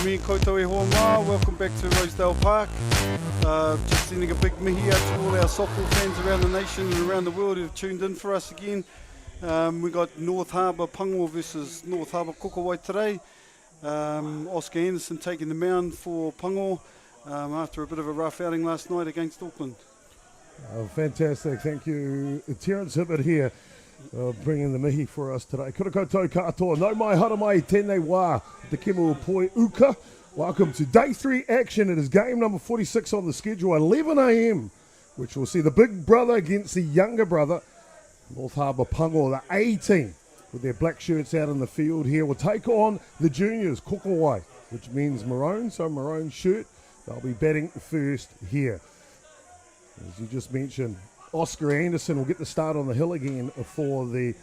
me koutou e hoa mā. Welcome back to Rosedale Park. Just sending a big mihi out to all our softball fans around the nation and around the world who've tuned in for us again. We got North Harbour Pango versus North Harbour Kōkōwai today. Oscar Anderson taking the mound for Pango after a bit of a rough outing last night against Auckland. Fantastic, thank you. Terence Hibbert here. Bringing the mihi for us today. Kura koutou katoa. No mai hara mai tēnei wā. Te kemu poi uka. Welcome to day 3 action. It is game number 46 on the schedule, 11 a.m, which will see the big brother against the younger brother. North Harbour Pango, the A team, with their black shirts out in the field here, will take on the juniors, Kōkōwai, which means maroon, so maroon shirt. They'll be batting first here. As you just mentioned, Oscar Anderson will get the start on the hill again for the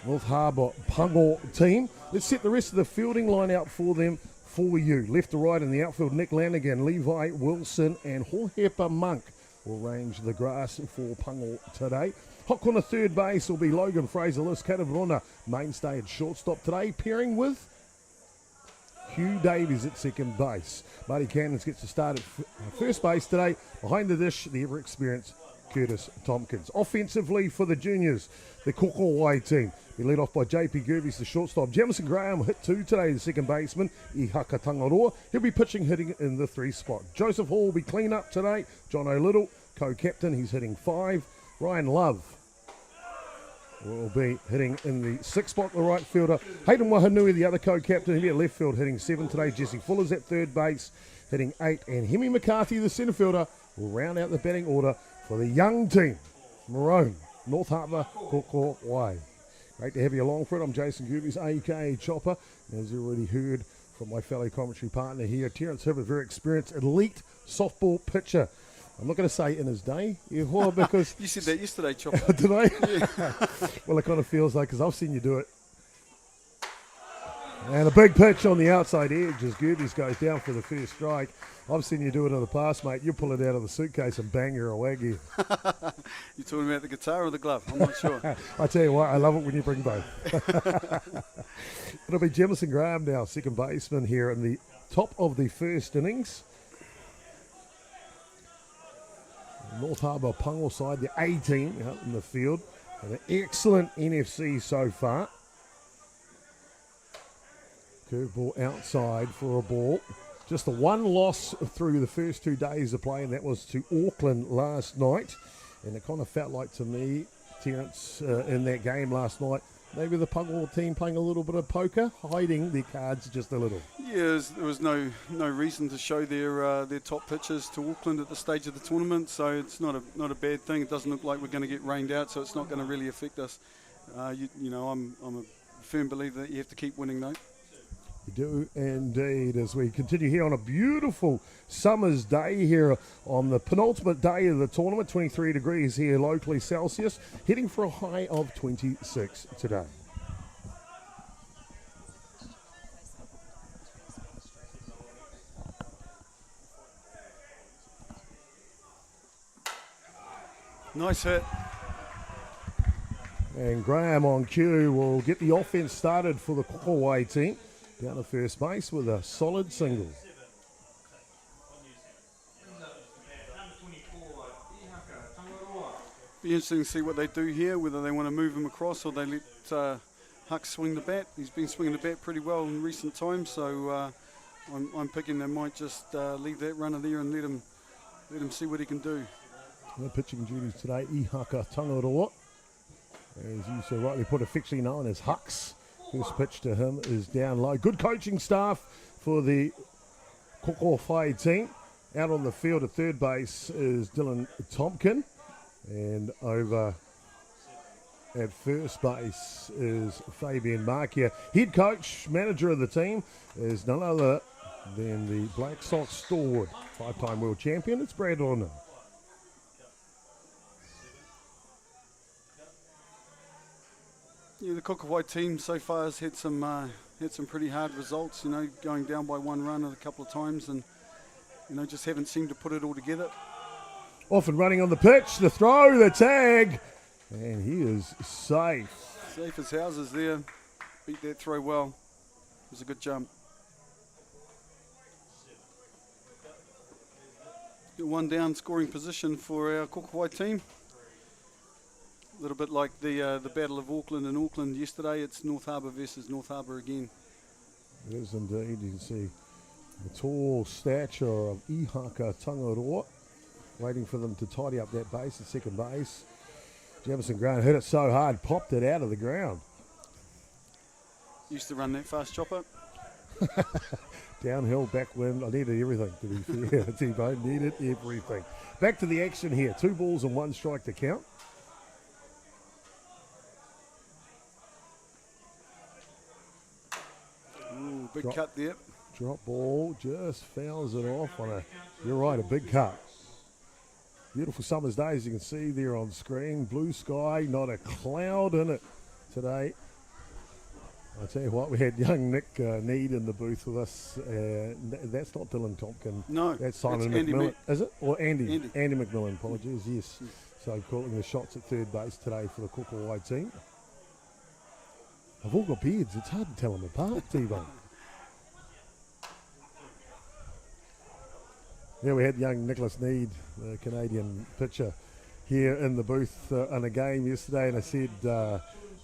North Harbour Pango team. Let's set the rest of the fielding line out for them for you. Left to right in the outfield, Nick Lanigan, Levi Wilson and Hohepa Monk will range the grass for Pango today. Hot corner third base will be Logan Fraser-Lewis, Katavarona, mainstay at shortstop today, pairing with Hugh Davies at second base. Marty Cannons gets to start at first base today. Behind the dish, the ever-experienced Curtis Tompkins. Offensively for the juniors, the Kōkōwai team. Be led off by JP Gerbes, the shortstop. Jamison Graham will hit 2 today, the second baseman. Ihaka Tangaroa, he'll be hitting in the 3 spot. Joseph Hall will be clean up today. John O'Little, co-captain, he's hitting 5. Ryan Love will be hitting in the 6th spot, the right fielder. Hayden Wahanui, the other co-captain, he'll be at left field hitting 7 today. Jesse Fuller's at third base, hitting 8. And Hemi McCarthy, the centre fielder, will round out the batting order for the young team, Maroon, North Harbour Kōkōwai. Great to have you along for it. I'm Jason Gerbes, aka Chopper. As you already heard from my fellow commentary partner here, Terence Hibbert, very experienced elite softball pitcher. I'm not going to say in his day, because... You said that yesterday, Chopper. Did I? Yeah. Well, it kind of feels like, because I've seen you do it. And a big pitch on the outside edge as Gerbes goes down for the first strike. I've seen you do it in the past, mate. You pull it out of the suitcase and bang, you're a waggy. You talking about the guitar or the glove? I'm not sure. I tell you what, I love it when you bring both. It'll be Jamison Graham now, second baseman here in the top of the first innings. North Harbour Pango side, the A team out in the field. And an excellent NFC so far. Curveball outside for a ball. Just the one loss through the first 2 days of play, and that was to Auckland last night. And it kind of felt like to me, Terence, in that game last night, maybe the Pango team playing a little bit of poker, hiding their cards just a little. Yeah, there was no reason to show their top pitchers to Auckland at the stage of the tournament, so it's not a bad thing. It doesn't look like we're going to get rained out, so it's not going to really affect us. You know, I'm a firm believer that you have to keep winning, though. We do indeed, as we continue here on a beautiful summer's day here on the penultimate day of the tournament. 23 degrees here locally Celsius, heading for a high of 26 today. Nice hit. And Graham on cue will get the offense started for the Kōkōwai team. Down to first base with a solid single. Be interesting to see what they do here, whether they want to move him across or they let Huck swing the bat. He's been swinging the bat pretty well in recent times, so I'm picking they might just leave that runner there and let him see what he can do. The pitching duties today, Ihaka Tangaroa, as you so rightly put, affectionately known as Hucks. First pitch to him is down low. Good coaching staff for the Kōkōwai team. Out on the field at third base is Dylan Tompkin. And over at first base is Fabian Markia. Head coach, manager of the team is none other than the Black Sox stalwart, 5-time world champion. It's Brad Orner. Yeah, the Kōkōwai team so far has had some pretty hard results, you know, going down by 1 run a couple of times and, you know, just haven't seemed to put it all together. Off and running on the pitch, the throw, the tag, and he is safe. Safe as houses there. Beat that throw well. It was a good jump. one down scoring position for our Kōkōwai team. A little bit like the Battle of Auckland in Auckland yesterday. It's North Harbour versus North Harbour again. It is indeed. You can see the tall stature of Ihaka Tangaroa, waiting for them to tidy up that base at second base. Jamison Graham hit it so hard, popped it out of the ground. Used to run that fast chopper. Downhill, backwind. I needed everything, to be fair. T-Bone needed everything. Back to the action here. 2 balls and 1 strike to count. Ooh, big cut there. Drop ball, just fouls it off on you're right, a big cut. Beautiful summer's day, as you can see there on screen. Blue sky, not a cloud in it today. I tell you what, we had young Nick Need in the booth with us. That's not Dylan Tompkin. No, that's Simon Andy McMillan. Is it? Or Andy? Andy. Andy McMillan, apologies, yes. So calling the shots at third base today for the Kōkōwai team. I've all got beards. It's hard to tell them apart, T-Bone. Yeah, we had young Nicholas Need, the Canadian pitcher, here in the booth in a game yesterday, and I said,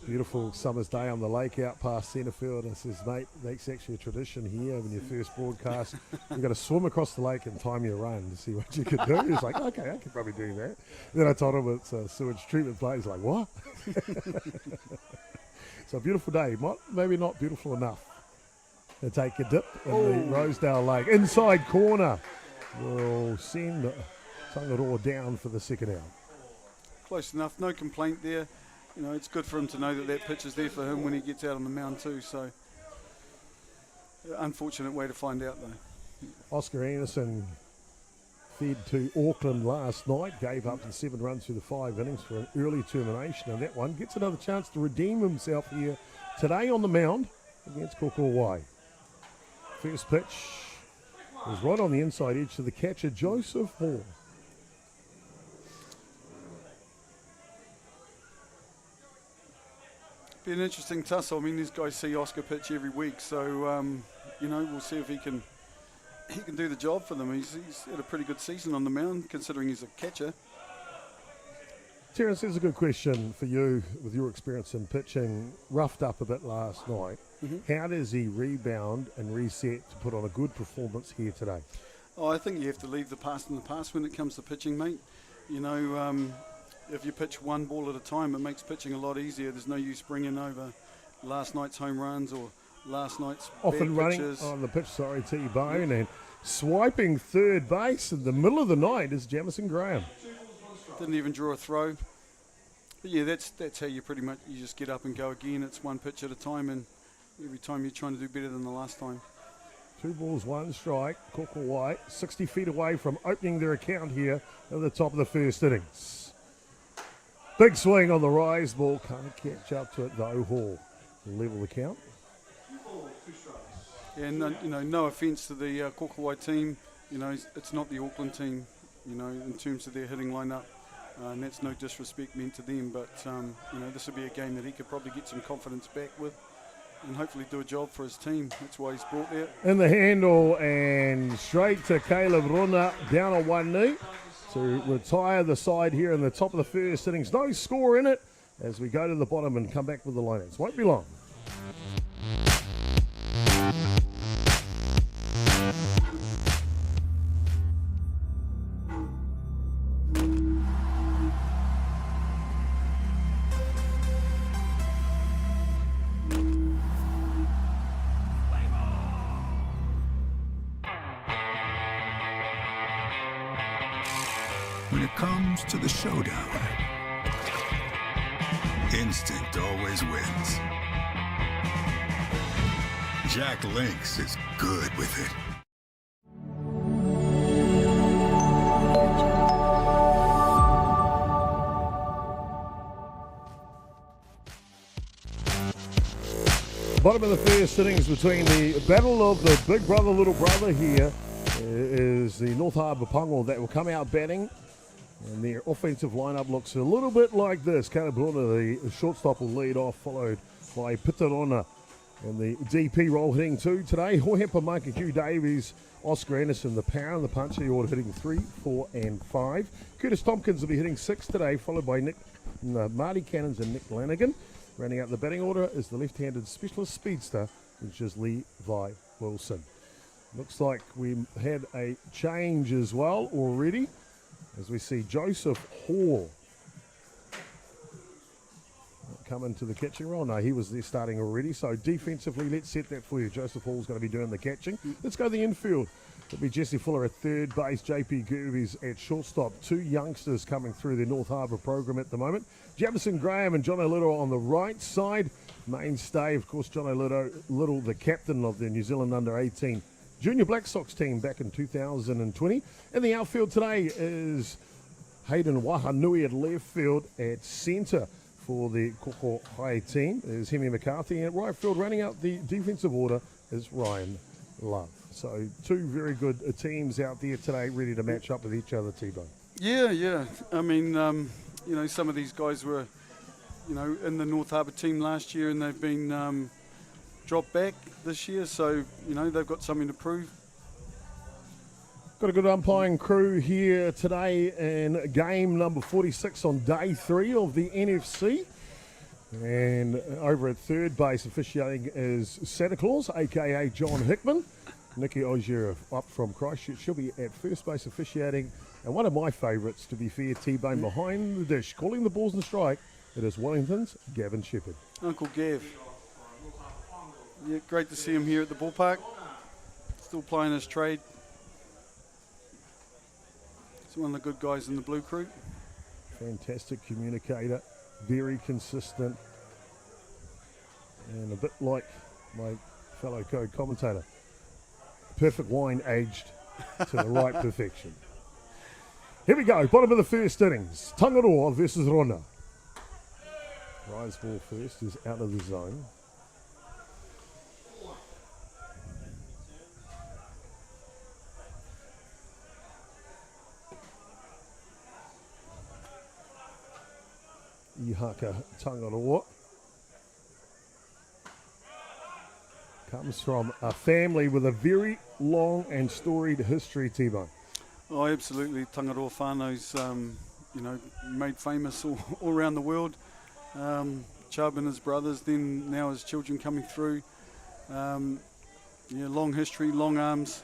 beautiful summer's day on the lake out past Centrefield, and I says, mate, that's actually a tradition here when you first broadcast. You've got to swim across the lake and time your run to see what you could do. He's like, okay, I could probably do that. Then I told him it's a sewage treatment plant. He's like, what? So a beautiful day, maybe not beautiful enough to take a dip in the Rosedale Lake. Inside corner. We'll send Tangaroa down for the second out. Close enough, no complaint there. You know, it's good for him to know that that pitch is there for him when he gets out on the mound too. So, unfortunate way to find out though. Oscar Anderson fed to Auckland last night, gave up the 7 runs through the 5 innings for an early termination, and that one gets another chance to redeem himself here today on the mound against Kōkōwai. First pitch was right on the inside edge to the catcher, Joseph Hall. Be an interesting tussle. I mean, these guys see Oscar pitch every week, so you know, we'll see if he can do the job for them. He's had a pretty good season on the mound, considering he's a catcher. Terence, there's a good question for you with your experience in pitching. Roughed up a bit last night. Mm-hmm. How does he rebound and reset to put on a good performance here today? Oh, I think you have to leave the past in the past when it comes to pitching, mate. You know, if you pitch one ball at a time, it makes pitching a lot easier. There's no use bringing over last night's home runs or last night's often bad running pitches. On the pitch, sorry, T-Bone, and swiping third base in the middle of the night is Jamison Graham. Didn't even draw a throw. But yeah, that's how you pretty much, you just get up and go again. It's one pitch at a time, and every time you're trying to do better than the last time. 2 balls, 1 strike. Kōkōwai 60 feet away from opening their account here at the top of the first innings. Big swing on the rise ball. Can't catch up to it though. Hall will level the count. And you know, no offence to the Kōkōwai team. You know, it's not the Auckland team. You know, in terms of their hitting lineup. And that's no disrespect meant to them, but you know, this will be a game that he could probably get some confidence back with and hopefully do a job for his team. That's why he's brought there. In the handle and straight to Caleb Runa, down on one knee to retire the side here in the top of the first innings. No score in it as we go to the bottom and come back with the lineups. Won't be long. When it comes to the showdown, instinct always wins. Jack Lynx is good with it. Bottom of the first innings between the battle of the big brother, little brother here is the North Harbour Pango that will come out batting. And their offensive lineup looks a little bit like this. Caleb Runa, the shortstop, will lead off, followed by Pitarona. And the DP role hitting 2 today. Hohepa Mike and Hugh Davies Oscar Anderson, the power and the punch, the order hitting 3, 4 and 5. Curtis Tompkins will be hitting 6 today, followed by Marty Cannons and Nick Lanigan. Rounding out the batting order is the left-handed specialist speedster, which is Levi Wilson. Looks like we had a change as well already, as we see Joseph Hall come into the catching role. No, he was there starting already. So defensively, let's set that for you. Joseph Hall's going to be doing the catching. Let's go to the infield. It'll be Jesse Fuller at third base, JP Gerbes at shortstop. 2 youngsters coming through the North Harbour program at the moment. Jamison Graham and John O'Little on the right side. Mainstay, of course, John O'Little, the captain of the New Zealand under-18 Junior Black Sox team back in 2020. In the outfield today is Hayden Wahanui at left field. At centre for the Kōkōwai team is Hemi McCarthy. And at right field, running out the defensive order, is Ryan Love. So 2 very good teams out there today ready to match up with each other, T-Bone. Yeah. I mean, some of these guys were, in the North Harbour team last year, and they've been dropped back this year. So, they've got something to prove. Got a good umpiring crew here today in game number 46 on day 3 of the NFC. And over at third base officiating is Santa Claus, a.k.a. John Hickman. Nikki Ogier up from Christchurch. She'll be at first base officiating. And one of my favourites, to be fair, T-Bone behind the dish, calling the balls and strike. It is Wellington's Gavin Shepherd. Uncle Gav. Yeah, great to see him here at the ballpark. Still playing his trade. He's one of the good guys in the blue crew. Fantastic communicator, very consistent, and a bit like my fellow co-commentator. Perfect wine aged to the right perfection. Here we go, bottom of the first innings. Tangaroa versus Rona. Rise ball first is out of the zone. Ihaka Tangaroa comes from a family with a very long and storied history, T-Bone. Oh, absolutely. Tangaroa whānau's, made famous all around the world. Chubb and his brothers, then now his children coming through. Long history, long arms.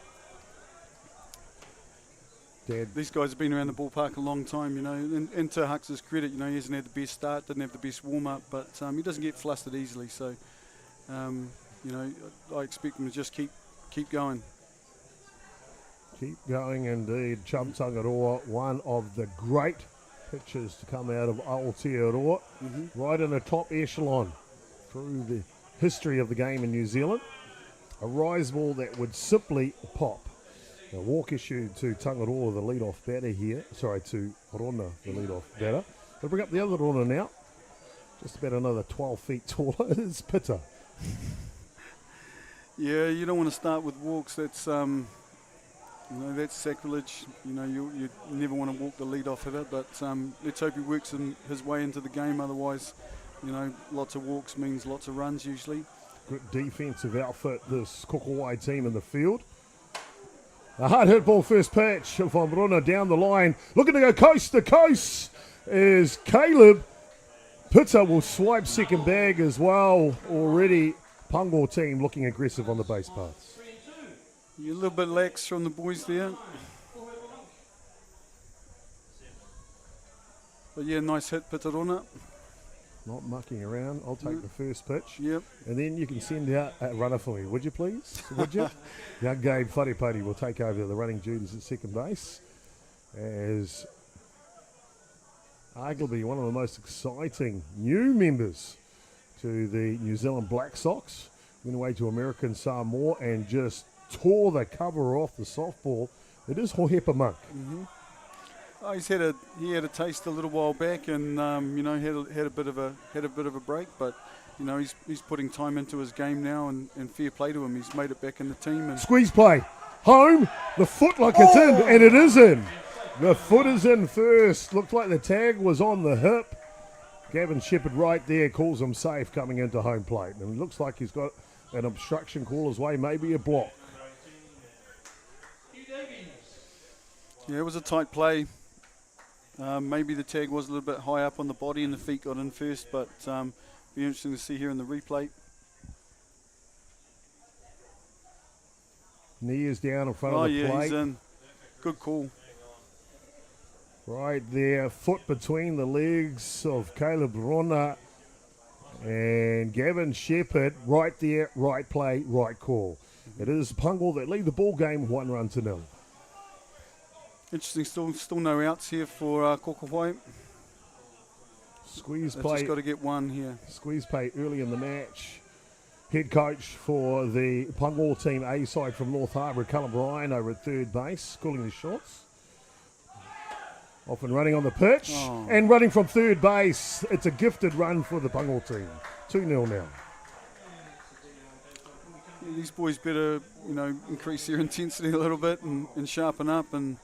Dad. These guys have been around the ballpark a long time, and to Hux's credit, he hasn't had the best start, didn't have the best warm-up, but he doesn't get flustered easily, so, I expect him to just keep going. Keep going indeed. Chubb Tangaroa, one of the great pitchers to come out of Aotearoa, right in the top echelon through the history of the game in New Zealand. A rise ball that would simply pop. A walk issued to Tangaroa, the lead-off batter here. Sorry, to Rona, the lead-off batter. We'll bring up the other Rona now. Just about another 12 feet taller. It's Pitta. Yeah, you don't want to start with walks. That's that's sacrilege. You never want to walk the lead-off hitter, but let's hope he works his way into the game. Otherwise, lots of walks means lots of runs usually. Good defensive outfit, this Kōkōwai team in the field. A hard hit ball first pitch from Rona down the line. Looking to go coast to coast is Caleb. Pitta will swipe second bag as well. Already Pango team looking aggressive on the base paths. You're a little bit lax from the boys there. But yeah, nice hit, Pitta Rona. Not mucking around. I'll take the first pitch. Yep. And then you can send out a runner for me, would you please? Would you? Young Gabe Wharepoti will take over the running duties at second base as arguably one of the most exciting new members to the New Zealand Black Sox. Went away to American Samoa and just tore the cover off the softball. It is Hohepa Monk. Oh, he had a taste a little while back, and had a bit of a break, but he's putting time into his game now, and fair play to him. He's made it back in the team. And squeeze play, home, the foot like it's in, and it is in. The foot is in first. Looked like the tag was on the hip. Gavin Shepherd right there calls him safe coming into home plate, and it looks like he's got an obstruction call his way, maybe a block. Yeah, it was a tight play. Maybe the tag was a little bit high up on the body and the feet got in first, but be interesting to see here in the replay. Knee is down in front of the yeah, plate. he's in. Good call. Right there, foot between the legs of Caleb Rona and Gavin Shepherd. Right there, right play, right call. It is Pango that lead the ball game 1-0. Interesting, still no outs here for Kōkōwai. Squeeze They've play. just got to get one here. Squeeze play early in the match. Head coach for the Pango team A side from North Harbour, Callum Ryan, over at third base, calling the shots. Off and running on the pitch and running from third base. It's a gifted run for the Pango team. 2-0 now. Yeah, these boys better, increase their intensity a little bit and sharpen up, and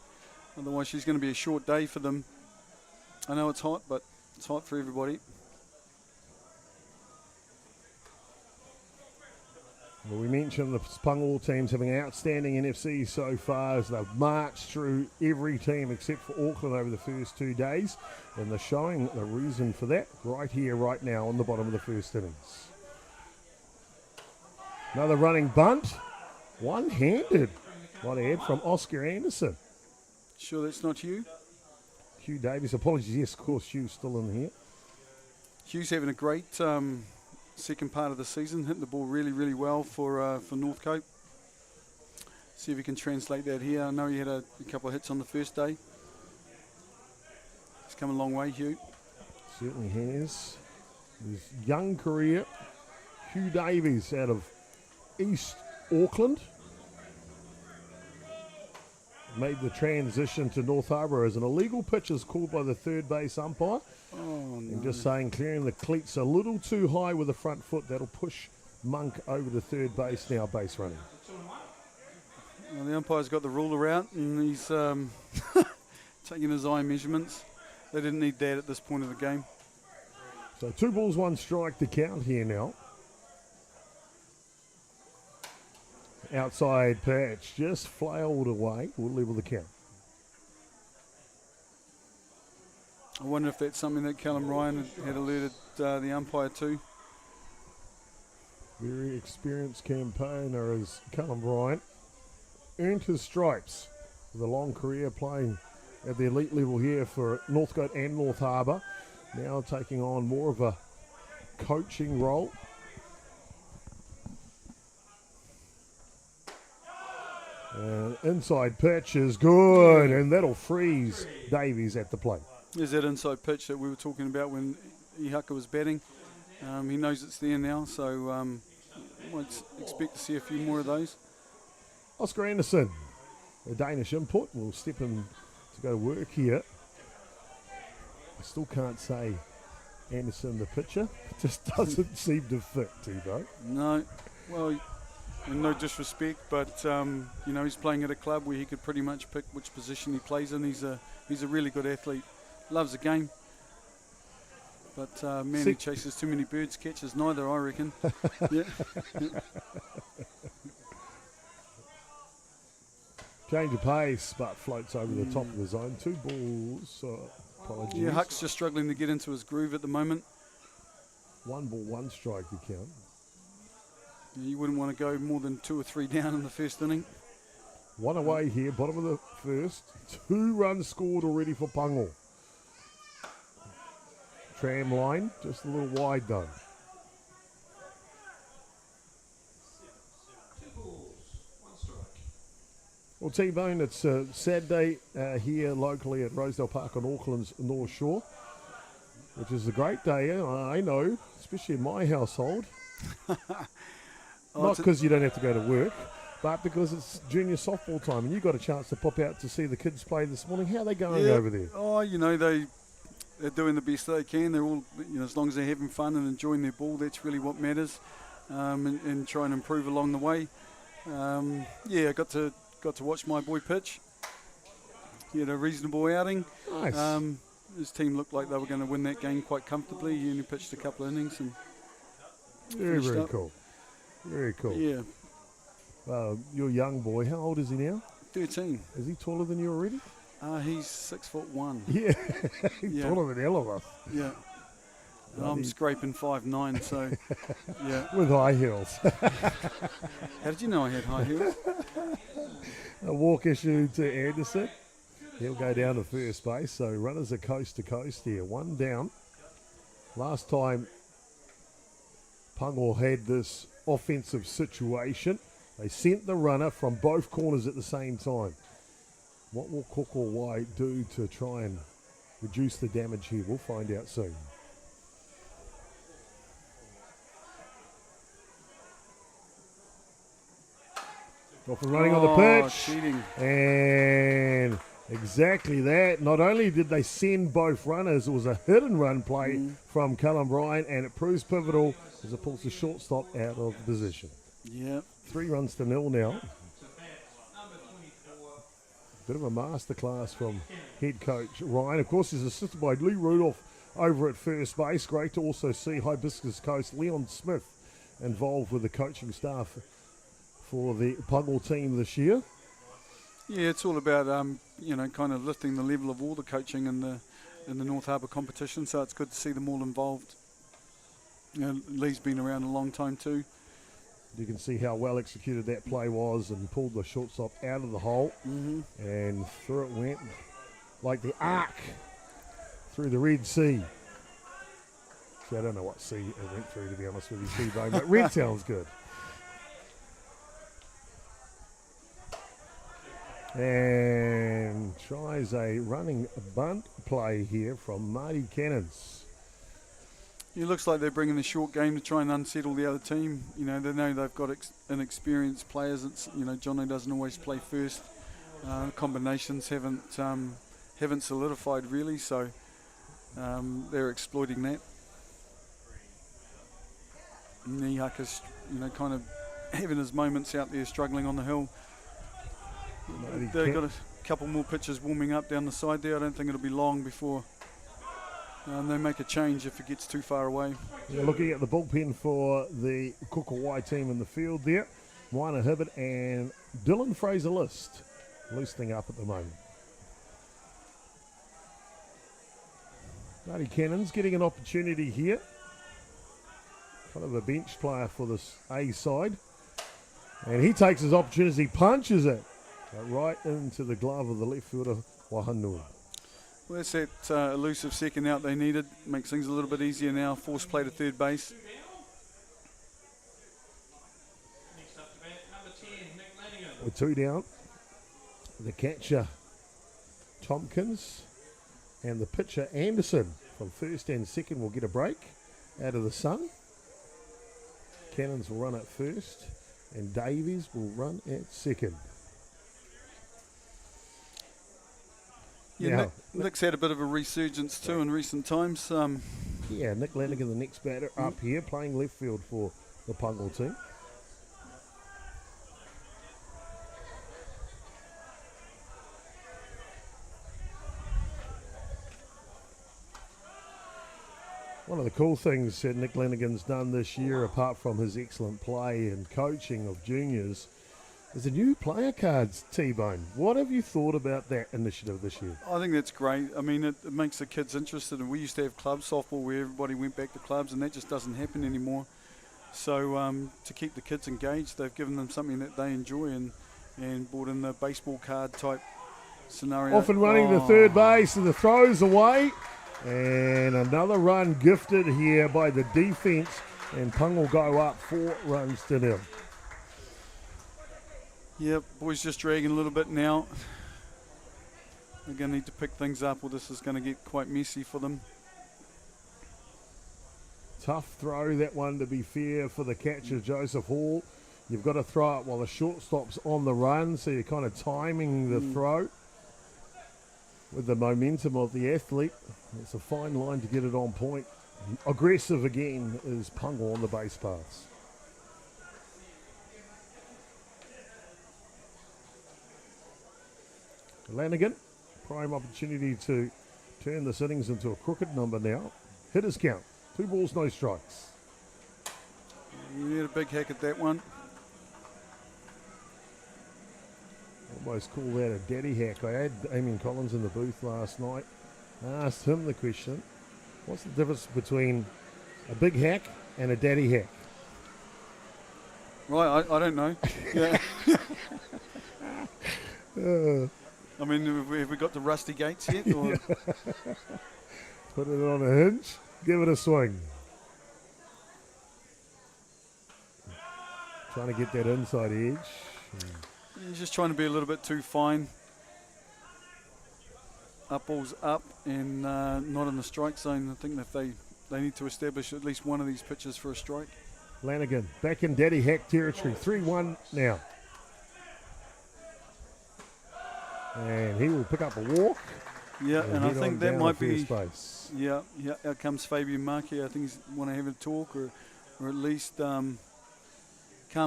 otherwise it's going to be a short day for them. I know it's hot, but it's hot for everybody. Well, we mentioned the Pango teams having outstanding NFC so far as they've marched through every team except for Auckland over the first 2 days. And they're showing the reason for that right here, right now on the bottom of the first innings. Another running bunt. One-handed. What I had from Oscar Anderson. Sure that's not Hugh? Hugh Davies. Apologies. Yes, of course, Hugh's still in here. Hugh's having a great second part of the season, hitting the ball really, really well for Northcote. See if he can translate that here. I know he had a couple of hits on the first day. He's come a long way, Hugh. Certainly has. His young career, Hugh Davies out of East Auckland. Made the transition to North Harbour as an illegal pitch is called by the third base umpire. Oh, no. And just saying, clearing the cleats a little too high with the front foot. That'll push Monk over to third base, now base running. Well, the umpire's got the ruler out and he's taking his eye measurements. They didn't need that at this point of the game. So 2 balls, 1 strike to count here now. Outside patch just flailed away. We'll level the count. I wonder if that's something that Callum Ryan had alerted the umpire to. Very experienced campaigner as Callum Ryan. Earned his stripes with a long career playing at the elite level here for Northcote and North Harbour. Now taking on more of a coaching role. Inside pitch is good, and that'll freeze Davies at the plate. There's that inside pitch that we were talking about when Ihaka was batting. He knows it's there now, so might expect to see a few more of those. Oscar Anderson, a Danish import, will step in to go work here. I still can't say Anderson the pitcher. It just doesn't seem to fit, Tebow. No, well, and no disrespect, but he's playing at a club where he could pretty much pick which position he plays in. He's a really good athlete, loves the game, but man who chases too many birds catches neither, I reckon. Yeah. Change of pace, but floats over the top of the zone. 2 balls. Apologies. Yeah, Huck's just struggling to get into his groove at the moment. 1 ball, 1 strike to count. Yeah, you wouldn't want to go more than 2 or 3 down in the first inning. 1 away here, bottom of the first. 2 runs scored already for Pango. Tram line, just a little wide though. Well, T-Bone, it's a sad day here locally at Rosedale Park on Auckland's North Shore, which is a great day, I know, especially in my household. Not because you don't have to go to work, but because it's junior softball time and you got a chance to pop out to see the kids play this morning. How are they going over there? Oh, they're doing the best they can. They're all, as long as they're having fun and enjoying their ball, that's really what matters, and try and improve along the way. I got to watch my boy pitch. He had a reasonable outing. Nice. His team looked like they were going to win that game quite comfortably. He only pitched a couple of innings and very cool. Very cool. Yeah. Your young boy, how old is he now? 13. Is he taller than you already? He's 6'1". Yeah, he's Yeah. taller than all of us. Yeah. And I'm scraping 5'9", so yeah. With high heels. How did you know I had high heels? A walk issue to Anderson. He'll go down to first base, so runners are coast to coast here. One down. Last time Pango had this offensive situation, they sent the runner from both corners at the same time. What will Kōkōwai do to try and reduce the damage here? We'll find out soon. Off and running on the pitch. Cheating. And exactly that. Not only did they send both runners, it was a hit and run play from Callum Bryan, and it proves pivotal as it pulls the shortstop out of position. Yeah. 3 runs to 0 now. Bit of a masterclass from head coach Ryan. Of course, he's assisted by Lee Rudolph over at first base. Great to also see Hibiscus Coast Leon Smith involved with the coaching staff for the Pango team this year. Yeah, it's all about kind of lifting the level of all the coaching in the North Harbour competition. So it's good to see them all involved. Lee's been around a long time too. You can see how well executed that play was, and pulled the shortstop out of the hole, and through it went like the arc through the Red Sea. See, I don't know what sea it went through, to be honest with you, T-Bone, but red sounds good. And tries a running bunt play here from Marty Cannons. It looks like they're bringing the short game to try and unsettle the other team. You know, they know they've got inexperienced players. It's, Johnny doesn't always play first. Combinations haven't solidified really, so they're exploiting that. Nihaka's, kind of having his moments out there, struggling on the hill. They've got a couple more pitches warming up down the side there. I don't think it'll be long before they make a change if it gets too far away. You're looking at the bullpen for the Kōkōwai team in the field there. Moana Hibbert and Dylan Fraser-List loosening up at the moment. Marty Cannons getting an opportunity here. Kind of a bench player for this A side. And he takes his opportunity, punches it right into the glove of the left fielder, Wahanui. Well, that's that elusive second out they needed. Makes things a little bit easier now. Force play to third base. With 2 down, the catcher Tompkins and the pitcher Anderson from first and second will get a break out of the sun. Cannons will run at first, and Davies will run at second. Yeah, Nick's had a bit of a resurgence too in recent times. Yeah, Nick Lanigan, the next batter up here, playing left field for the Pango team. One of the cool things that Nick Lanigan's done this year, apart from his excellent play and coaching of juniors, is the new player cards, T-Bone. What have you thought about that initiative this year? I think that's great. I mean, it makes the kids interested. And we used to have club softball where everybody went back to clubs, and that just doesn't happen anymore. So to keep the kids engaged, they've given them something that they enjoy and brought in the baseball card type scenario. Off and running to third base, and the throw's away. And another run gifted here by the defense, and Pung will go up 4 runs to 0. Yep, boys just dragging a little bit now. They're going to need to pick things up, or this is going to get quite messy for them. Tough throw, that one, to be fair, for the catcher, Joseph Hall. You've got to throw it while the shortstop's on the run, so you're kind of timing the throw with the momentum of the athlete. It's a fine line to get it on point. Aggressive again is Pango on the base pass. Lanigan, prime opportunity to turn this innings into a crooked number now. Hitters count, 2 balls, no strikes. You had a big hack at that one. Almost call that a daddy hack. I had Damien Collins in the booth last night. I asked him the question, what's the difference between a big hack and a daddy hack? Right, I don't know. Yeah. I mean, have we got the rusty gates yet? Or? Put it on a hinge, give it a swing. Trying to get that inside edge. He's just trying to be a little bit too fine. Up ball's up and not in the strike zone. I think that they need to establish at least one of these pitches for a strike. Lanigan back in daddy hack territory, 3-1 now. And he will pick up a walk. Yeah, and I think that might be. Space. Yeah. Out comes Fabian Markey. I think he's want to have a talk or at least calm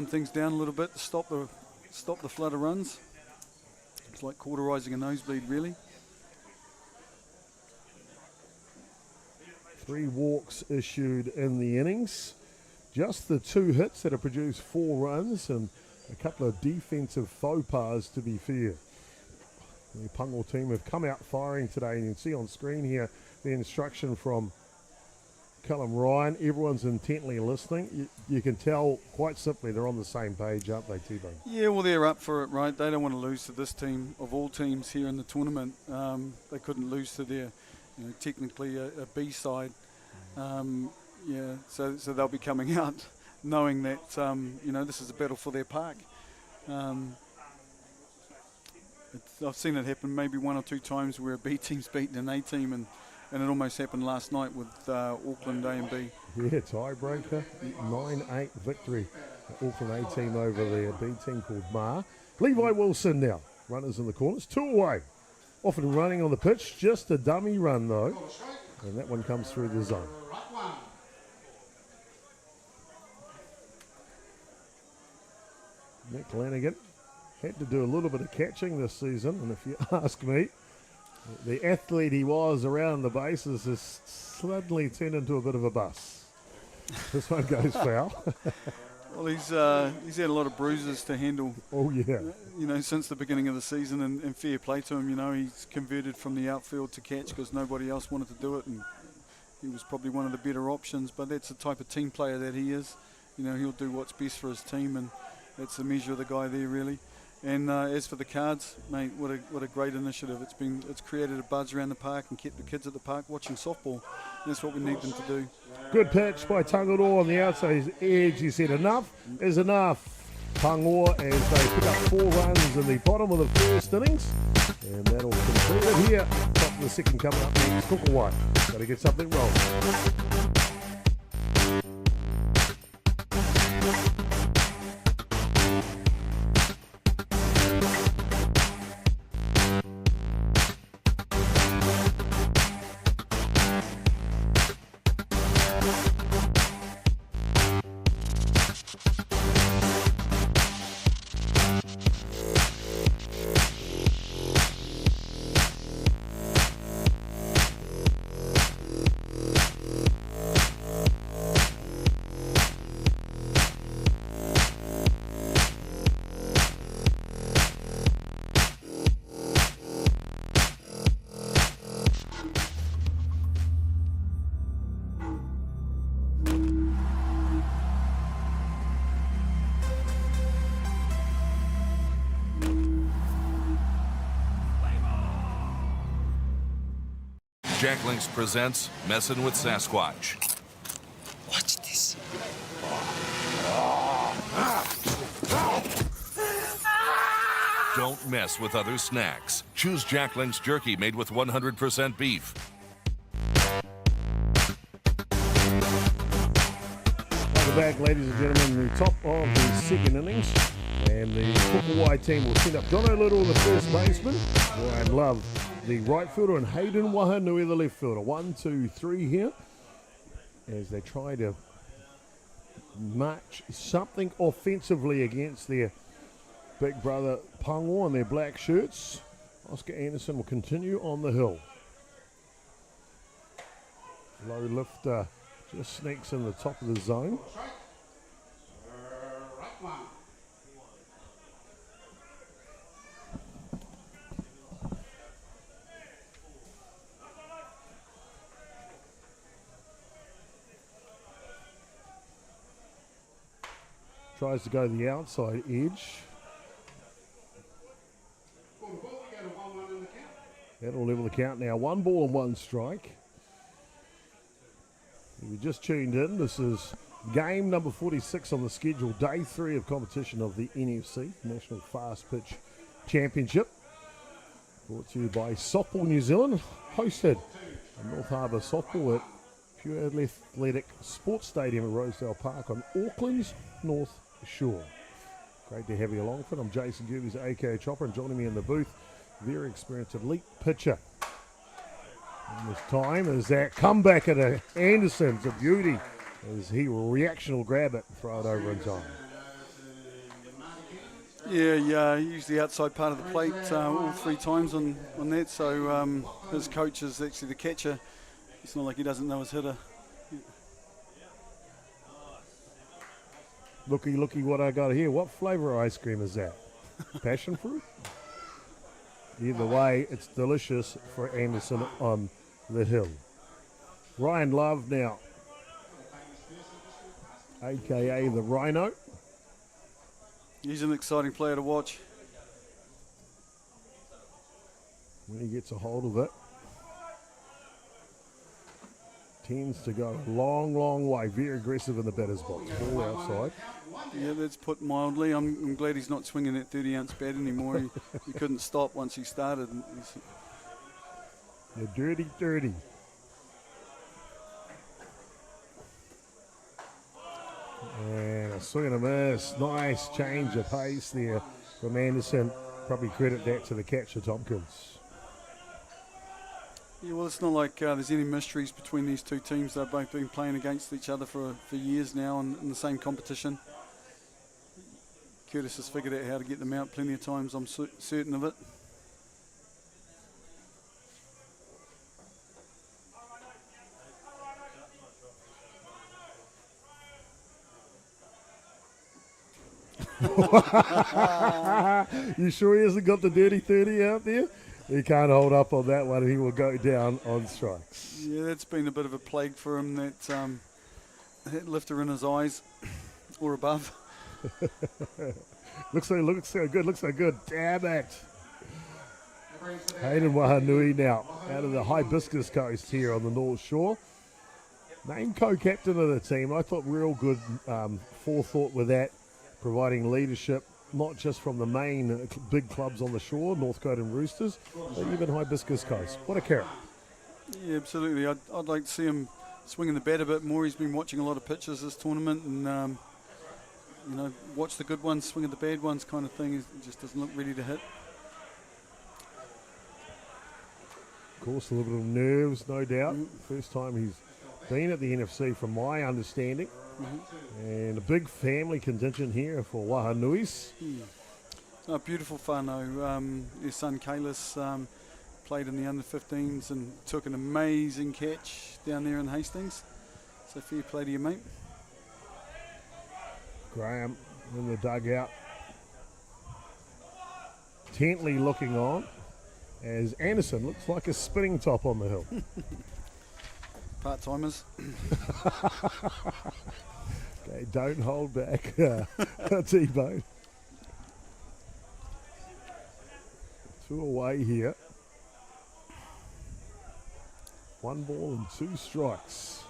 things down a little bit to stop the flood of runs. It's like cauterizing a nosebleed, really. 3 walks issued in the innings. Just the 2 hits that have produced 4 runs and a couple of defensive faux pas, to be fair. The Pango team have come out firing today, and you can see on screen here the instruction from Callum Ryan. Everyone's intently listening. You can tell quite simply they're on the same page, aren't they, T-Bone? Yeah, well, they're up for it, right? They don't want to lose to this team of all teams here in the tournament. They couldn't lose to their, technically a B side. So they'll be coming out knowing that, this is a battle for their park. I've seen it happen maybe 1 or 2 times where a B team's beaten an A team, and it almost happened last night with Auckland A and B. Yeah, tiebreaker, 9-8 victory. Auckland A team over their B team called Ma. Levi Wilson now, runners in the corners, 2 away. Often running on the pitch, just a dummy run though, and that one comes through the zone. Nick Lanigan had to do a little bit of catching this season, and if you ask me, the athlete he was around the bases has suddenly turned into a bit of a bus. This one goes foul. Well, he's had a lot of bruises to handle. Oh yeah. Since the beginning of the season, and fair play to him. He's converted from the outfield to catch because nobody else wanted to do it, and he was probably one of the better options. But that's the type of team player that he is. He'll do what's best for his team, and that's the measure of the guy there, really. And as for the cards, mate, what a great initiative. It's created a buzz around the park and kept the kids at the park watching softball. That's what we need them to do. Good pitch by Tangaroa on the outside edge. He said enough is enough. Pango as they pick up 4 runs in the bottom of the first innings. And that'll complete it here. Top of the second coming up next. Kōkōwai. Got to get something rolling. Jack Links presents Messin' with Sasquatch. Watch this. Don't mess with other snacks. Choose Jack Links jerky made with 100% beef. Welcome back, ladies and gentlemen, the top of the second innings. And the Kōkōwai team will send up Jono Little, the first baseman. Ryan Love, the right fielder, and Hayden Wahanui, the left fielder. 1, 2, 3 here as they try to match something offensively against their big brother Pango and their black shirts. Oscar Anderson will continue on the hill. Low lifter just sneaks in the top of the zone. Tries to go the outside edge. That'll level the count now. 1 ball and 1 strike. If you just tuned in, this is game number 46 on the schedule, day 3 of competition of the NFC, National Fast Pitch Championship. Brought to you by Softball New Zealand, hosted at North Harbour Softball at Pure Athletic Sports Stadium at Rosedale Park on Auckland's North Shore. Great to have you along for it. I'm Jason Gerbes, aka Chopper, and joining me in the booth, very experienced elite pitcher. And this time is that comeback at Anderson. It's a beauty as he reaction will grab it and throw it over in time. Yeah, he used the outside part of the plate all 3 times on that, so his coach is actually the catcher. It's not like he doesn't know his hitter. Looky what I got here. What flavour ice cream is that? Passion fruit? Either way, it's delicious for Anderson on the hill. Ryan Love now, a.k.a. the Rhino. He's an exciting player to watch. When he gets a hold of it, tends to go a long way. Very aggressive in the batter's box. Ball outside. Yeah, that's put mildly. I'm glad he's not swinging that 30-ounce bat anymore. He couldn't stop once he started. You're dirty. And a swing and a miss. Nice change of pace there from Anderson. Probably credit that to the catcher, Tompkins. Yeah, well, it's not like there's any mysteries between these two teams. They've both been playing against each other for years now in the same competition. Curtis has figured out how to get them out plenty of times, I'm certain of it. You sure he hasn't got the dirty 30 out there? He can't hold up on that one. He will go down on strikes. Yeah, that's been a bit of a plague for him, that lifter in his eyes or above. Looks so good. Damn it. Hayden Wahanui now out of the Hibiscus Coast here on the North Shore. Named co-captain of the team. I thought real good forethought with that, providing leadership, not just from the main big clubs on the shore, Northcote and Roosters, but even Hibiscus Coast. What a carrot. Yeah, absolutely. I'd like to see him swinging the bat a bit more. He's been watching a lot of pitches this tournament and, watch the good ones, swing at the bad ones kind of thing. He just doesn't look ready to hit. Of course, a little bit of nerves, no doubt. First time he's been at the NFC, from my understanding. And a big family contingent here for Wahanuis. A beautiful whānau. His son Kalis played in the under-15s and took an amazing catch down there in Hastings. So fair play to you, mate. Graham in the dugout, intently looking on as Anderson looks like a spinning top on the hill. Part-timers. Okay, don't hold back, T-Bone. 2 away here. 1 ball and 2 strikes.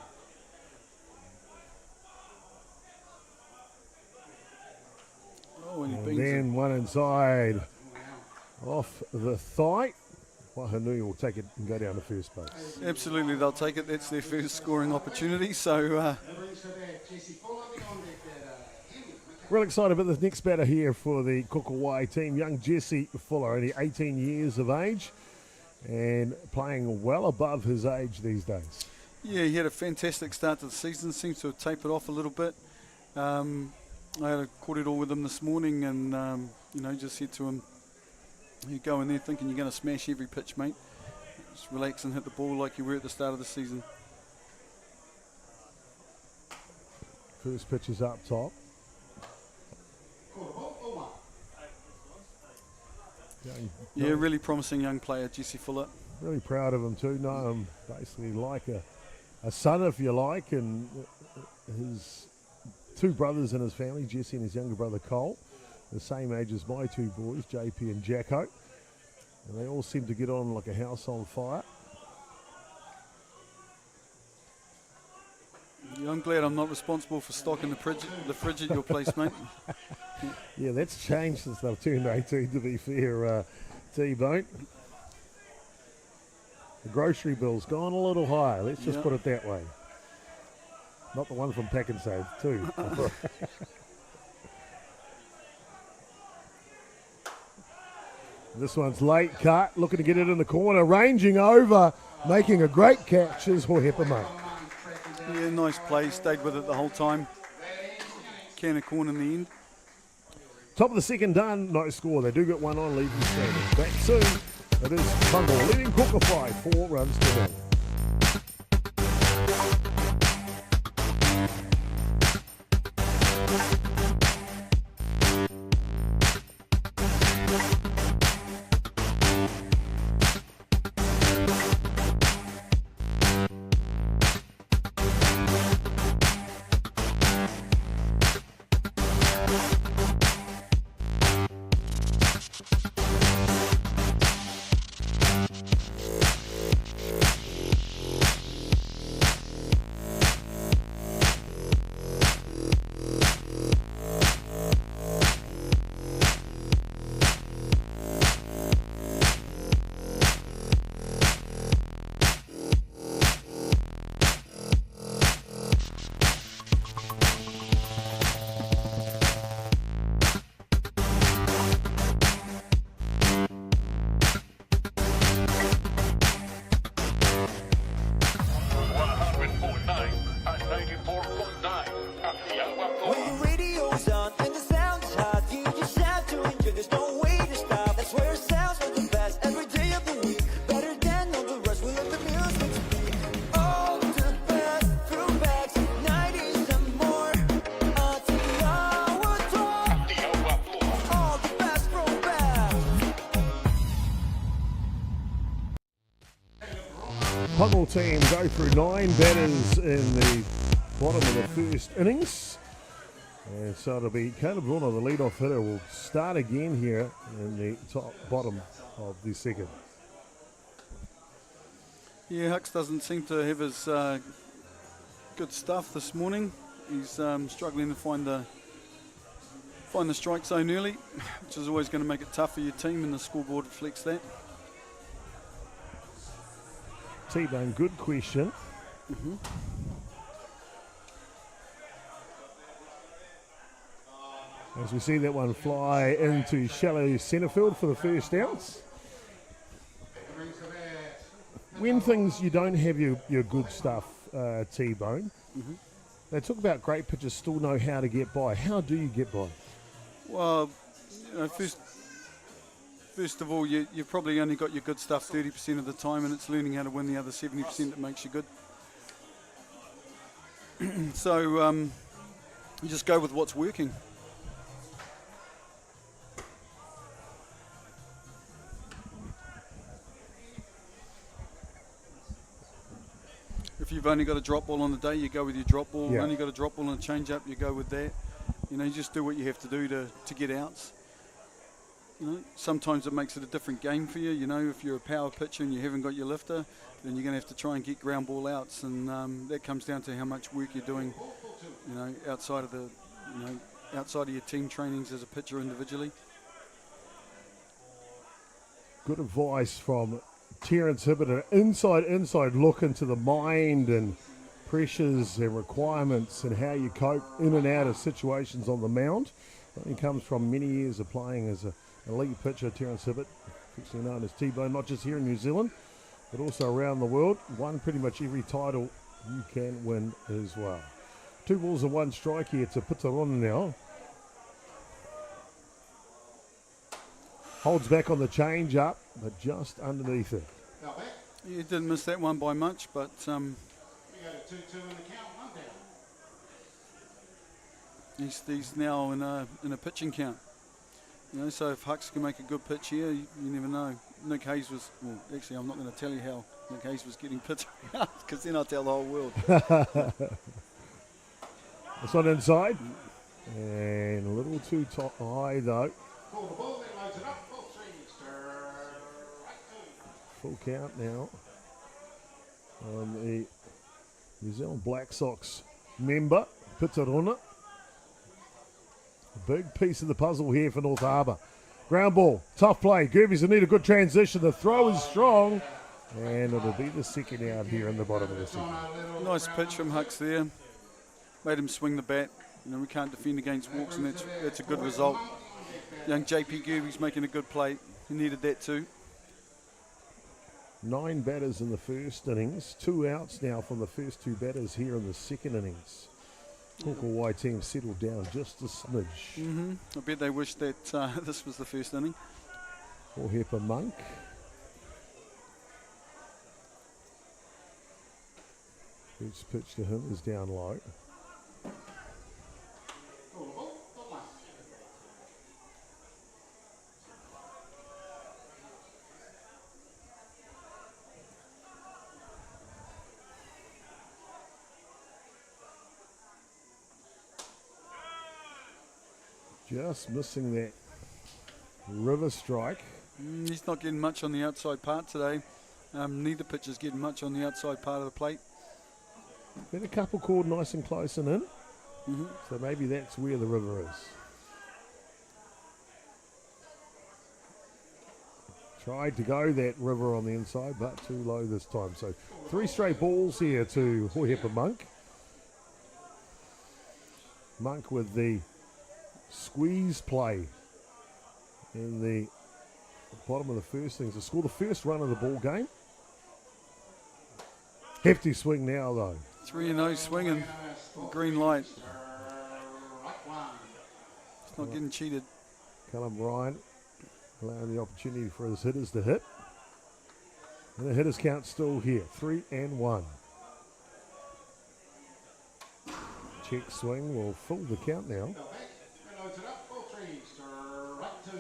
And then one inside off the thigh. Wahanui will take it and go down to first base. Absolutely, they'll take it. That's their first scoring opportunity. So, real excited about the next batter here for the Kōkōwai team. Young Jesse Fuller, only 18 years of age and playing well above his age these days. Yeah, he had a fantastic start to the season. Seems to have tapered off a little bit. I had a cordial with him this morning and, just said to him, you go in there thinking you're going to smash every pitch, mate. Just relax and hit the ball like you were at the start of the season. First pitch is up top. Really promising young player, Jesse Fuller. Really proud of him too. Know him basically like a son, if you like, and his two brothers in his family, Jesse and his younger brother Cole, the same age as my two boys, JP and Jacko. And they all seem to get on like a house on fire. Yeah, I'm glad I'm not responsible for stocking the fridge at your place, mate. Yeah, that's changed since they've turned 18, to be fair, T-Bone. The grocery bill's gone a little higher, let's just put it that way. Not the one from Pack and Save, too. This one's late cut, looking to get it in the corner, ranging over, making a great catch is Hohepa mate. Yeah, nice play, stayed with it the whole time. Can of corn in the end. Top of the second done, no score. They do get one on, leaving standing. Back soon, it is Pango leading Kōkōwai 4 runs to 0. Pango team go through 9 batters in the bottom of the first innings. And so it'll be Caleb Bruno, the leadoff hitter, will start again here in the bottom of the second. Yeah, Hux doesn't seem to have his good stuff this morning. He's struggling to find the strike zone early, which is always going to make it tough for your team, and the scoreboard reflects that. T-Bone, good question. As we see that one fly into shallow centre field for the first outs. When things you don't have your good stuff, T-Bone, they talk about great pitchers still know how to get by. How do you get by? Well, you know, First of all, you've probably only got your good stuff 30% of the time, and it's learning how to win the other 70% that makes you good. So you just go with what's working. If you've only got a drop ball on the day, you go with your drop ball. Yeah. Only got a drop ball and a change up, you go with that. You know, you just do what you have to do to get outs. You know, sometimes it makes it a different game for you. You know, if you're a power pitcher and you haven't got your lifter, then you're going to have to try and get ground ball outs, and that comes down to how much work you're doing. You know, outside of your team trainings as a pitcher individually. Good advice from Terence Hibbert, an inside look into the mind and pressures and requirements and how you cope in and out of situations on the mound. It comes from many years of playing as a elite pitcher, Terence Hibbert, affectionately known as T-Bone, not just here in New Zealand, but also around the world. Won pretty much every title you can win as well. 2 balls and 1 strike here to Putarona now. Holds back on the change up, but just underneath it. You didn't miss that one by much, but We got a 2-2 in the count, one down. he's now in a pitching count. You know, so if Hux can make a good pitch here, you never know. Nick Hayes was, well, actually I'm not going to tell you how Nick Hayes was getting pitched out, because then I'll tell the whole world. It's not inside. And a little too high though. Call the ball, then loads it up. Ball 3, strike 2. Full count now on the New Zealand Black Sox member, Pitarona. A big piece of the puzzle here for North Harbour. Ground ball, tough play. Gerbes will need a good transition. The throw is strong, and it'll be the second out here in the bottom of the second. Nice pitch from Hucks there. Made him swing the bat. You know, we can't defend against walks, and that's a good result. Young JP Gerbes making a good play. He needed that too. 9 batters in the first innings. 2 outs now from the first 2 batters here in the second innings. Kōkōwai team settled down just a smidge. I bet they wish that this was the first inning. Harbour Monk. First pitch to him is down low. Call the ball, ball 1. Just missing that river strike. He's not getting much on the outside part today. Neither pitcher's getting much on the outside part of the plate. Been a couple called nice and close and in. So maybe that's where the river is. Tried to go that river on the inside, but too low this time. So 3 straight balls here to Harbour Monk. Monk with the squeeze play in the bottom of the first innings to score the first run of the ball game. Hefty swing now though. 3-0 swinging. Green light. Strike 1. He's not getting cheated. Callum Ryan allowing the opportunity for his hitters to hit. And the hitters count still here, 3-1. Check swing will fill the count now. Go back, then loads it up. Ball 3, strike 2.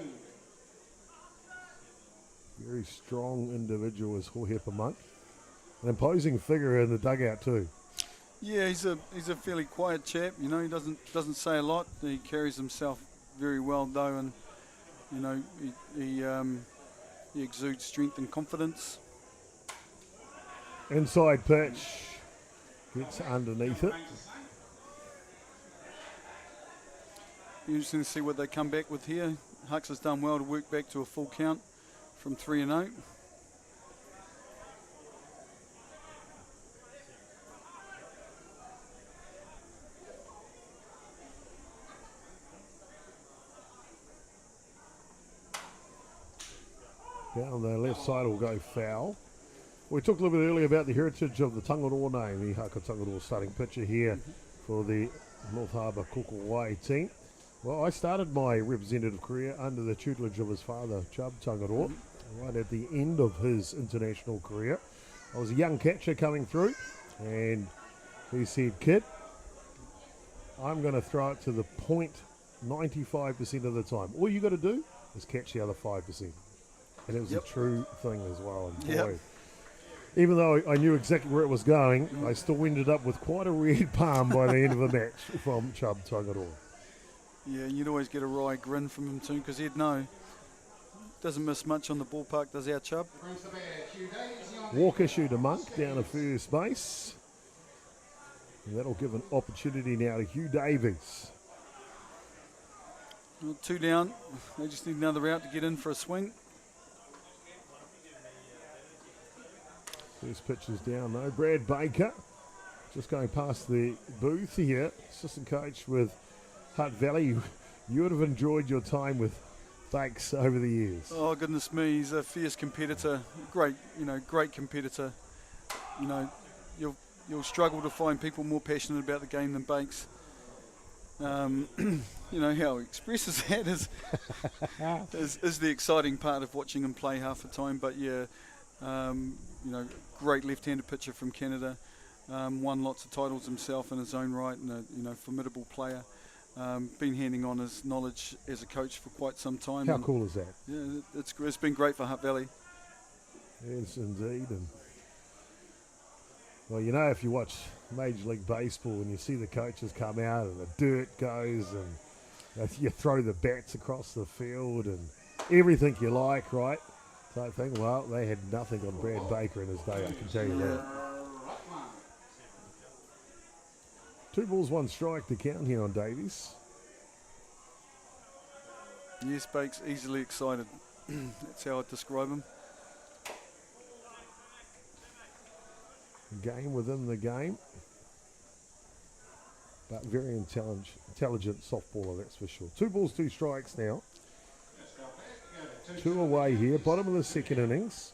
Very strong individual is Harbour Monk. An imposing figure in the dugout too. Yeah, he's a fairly quiet chap. You know, he doesn't say a lot. He carries himself very well though, and you know he exudes strength and confidence. Inside pitch gets underneath it. Be interesting to see what they come back with here. Hux has done well to work back to a full count from 3-0. Down the left side will go foul. We talked a little bit earlier about the heritage of the Tangaroa name, the Haka Tangaroa starting pitcher here for the North Harbour Kōkōwai team. Well, I started my representative career under the tutelage of his father, Chub Tangaroa, right at the end of his international career. I was a young catcher coming through, and he said, "Kid, I'm going to throw it to the point 95% of the time. All you got to do is catch the other 5%. And it was a true thing as well. And boy, even though I knew exactly where it was going, I still ended up with quite a red palm by the end of the match from Chub Tangaroa. Yeah, and you'd always get a wry grin from him too, because he'd know. Doesn't miss much on the ballpark, does our Chub? Brings the bat, Hugh Davies on Walk issue to Monk down to first base. And that'll give an opportunity now to Hugh Davies. Well, 2 down. They just need another out to get in for a swing. First pitch is down though. Brad Baker just going past the booth here. Assistant coach with Hutt Valley. You would have enjoyed your time with Bakes over the years. Oh goodness me, he's a fierce competitor. Great competitor. You know, you'll struggle to find people more passionate about the game than Bakes. You know how he expresses that is the exciting part of watching him play half the time. But yeah, you know, great left-handed pitcher from Canada. Won lots of titles himself in his own right, and a formidable player. Been handing on his knowledge as a coach for quite some time. How cool is that? Yeah, it's been great for Hutt Valley. Yes, indeed. And Well, you know, if you watch Major League Baseball and you see the coaches come out and the dirt goes and you throw the bats across the field and everything you like, right? Type thing. Well, they had nothing on Brad Baker in his day, I can tell you that. 2 balls, 1 strike to count here on Davies. Yes, Bake's easily excited. That's how I'd describe him. Game within the game. But very intelligent softballer, that's for sure. 2 balls, 2 strikes now. 2 away here, bottom of the second innings.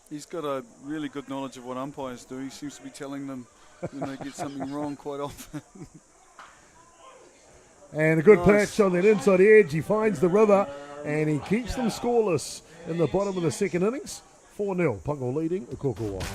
He's got a really good knowledge of what umpires do. He seems to be telling them when they get something wrong quite often. And a good pitch on that inside edge. He finds the river and he keeps them scoreless in the bottom of the second innings. 4-0, Pango leading Kōkōwai.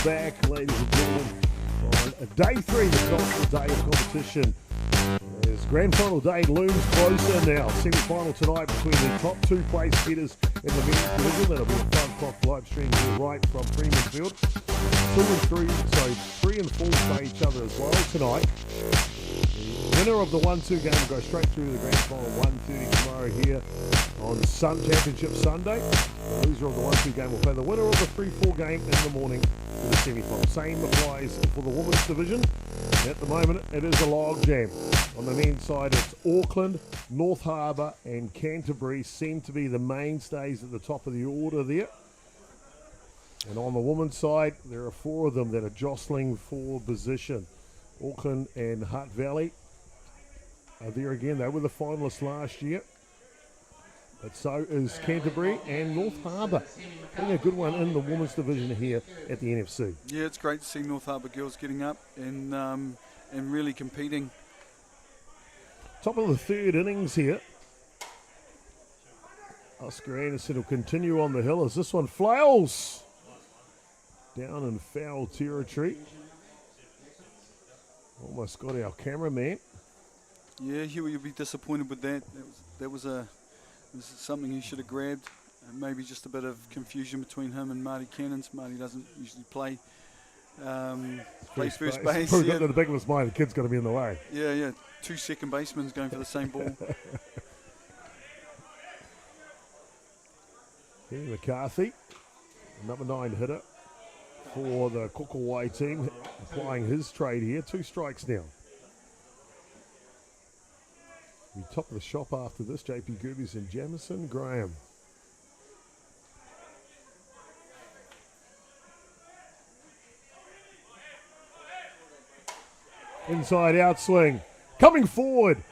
Back, ladies and gentlemen, on day 3, the top day of competition. As grand final day looms closer now. Semi-final tonight between the top 2 place getters in the men's division. That'll be a 5 o'clock live stream here right from Freemanfield. 3 and 4 play each other as well tonight. The winner of the 1-2 game will go straight through to the grand final 1:30 tomorrow here on Championship Sunday. The loser of the 1-2 game will play the winner of the 3-4 game in the morning for the semi-final. Same applies for the women's division. At the moment, it is a log jam. On the men's side, it's Auckland, North Harbour and Canterbury seem to be the mainstays at the top of the order there. And on the women's side, there are 4 of them that are jostling for position. Auckland and Hutt Valley are there again. They were the finalists last year. But so is Canterbury and North Harbour. Putting a good one in the women's division here at the NFC. Yeah, it's great to see North Harbour girls getting up and really competing. Top of the 3rd innings here. Oscar Anderson will continue on the hill as this one flails down in foul territory. Almost got our cameraman. Yeah, Huey, you'll be disappointed with that. That was something he should have grabbed. Maybe just a bit of confusion between him and Marty Cannons. Marty doesn't usually play first base. Probably got to the big one's mind. The kid's got to be in the way. Yeah. 2 second basemen going for the same ball. Kenny McCarthy, number 9 hitter for the Kōkōwai team, applying his trade here. 2 strikes now. We top of the shop after this, JP Gerbes and Jamison Graham. Inside out swing. Coming forward.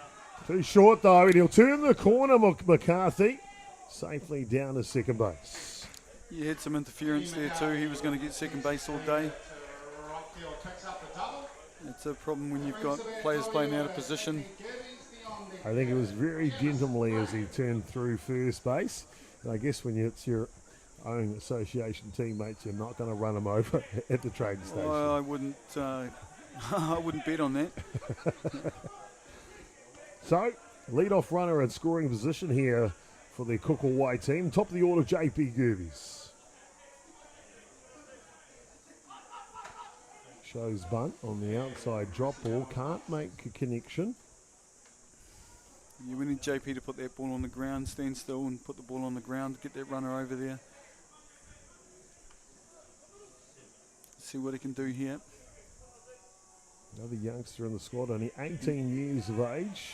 Too short though, and he'll turn the corner, McCarthy. Safely down to second base. You had some interference there too. He was going to get second base all day. It's a problem when you've got players playing out of position. I think it was very gentlemanly as he turned through first base. And I guess when it's your own association teammates, you're not going to run them over at the train station. Well, I wouldn't bet on that. So, lead-off runner in scoring position here for the Kōkōwai team. Top of the order, JP Gerbes. Shows bunt on the outside drop ball. Can't make a connection. We need JP to put that ball on the ground, stand still and put the ball on the ground, get that runner over there. See what he can do here. Another youngster in the squad, only 18 years of age.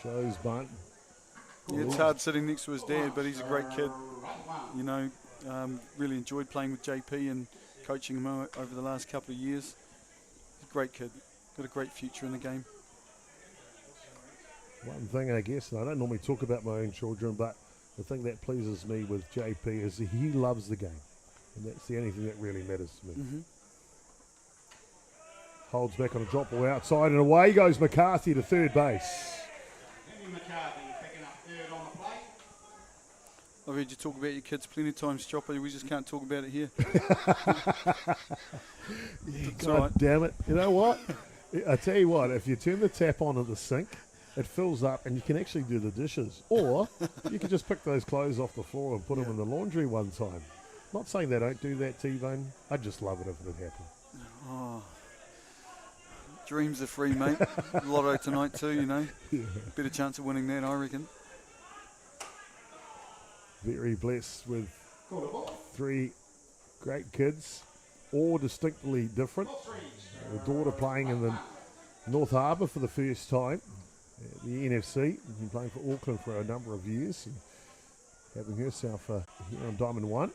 Shows bunt. Yeah, it's hard sitting next to his dad, but he's a great kid. You know, really enjoyed playing with JP and coaching him over the last couple of years. He's a great kid. Got a great future in the game. One thing, I guess, and I don't normally talk about my own children, but the thing that pleases me with JP is that he loves the game. And that's the only thing that really matters to me. Mm-hmm. Holds back on a drop ball outside, and away goes McCarthy to third base. Henry McCarthy picking up third on the plate. I've heard you talk about your kids plenty of times, Chopper. We just can't talk about it here. It's all God right. damn it. You know what? I tell you what, if you turn the tap on at the sink, it fills up and you can actually do the dishes. Or you can just pick those clothes off the floor and put them in the laundry one time. Not saying they don't do that, T-Bone. I'd just love it if it happened. Oh, dreams are free, mate. Lotto tonight too, you know. Better chance of winning that, I reckon. Very blessed with 3 great kids, all distinctly different. The daughter playing in the North Harbour for the first time. The NFC, been playing for Auckland for a number of years and having herself here on Diamond 1.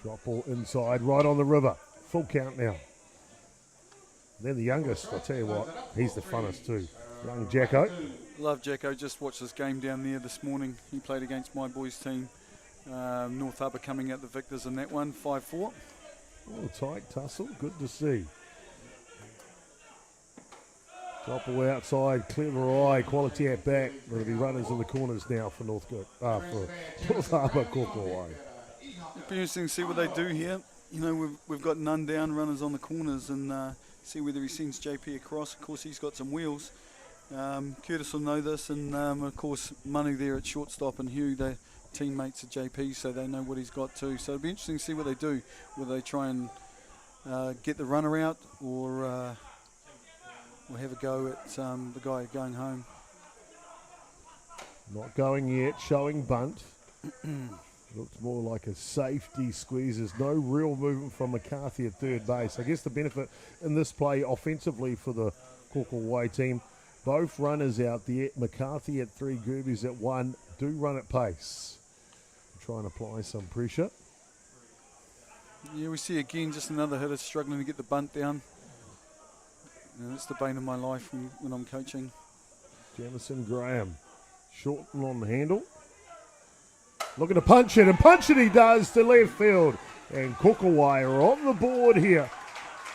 Drop ball inside, right on the river. Full count now. Then the youngest, I tell you what, he's the funnest too. Young Jacko. Love Jacko. Just watched this game down there this morning. He played against my boys' team. North Harbour coming out the victors in that one, 5-4. Oh, tight tussle, good to see. Drop ball outside, clever eye, quality at back. There'll be runners in the corners now for North Harbour Kōkōwai. It'll be interesting to see what they do here. You know, we've got none down, runners on the corners, and see whether he sends JP across. Of course, he's got some wheels. Curtis will know this, and of course, Manu there at shortstop and Hugh, they're teammates of JP, so they know what he's got too. So it'll be interesting to see what they do, whether they try and get the runner out or have a go at the guy going home. Not going yet, showing bunt. Looks more like a safety squeeze. There's no real movement from McCarthy at third base. I guess the benefit in this play offensively for the Kōkōwai team, both runners out there, McCarthy at 3, Gerbes at 1, do run at pace. Try and apply some pressure. Yeah, we see again just another hitter struggling to get the bunt down. You know, that's the bane of my life when I'm coaching. Jamison Graham, shorten on the handle. Looking to punch it, and punch it he does to left field. And Kōkōwai are on the board here.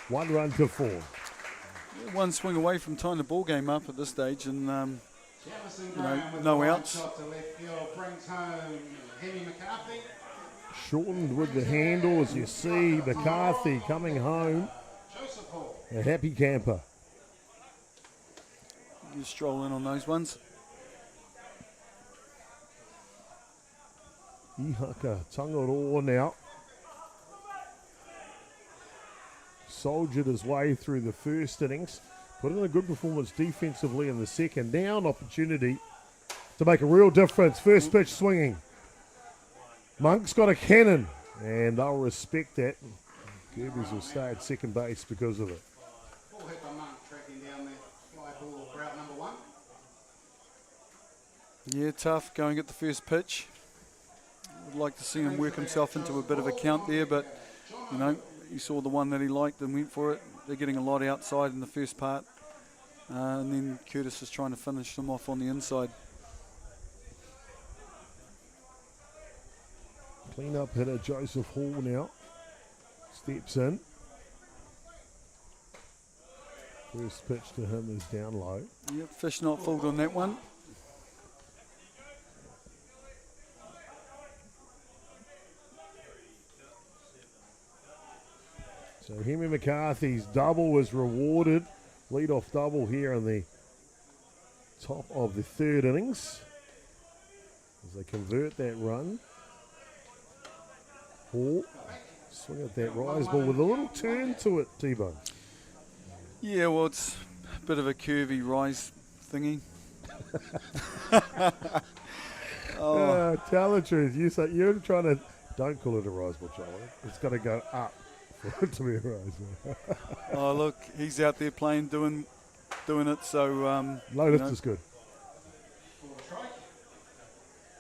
1 run to 4. Yeah, one swing away from tying the ball game up at this stage, and no outs. Shot to left field brings home Henry McCarthy. Shortened with the handle, as you see, McCarthy coming home. Joseph Hall. A happy camper. You stroll in on those ones. Ihaka Tangaroa now. Soldiered his way through the first innings. Put in a good performance defensively in the second. Now an opportunity to make a real difference. First pitch swinging. Monk's got a cannon, and they'll respect that. Gerbes will stay at second base because of it. Full hit by Monk tracking down the fly ball for out number 1. Yeah, tough going at the first pitch. Would like to see him work himself into a bit of a count there, but you know, he saw the one that he liked and went for it. They're getting a lot outside in the first part, and then Curtis is trying to finish them off on the inside. Clean up hitter Joseph Hall now steps in. First pitch to him is down low. Yep, fish not fooled on that one. So Henry McCarthy's double was rewarded. Lead-off double here in the top of the third innings. As they convert that run. Hall swing at that rise ball with a little turn to it, T-Bone. Yeah, well, it's a bit of a curvy rise thingy. Tell the truth. You're trying to, don't call it a Rosebud, Charlie. It's got to go up for it to be a Rosebud. Oh, look, he's out there playing, doing it. So Low lift is good.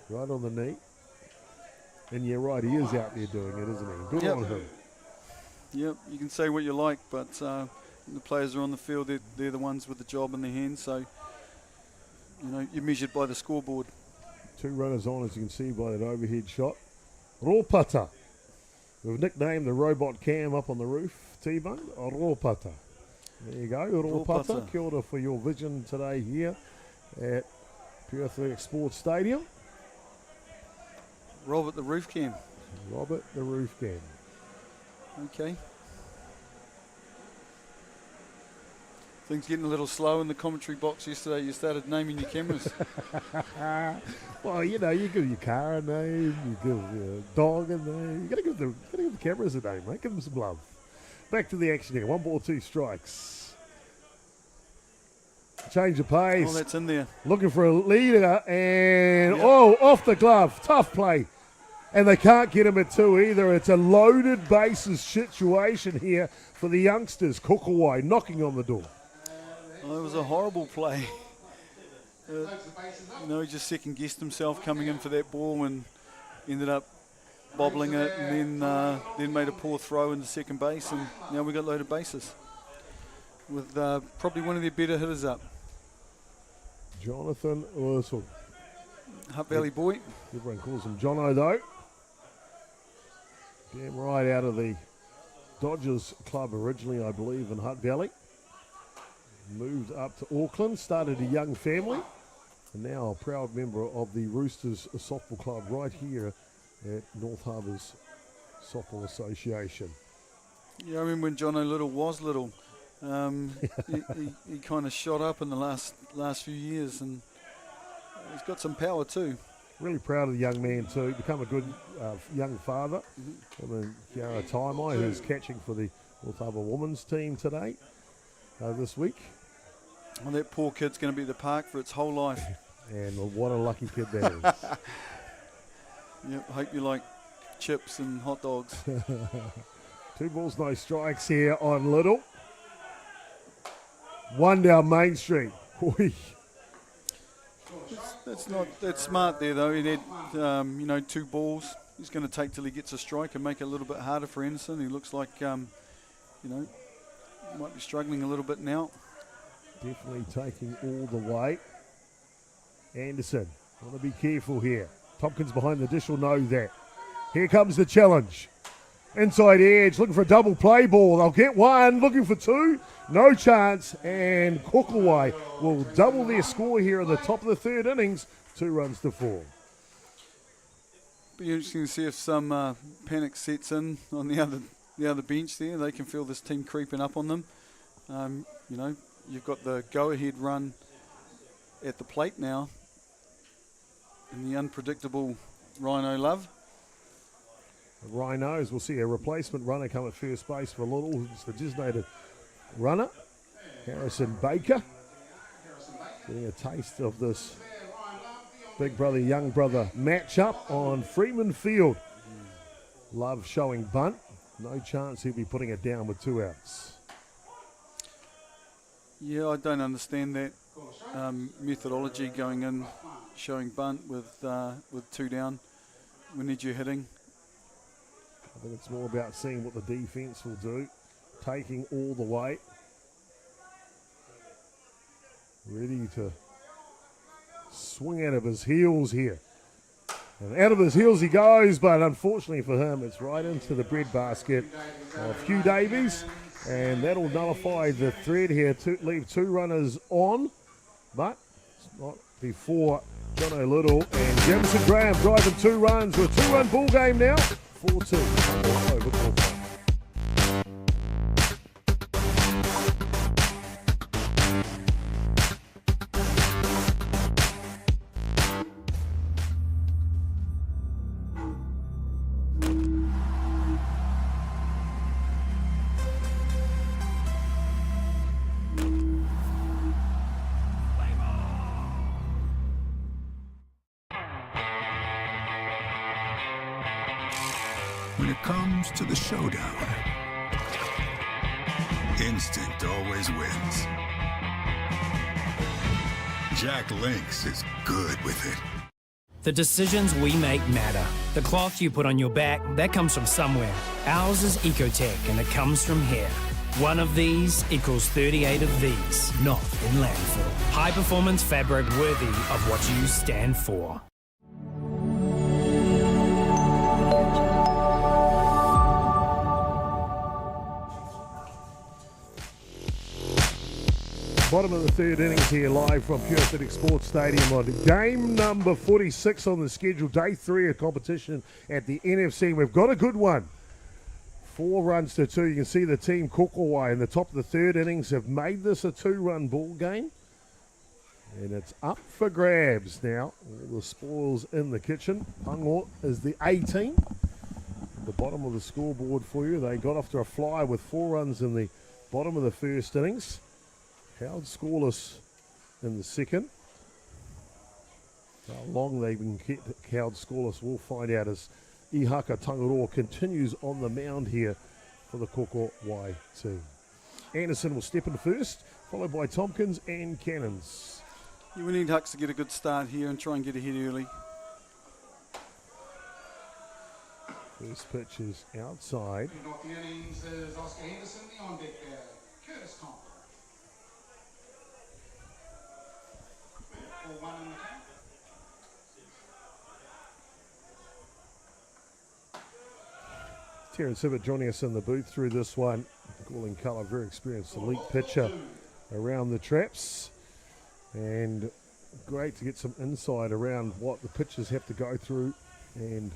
Right on the knee. And you're right, he is out there doing it, isn't he? Good on him. Yep, you can say what you like, but the players are on the field. They're the ones with the job in their hands. So, you're measured by the scoreboard. 2 runners on, as you can see by that overhead shot. Ropata. We've nicknamed the robot cam up on the roof, T-Bone. Ropata. There you go, Ropata. Kia ora for your vision today here at Pure Athletics Sports Stadium. Robert the roof cam. Robert the roof cam. Okay. Things getting a little slow in the commentary box yesterday. You started naming your cameras. Well, you give your car a name, you give your dog a name. You gotta give the cameras a name, mate. Give them some love. Back to the action here. 1 ball, 2 strikes. Change of pace. Oh, that's in there. Looking for a leader and off the glove. Tough play. And they can't get him at 2 either. It's a loaded bases situation here for the youngsters. Kōkōwai knocking on the door. Oh, it was a horrible play. He just second-guessed himself coming in for that ball and ended up bobbling it, and then made a poor throw into second base, and now we got loaded bases with probably one of their better hitters up. Jonathan Ursel. Hutt Valley boy. Everyone calls him Jono though. Came right out of the Dodgers club originally, I believe, in Hutt Valley. Moved up to Auckland, started a young family, and now a proud member of the Roosters softball club right here at North Harbour's Softball Association. Yeah, I remember when Jono Little was little. He kind of shot up in the last few years, and he's got some power too. Really proud of the young man too. Become a good young father. I mean, Kiara Taimai, who's catching for the North Harbour women's team today, this week. Well, that poor kid's going to be at the park for its whole life. And what a lucky kid that is. Yep, hope you like chips and hot dogs. 2 balls, no strikes here on Little. 1 down Main Street. That's smart there though. He had 2 balls. He's going to take till he gets a strike and make it a little bit harder for Anderson. He looks like might be struggling a little bit now. Definitely taking all the weight. Anderson, want to be careful here. Tompkins behind the dish will know that. Here comes the challenge. Inside edge, looking for a double play ball. They'll get 1, looking for 2. No chance, and Kōkōwai will double their score here at the top of the 3rd innings. 2 runs to 4. Be interesting to see if some panic sets in on the other bench there. They can feel this team creeping up on them. You've got the go-ahead run at the plate now, and the unpredictable Rhino Love. The Rhinos will see a replacement runner come at first base for Little. It's the designated runner, Harrison Baker. Getting a taste of this big brother, young brother matchup on Freeman Field. Love showing bunt. No chance he'll be putting it down with 2 outs. Yeah, I don't understand that methodology going in, showing bunt with 2 down. We need you hitting. I think it's more about seeing what the defense will do. Taking all the weight. Ready to swing out of his heels here. And out of his heels he goes, but unfortunately for him, it's right into the breadbasket of Hugh Davies. And that'll nullify the thread here to leave 2 runners on. But it's not before Jono Little and Jamison Graham driving 2 runs with a 2-run ball game now. 4-2 over Kōkōwai. comes to the showdown, instinct always wins. Jack Lynx is good with it. The decisions we make matter. The cloth you put on your back, that comes from somewhere. Ours is Ecotech, and it comes from here. One of these equals 38 of these, not in landfill. High performance fabric worthy of what you stand for. Bottom of the third innings here, live from Pure Athletic Sports Stadium on game number 46 on the schedule, day 3 of competition at the NFC. We've got a good one. 4 runs to 2. You can see the team Kōkōwai in the top of the third innings have made this a 2-run ball game. And it's up for grabs now. All the spoils in the kitchen. Pango is the 18. The bottom of the scoreboard for you. They got off to a flyer with 4 runs in the bottom of the first innings. Held scoreless in the second. How long they've been held scoreless, we'll find out as Ihaka Tangaroa continues on the mound here for the Kōkōwai team. Anderson will step in first, followed by Tompkins and Cannons. Yeah, we need Hucks to get a good start here and try and get ahead early. First pitch is outside. Leading off the innings is Oscar Henderson, the on deck batter, Curtis Thompson. 4-1 in the count. Terence Hibbert joining us in the booth through this one. Calling colour, very experienced elite pitcher around the traps. And great to get some insight around what the pitchers have to go through and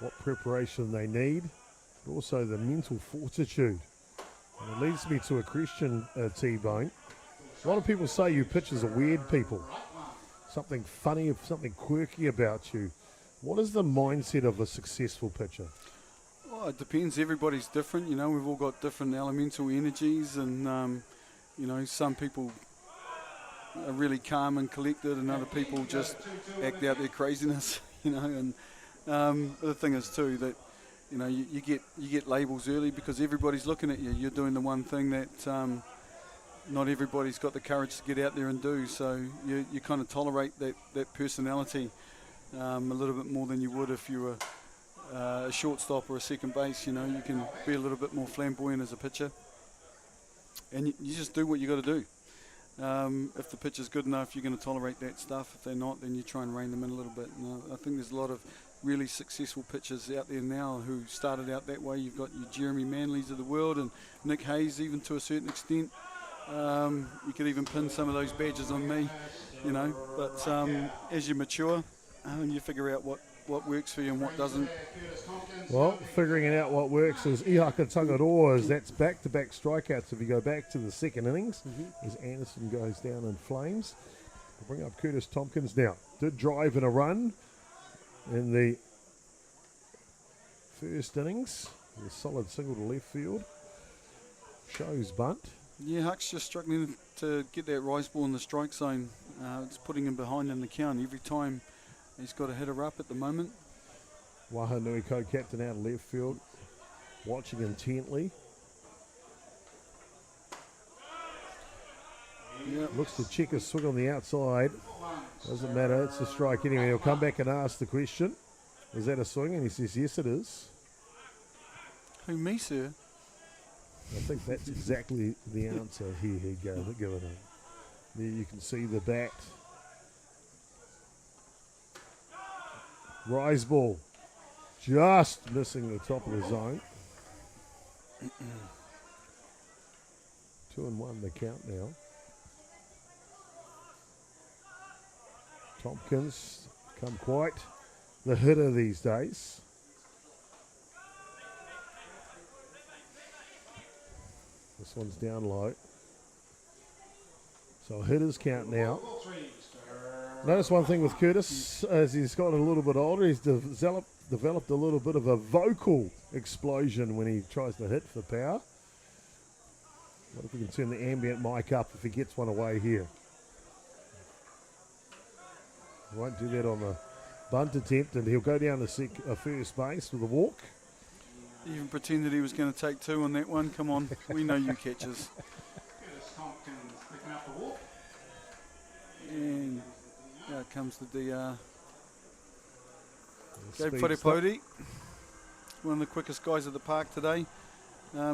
what preparation they need, but also the mental fortitude. And it leads me to a question, T-Bone. A lot of people say you pitchers are weird people. Something funny, something quirky about you. What is the mindset of a successful pitcher? Well, it depends. Everybody's different. You know, we've all got different elemental energies, and you know, some people are really calm and collected, and other people just act out their craziness. You know, and the thing is too that you know you get labels early because everybody's looking at you. You're doing the one thing that not everybody's got the courage to get out there and do. So you kind of tolerate that personality a little bit more than you would if you were a shortstop or a second base. You know, you can be a little bit more flamboyant as a pitcher, and you just do what you got to do. If the pitcher's good enough, you're going to tolerate that stuff. If they're not, then you try and rein them in a little bit. And I think there's a lot of really successful pitchers out there now who started out that way. You've got your Jeremy Manleys of the world and Nick Hayes, even to a certain extent. You could even pin some of those badges on me, you know. But as you mature, you figure out what works for you and what doesn't. Well, figuring it out what works is Ihaka Tangaroa, as that's back-to-back strikeouts if you go back to the second innings, as Anderson goes down in flames. We'll bring up Curtis Tompkins now. Did drive in a run in the first innings. A solid single to left field. Shows bunt. Yeah, Huck's just struggling to get that rise ball in the strike zone. It's putting him behind in the count every time. He's got a hitter up at the moment. Wahanui co-captain out of left field, watching intently. Yep. Looks to check a swing on the outside. Doesn't matter, it's a strike anyway. He'll come back and ask the question. Is that a swing? And he says, yes, it is. Who, me, sir? I think that's exactly the answer here he'd given him. There you can see the bat. Rise ball. Just missing the top of the zone. 2-1 the count now. Tompkins come quite the hitter these days. This one's down low. So hitters count now. Notice one thing with Curtis, as he's gotten a little bit older, he's developed a little bit of a vocal explosion when he tries to hit for power. What if we can turn the ambient mic up if he gets one away here? He won't do that on the bunt attempt, and he'll go down to first base with a walk. Even pretended he was going to take 2 on that one. Come on, we know you catches. Curtis Tompkins picking up the walk. And out comes the DR. Gabe Speed Wharepodi, one of the quickest guys at the park today.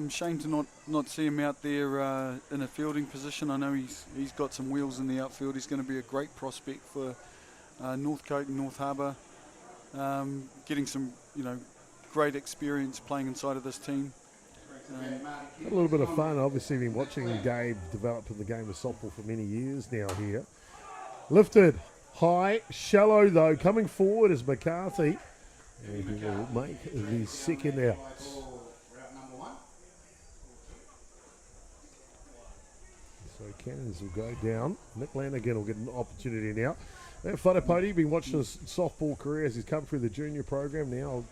Shame to not see him out there in a fielding position. I know he's got some wheels in the outfield. He's going to be a great prospect for Northcote and North Harbour. Getting some, great experience playing inside of this team. A little bit of fun. Obviously, been watching Gabe develop in the game of softball for many years now here. Lifted high, shallow though. Coming forward is McCarthy. And he will make the second out. Route number 1. So Cannons will go down. Nick Lanigan will get an opportunity now. Wharepodi, been watching his softball career as he's come through the junior program now,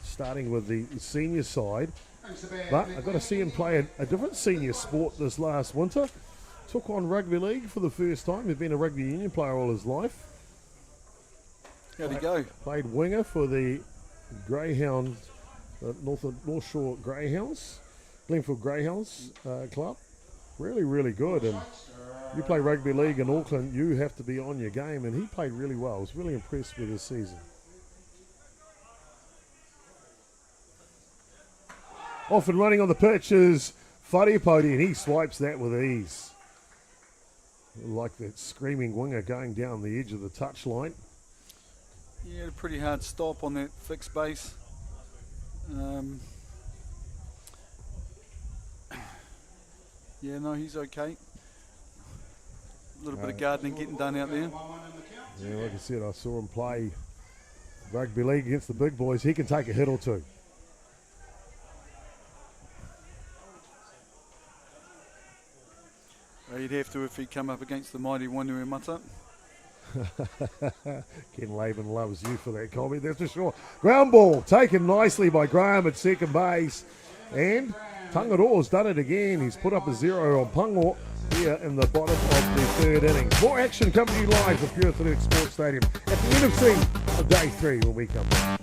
starting with the senior side. But I've got to see him play a different senior sport this last winter. Took on rugby league for the first time. He's been a rugby union player all his life. How'd he go? Played winger for the Greyhound, North Shore Greyhounds, Glenfield Greyhounds club. Really, really good. And you play rugby league in Auckland, you have to be on your game. And he played really well. I was really impressed with his season. Off and running on the pitch is Wharepodi, and he swipes that with ease. Like that screaming winger going down the edge of the touchline. He had a pretty hard stop on that fixed base. Yeah, no, he's okay. A little bit of gardening getting done out there. Yeah, like I said, I saw him play rugby league against the big boys. He can take a hit or two. He'd have to if he'd come up against the mighty Wanuimata. Ken Laban loves you for that comment, that's for sure. Ground ball taken nicely by Graham at second base. And Tangaroa's done it again. He's put up a 0 on Pango here in the bottom of the third inning. More action coming to you live from Pure Athletic Sports Stadium at the end of scene of day 3 when we come back.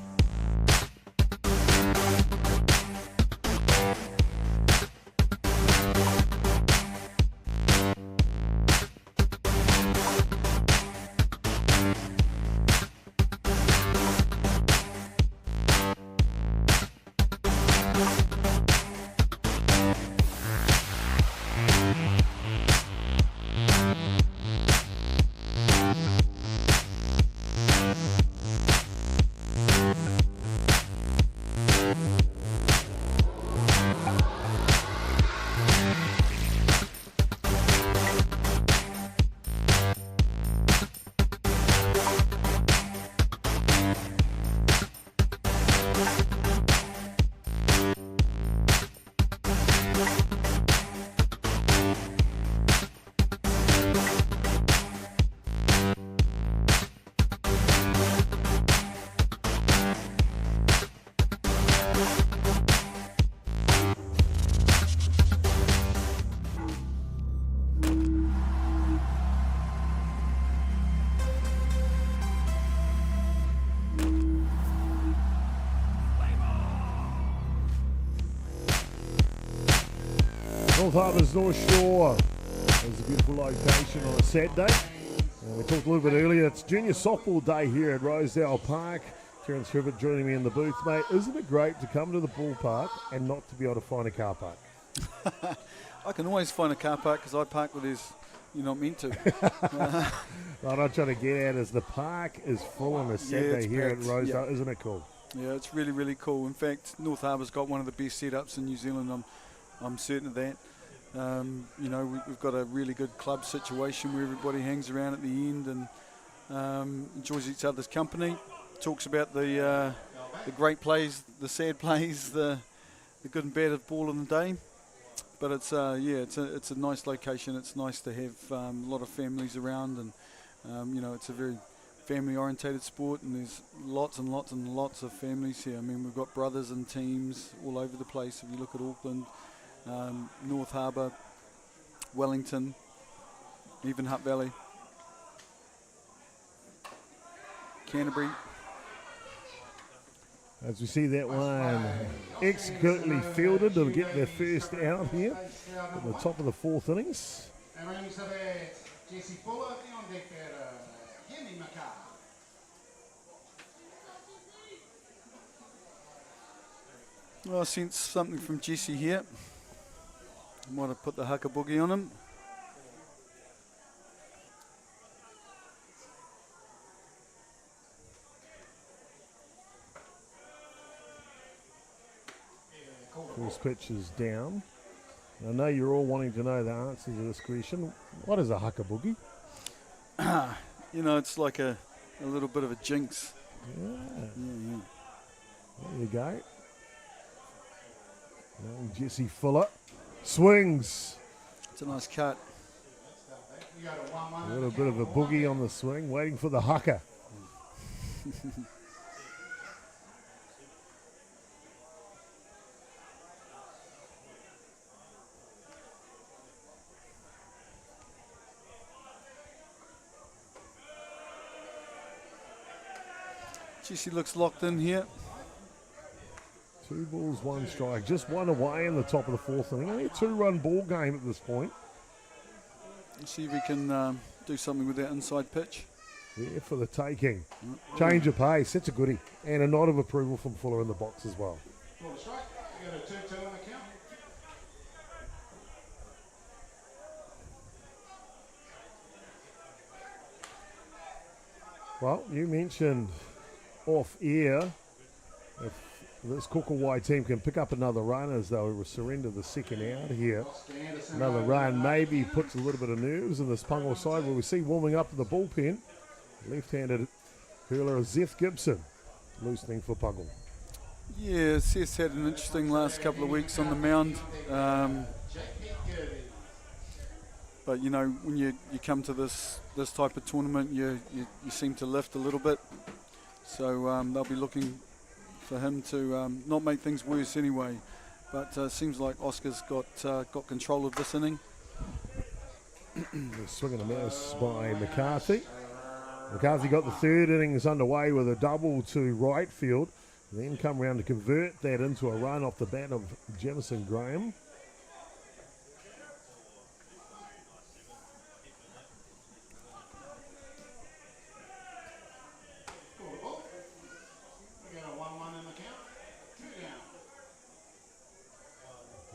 North Harbour's North Shore is a beautiful location on a Saturday. We talked a little bit earlier, it's junior softball day here at Rosedale Park. Terence Ribbett joining me in the booth, mate. Isn't it great to come to the ballpark and not to be able to find a car park? I can always find a car park because I park where you're not meant to. What I'm trying to get at is the park is full on a Saturday here at Rosedale. Yeah. Isn't it cool? Yeah, it's really, really cool. In fact, North Harbour's got one of the best setups in New Zealand. I'm certain of that. We've got a really good club situation where everybody hangs around at the end and enjoys each other's company. Talks about the great plays, the sad plays, the good and bad of ball in the day. But it's a nice location. It's nice to have a lot of families around, and it's a very family-orientated sport, and there's lots and lots and lots of families here. I mean, we've got brothers and teams all over the place. If you look at Auckland, North Harbour, Wellington, even Hutt Valley, Canterbury. As we see that one executely fielded to get their first out here at the top of the fourth innings. Well, I sense something from Jesse here. Might have put the haka boogie on him. First pitch is down. I know you're all wanting to know the answer to this question. What is a haka boogie? You know, it's like a little bit of a jinx. Yeah. Yeah. There you go. Young Jesse Fuller swings. It's a nice cut. A little bit of a boogie on the swing, waiting for the haka. Jesse looks locked in here. 2 balls, 1 strike. Just one away in the top of the fourth inning. Only a 2-run ball game at this point. Let's see if we can do something with that inside pitch. There for the taking. Change of pace. That's a goodie. And a nod of approval from Fuller in the box as well. Ball to strike. You got a 2-2 on the count. Well, you mentioned off air, if this Kōkōwai team can pick up another run as they'll surrender the second out here. Another run maybe puts a little bit of nerves in this Pango side where we see warming up to the bullpen. Left-handed hurler Zeth Gibson loosening for Pango. Yeah, Seth's had an interesting last couple of weeks on the mound. But you know, when you come to this type of tournament, you seem to lift a little bit. So they'll be looking for him to not make things worse anyway. But seems like Oscar's got control of this inning. Swing and a miss by McCarthy. McCarthy got the third innings underway with a double to right field. Then come round to convert that into a run off the bat of Jemison Graham.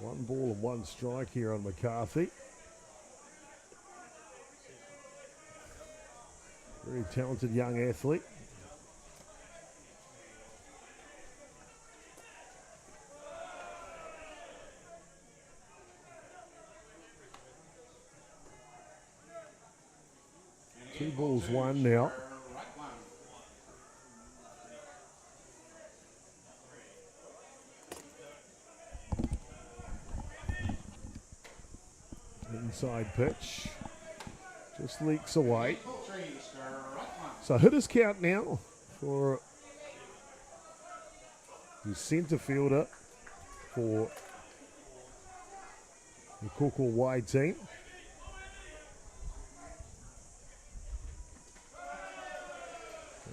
One ball and 1 strike here on McCarthy. Very talented young athlete. Two balls, 1 now. Inside pitch. Just leaks away. So hitter's count now for the centre fielder for the Kōkōwai team.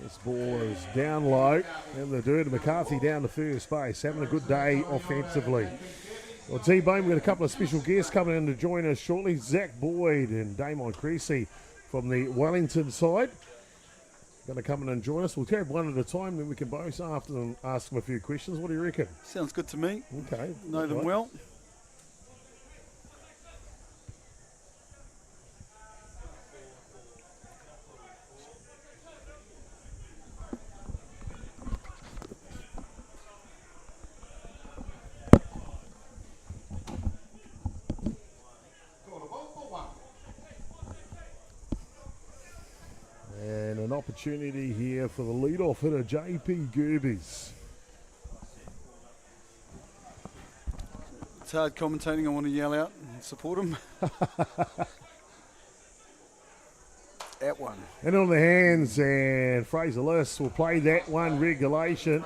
This ball is down low, and the dirt. McCarthy down to first base, having a good day offensively. Well, T-Bone, we've got a couple of special guests coming in to join us shortly. Zach Boyd and Damon Creasy from the Wellington side. Going to come in and join us. We'll take one at a time, then we can both after them ask them a few questions. What do you reckon? Sounds good to me. Okay. Know them well. And an opportunity here for the leadoff hitter, JP Gerbes. It's hard commentating. I want to yell out and support him. At one. And on the hands, and Fraser Lewis will play that one regulation.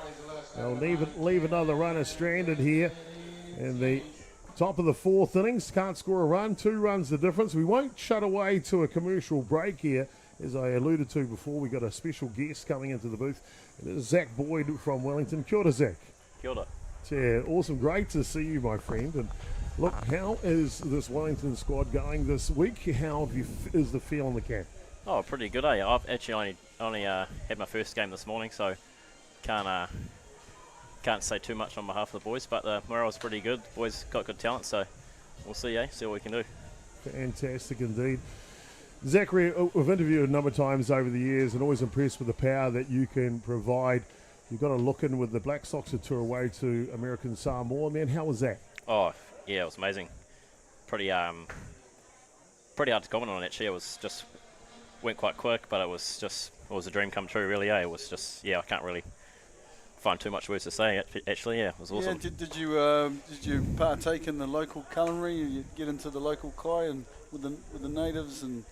They'll leave another runner stranded here in the top of the fourth innings. Can't score a run, 2 runs the difference. We won't shut away to a commercial break here As I alluded to before, we got a special guest coming into the booth. It is Zach Boyd from Wellington. Kia ora, Zach. Kia ora. Yeah, awesome. Great to see you, my friend. And look, how is this Wellington squad going this week? How is the feel in the camp? Oh, pretty good, eh? I've actually only had my first game this morning, so can't say too much on behalf of the boys, but the morale's pretty good. The boys got good talent, so we'll see, see what we can do. Fantastic indeed. Zachary, we've interviewed a number of times over the years and always impressed with the power that you can provide. You've got a look in with the Black Sox a tour away to American Samoa. Man, how was that? Oh, yeah, it was amazing. Pretty hard to comment on, actually. It was just went quite quick, but it was a dream come true, really, eh? It was just, I can't really find too much words to say, actually. Yeah, it was awesome. Yeah, did you partake in the local culinary? You get into the local kai and with the natives and?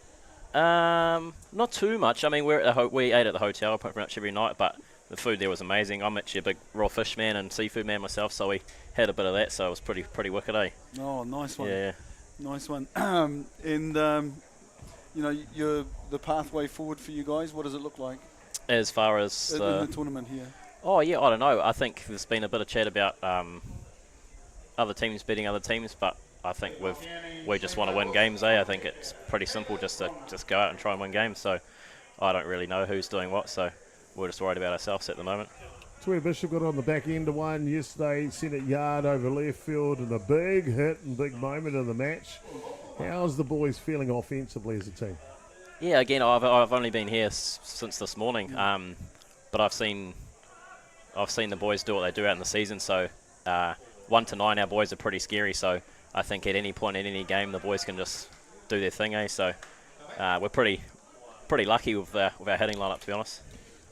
Not too much. I mean, we ate at the hotel pretty much every night, but the food there was amazing. I'm actually a big raw fish man and seafood man myself, so we had a bit of that, so it was pretty wicked, eh? Oh, nice one. Yeah. Nice one. The pathway forward for you guys, what does it look like? As far as in the tournament here? Oh, yeah, I don't know. I think there's been a bit of chat about other teams beating other teams, but I think we just want to win games, eh? I think it's pretty simple just to go out and try and win games, so I don't really know who's doing what, so we're just worried about ourselves at the moment. Tuia Bishop got on the back end of one yesterday, sent it yard over left field, and a big hit and big moment in the match. How's the boys feeling offensively as a team? Yeah, again, I've only been here since this morning, but I've seen the boys do what they do out in the season. So 1 to 9, our boys are pretty scary. So I think at any point in any game, the boys can just do their thing, eh? So we're pretty lucky with our hitting lineup, to be honest.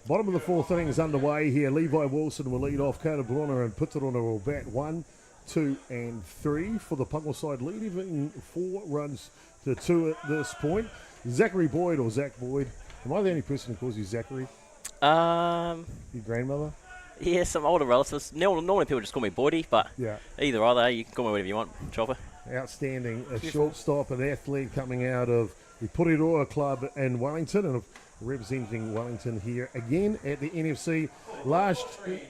Bottom of the fourth inning is underway here. Levi Wilson will lead off. Kona Brunner and Putarona will bat 1, 2 and 3 for the Pango side, leading 4 runs to 2 at this point. Zachary Boyd or Zach Boyd. Am I the only person who calls you Zachary? Your grandmother? Yeah, some older relatives. Normally people just call me Boydie, but either either, you can call me whatever you want, Chopper. Outstanding. A shortstop, an athlete coming out of the Puriroa Club in Wellington and representing Wellington here again at the NFC. Last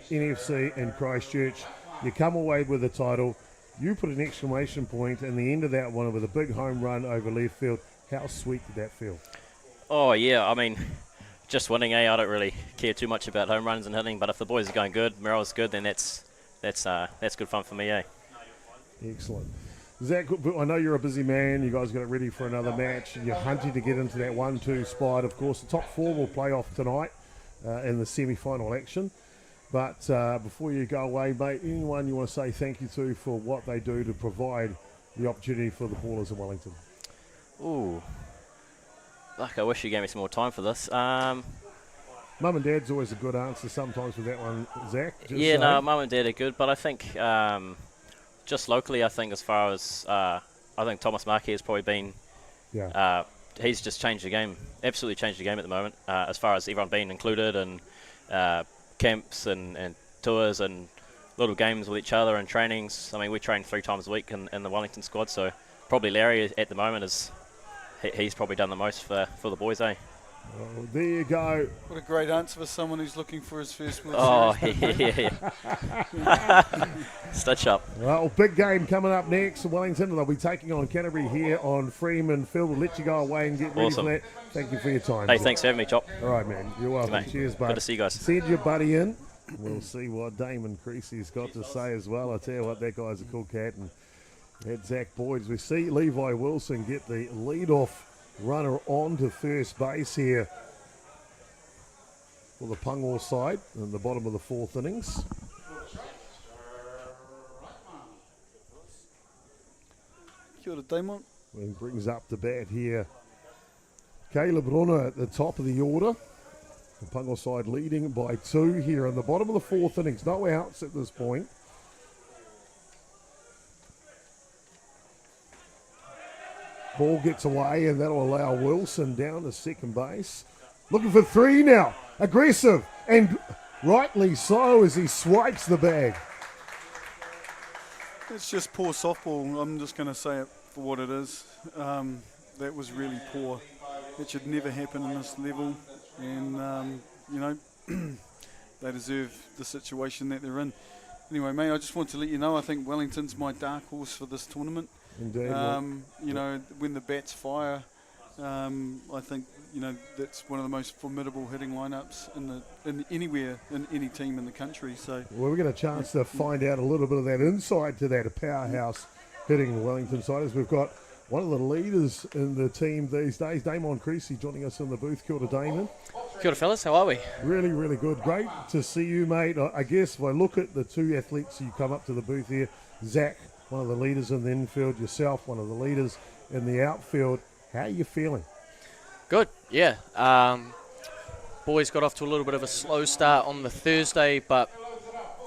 NFC in Christchurch. You come away with the title. You put an exclamation point in the end of that one with a big home run over left field. How sweet did that feel? Oh, yeah. I mean, just winning, I don't really care too much about home runs and hitting, but if the boys are going good, morale's good, then that's good fun for me, eh? Excellent. Zach, I know you're a busy man. You guys got it ready for another match. You're hunting to get into that 1-2 spot. Of course, the top 4 will play off tonight in the semi-final action. But before you go away, mate, anyone you want to say thank you to for what they do to provide the opportunity for the ballers in Wellington? Ooh. Fuck, I wish you gave me some more time for this. Mum and Dad's always a good answer sometimes with that one, Zach. Mum and Dad are good, but I think just locally, I think as far as I think Thomas Markey has probably been he's just changed the game, absolutely changed the game at the moment, as far as everyone being included and camps and tours and little games with each other and trainings. I mean, we train 3 times a week in the Wellington squad, so probably Larry at the moment he's probably done the most for the boys, eh? Oh, there you go. What a great answer for someone who's looking for his first World Series. Stitch up. Well, big game coming up next. Wellington, they'll be taking on Canterbury here on Freeman Field. We'll let you go away and get ready for that. Thank you for your time. Hey, thanks for having me, Chop. All right, man. You're welcome. Cheers, bud. Good to see you guys. Send your buddy in. We'll see what Damon Creasy's got to say as well. I tell you what, that guy's a cool cat. And had Zach Boyd. We see Levi Wilson get the lead-off runner on to first base here for the Pango side in the bottom of the 4th innings. Kia ora, Damon. And brings up the bat here Caleb Rona at the top of the order. The Pango side leading by 2 here in the bottom of the 4th innings. No outs at this point. Ball gets away and that'll allow Wilson down to second base. Looking for 3 now. Aggressive and rightly so as he swipes the bag. It's just poor softball. I'm just going to say it for what it is. That was really poor. It should never happen in this level, and you know, they deserve the situation that they're in. Anyway, mate, I just want to let you know, I think Wellington's my dark horse for this tournament. Indeed. You know, when the bats fire, I think, you know, that's one of the most formidable hitting lineups in anywhere, in any team in the country. So, well, we get a chance to find out a little bit of that insight to that powerhouse hitting Wellington side, as we've got one of the leaders in the team these days, Damon Creasy, joining us in the booth. Kia ora, Damon. Kia ora, fellas. How are we? Really, really good. Great to see you, mate. I guess if I look at the two athletes you come up to the booth here, Zach, one of the leaders in the infield, yourself, one of the leaders in the outfield. How are you feeling? Good, yeah. Boys got off to a little bit of a slow start on the Thursday, but,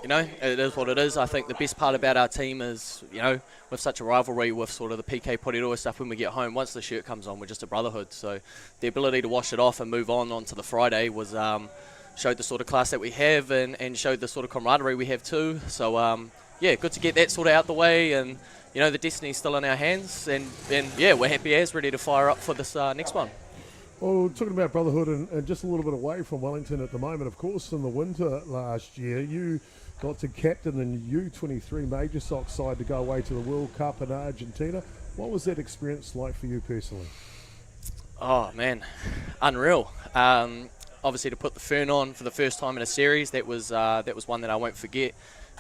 you know, it is what it is. I think the best part about our team is, you know, with such a rivalry with sort of the PK Porirua stuff, when we get home, once the shirt comes on, we're just a brotherhood. So the ability to wash it off and move on to the Friday was showed the sort of class that we have and showed the sort of camaraderie we have too. So, yeah, good to get that sort of out the way, and, you know, the destiny's still in our hands, and yeah, we're happy as, ready to fire up for this next one. Well, talking about brotherhood and just a little bit away from Wellington at the moment, of course, in the winter last year, you got to captain the U23 Major Sox side to go away to the World Cup in Argentina. What was that experience like for you personally? Oh, man, unreal. Obviously, to put the Fern on for the first time in a series, that was one that I won't forget.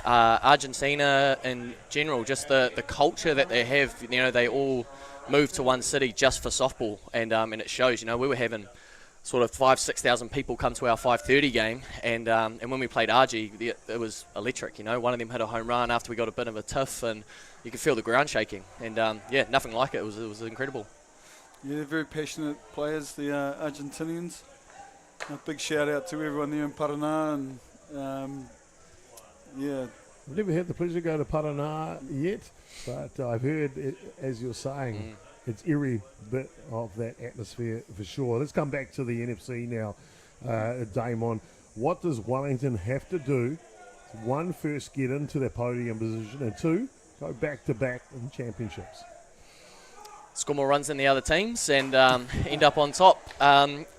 Argentina in general, just the culture that they have, you know, they all moved to one city just for softball, and it shows. You know, we were having sort of 5,000-6,000 people come to our 5:30 game, and when we played RG, it was electric. You know, one of them hit a home run after we got a bit of a tiff, and you could feel the ground shaking, and yeah, nothing like it. It was incredible. Yeah, they're very passionate players, the Argentinians. A big shout out to everyone there in Paraná, and yeah. I've never had the pleasure to go to Paraná yet, but I've heard, it, as you're saying, it's every bit of that atmosphere for sure. Let's come back to the NFC now, Damon. What does Wellington have to do to, one, first get into their podium position, and two, go back-to-back in championships? Score more runs than the other teams and end up on top.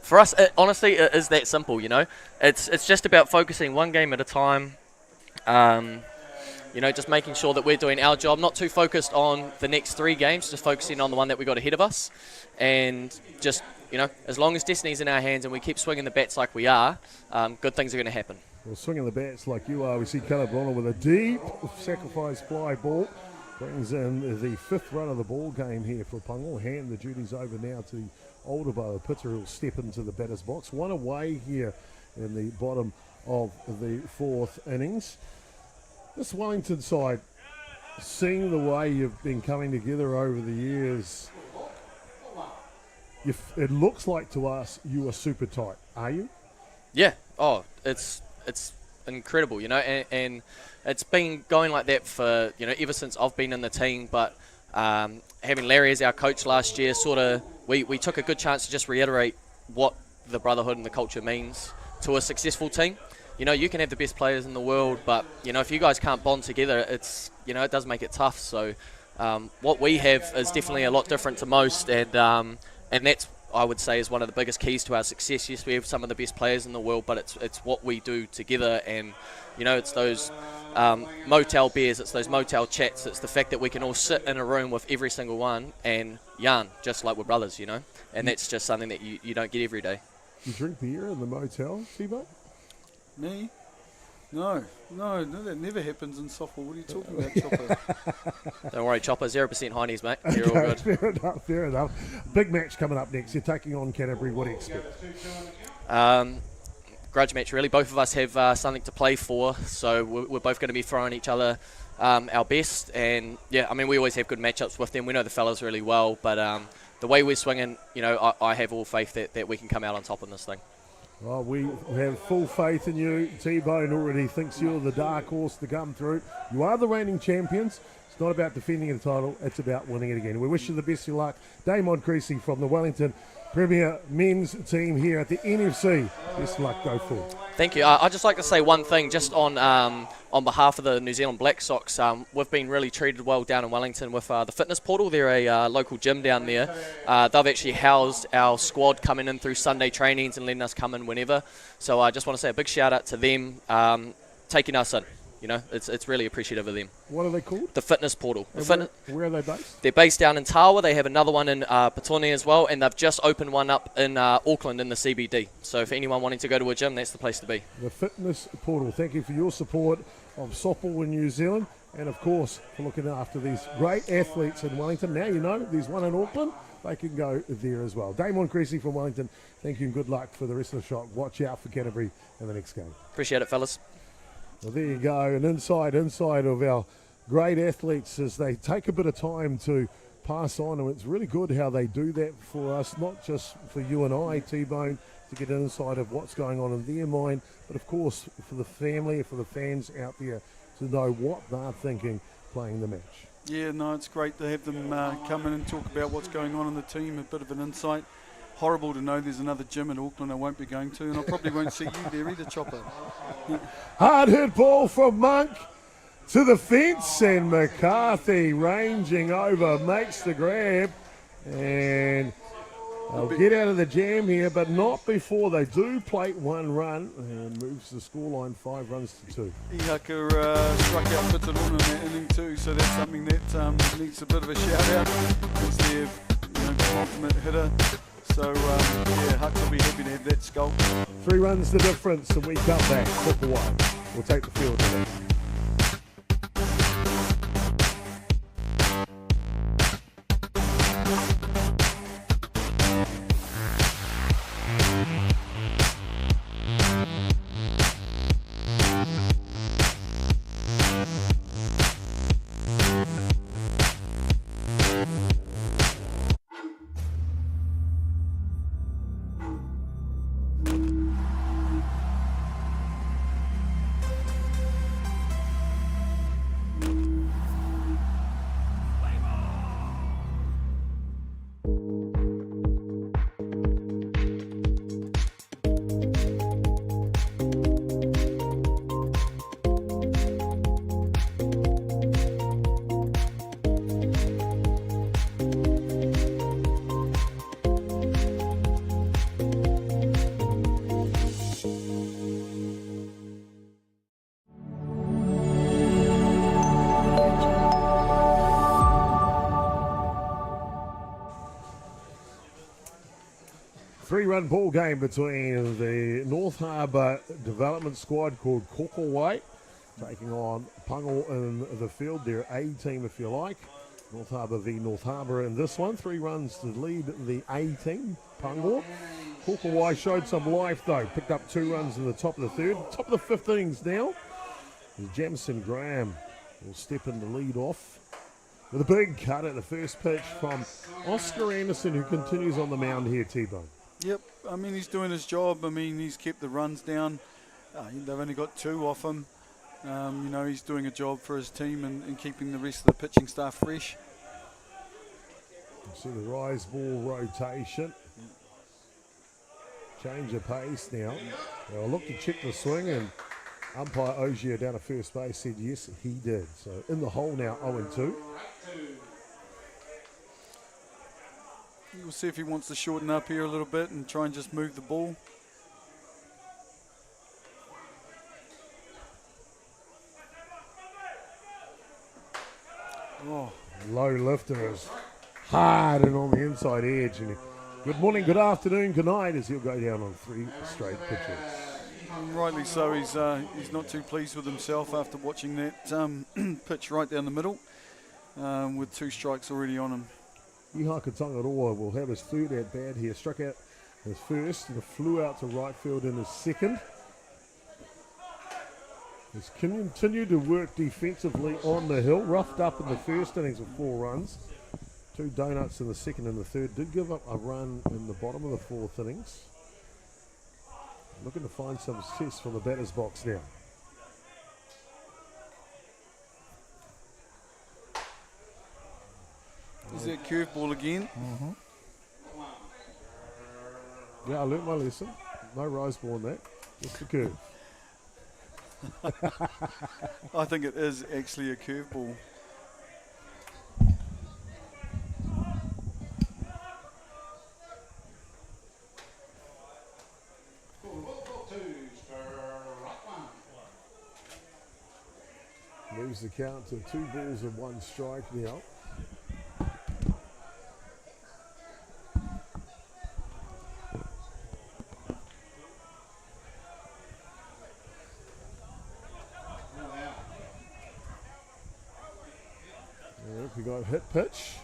For us, honestly, it is that simple, you know. It's just about focusing one game at a time. You know, just making sure that we're doing our job, not too focused on the next 3 games, just focusing on the one that we got ahead of us. And just, you know, as long as destiny's in our hands and we keep swinging the bats like we are, good things are going to happen. Well, swinging the bats like you are, we see Caleb Bronner with a deep sacrifice fly ball. Brings in the 5th run of the ball game here for Pango. Hand the duties over now to the older brother Pitter, who will step into the batter's box. One away here in the bottom of the 4th innings. This Wellington side, seeing the way you've been coming together over the years, it looks like to us you are super tight. Are you? Yeah. Oh, it's incredible, you know, and it's been going like that for, you know, ever since I've been in the team. But having Larry as our coach last year, sort of, we took a good chance to just reiterate what the brotherhood and the culture means to a successful team. You know, you can have the best players in the world, but, you know, if you guys can't bond together, it's, you know, it does make it tough. So what we have is definitely a lot different to most, and that's, I would say, is one of the biggest keys to our success. Yes, we have some of the best players in the world, but it's what we do together, and, you know, it's those motel beers, it's those motel chats, it's the fact that we can all sit in a room with every single one and yarn just like we're brothers, you know, and that's just something that you don't get every day. You drink beer in the motel, T-Bo? Me? No, that never happens in softball. What are you talking about, Chopper? Don't worry, Chopper, 0% Heinies, mate. You're all good. Fair enough. Big match coming up next. You're taking on Canterbury. What do you expect? Grudge match, really. Both of us have something to play for, so we're both going to be throwing each other our best. And, yeah, I mean, we always have good matchups with them. We know the fellas really well, but the way we're swinging, you know, I have all faith that we can come out on top in this thing. Well, we have full faith in you. T-Bone already thinks you're the dark horse to come through. You are the reigning champions. It's not about defending the title. It's about winning it again. We wish you the best of luck. Damon Creasy from the Wellington Premier men's team here at the NFC. Best luck, go forward. Thank you. I'd just like to say one thing just on behalf of the New Zealand Black Sox. We've been really treated well down in Wellington with the fitness portal. They're a local gym down there. They've actually housed our squad coming in through Sunday trainings and letting us come in whenever. So I just want to say a big shout out to them taking us in. You know, it's really appreciative of them. What are they called? The fitness portal. Where are they based? They're based down in Tawa. They have another one in Petone as well, and they've just opened one up in Auckland in the CBD. So for anyone wanting to go to a gym, that's the place to be. The fitness portal. Thank you for your support of softball in New Zealand, and of course for looking after these great athletes in Wellington. Now you know there's one in Auckland. They can go there as well. Damon Creasy from Wellington, thank you and good luck for the rest of the shot. Watch out for Canterbury in the next game. Appreciate it, fellas. Well, there you go, and inside of our great athletes as they take a bit of time to pass on, and it's really good how they do that for us, not just for you and I, T-Bone, to get an insight of what's going on in their mind, but of course for the family, for the fans out there to know what they're thinking playing the match. Yeah, no, it's great to have them come in and talk about what's going on in the team, a bit of an insight. Horrible to know there's another gym in Auckland I won't be going to, and I probably won't see you there either, Chopper. Hard hit ball from Monk to the fence, and McCarthy ranging over, makes the grab, and they'll get out of the jam here, but not before they do plate one run, and moves the scoreline 5 runs to 2. Ihaka struck out Pitaluna in that inning too, so that's something that needs a bit of a shout out. It's their ultimate hitter. So, Huck will be happy to have that sculpt. 3 runs the difference, and we come back. Kōkōwai will take the field today. Three-run ball game between the North Harbour development squad called Kōkōwai taking on Pango in the field, their A team if you like. North Harbour v North Harbour in this one. 3 runs to lead the A team, Pango. Kōkōwai showed some life though, picked up 2 runs in the top of the third. Top of the 5th innings now. Jamison Graham will step in the lead off with a big cut at the first pitch from Oscar Anderson, who continues on the mound here, T-Bone. Yep, I mean, he's doing his job. I mean, he's kept the runs down. They've only got 2 off him. He's doing a job for his team and keeping the rest of the pitching staff fresh. You see the rise ball rotation. Change of pace now. They'll look to check the swing, and umpire Ogier down at first base said yes, he did. So in the hole now, 0-2. We'll see if he wants to shorten up here a little bit and try and just move the ball. Oh, low lifter is hard and on the inside edge. And good morning, good afternoon, good night as he'll go down on 3 straight pitches. Rightly so, he's not too pleased with himself after watching that pitch right down the middle with 2 strikes already on him. Ihaka Tongaroa will have his 3rd at bat here. Struck out his first and flew out to right field in his 2nd. He's continued to work defensively on the hill. Roughed up in the 1st innings with 4 runs. 2 donuts in the 2nd and the 3rd. Did give up a run in the bottom of the 4th innings. Looking to find some success from the batter's box now. Is that curveball again? Yeah, I learnt my lesson. No rise ball on that. Just the curve. I think it is actually a curveball. Moves the count to 2 balls and 1 strike now. We got hit pitch.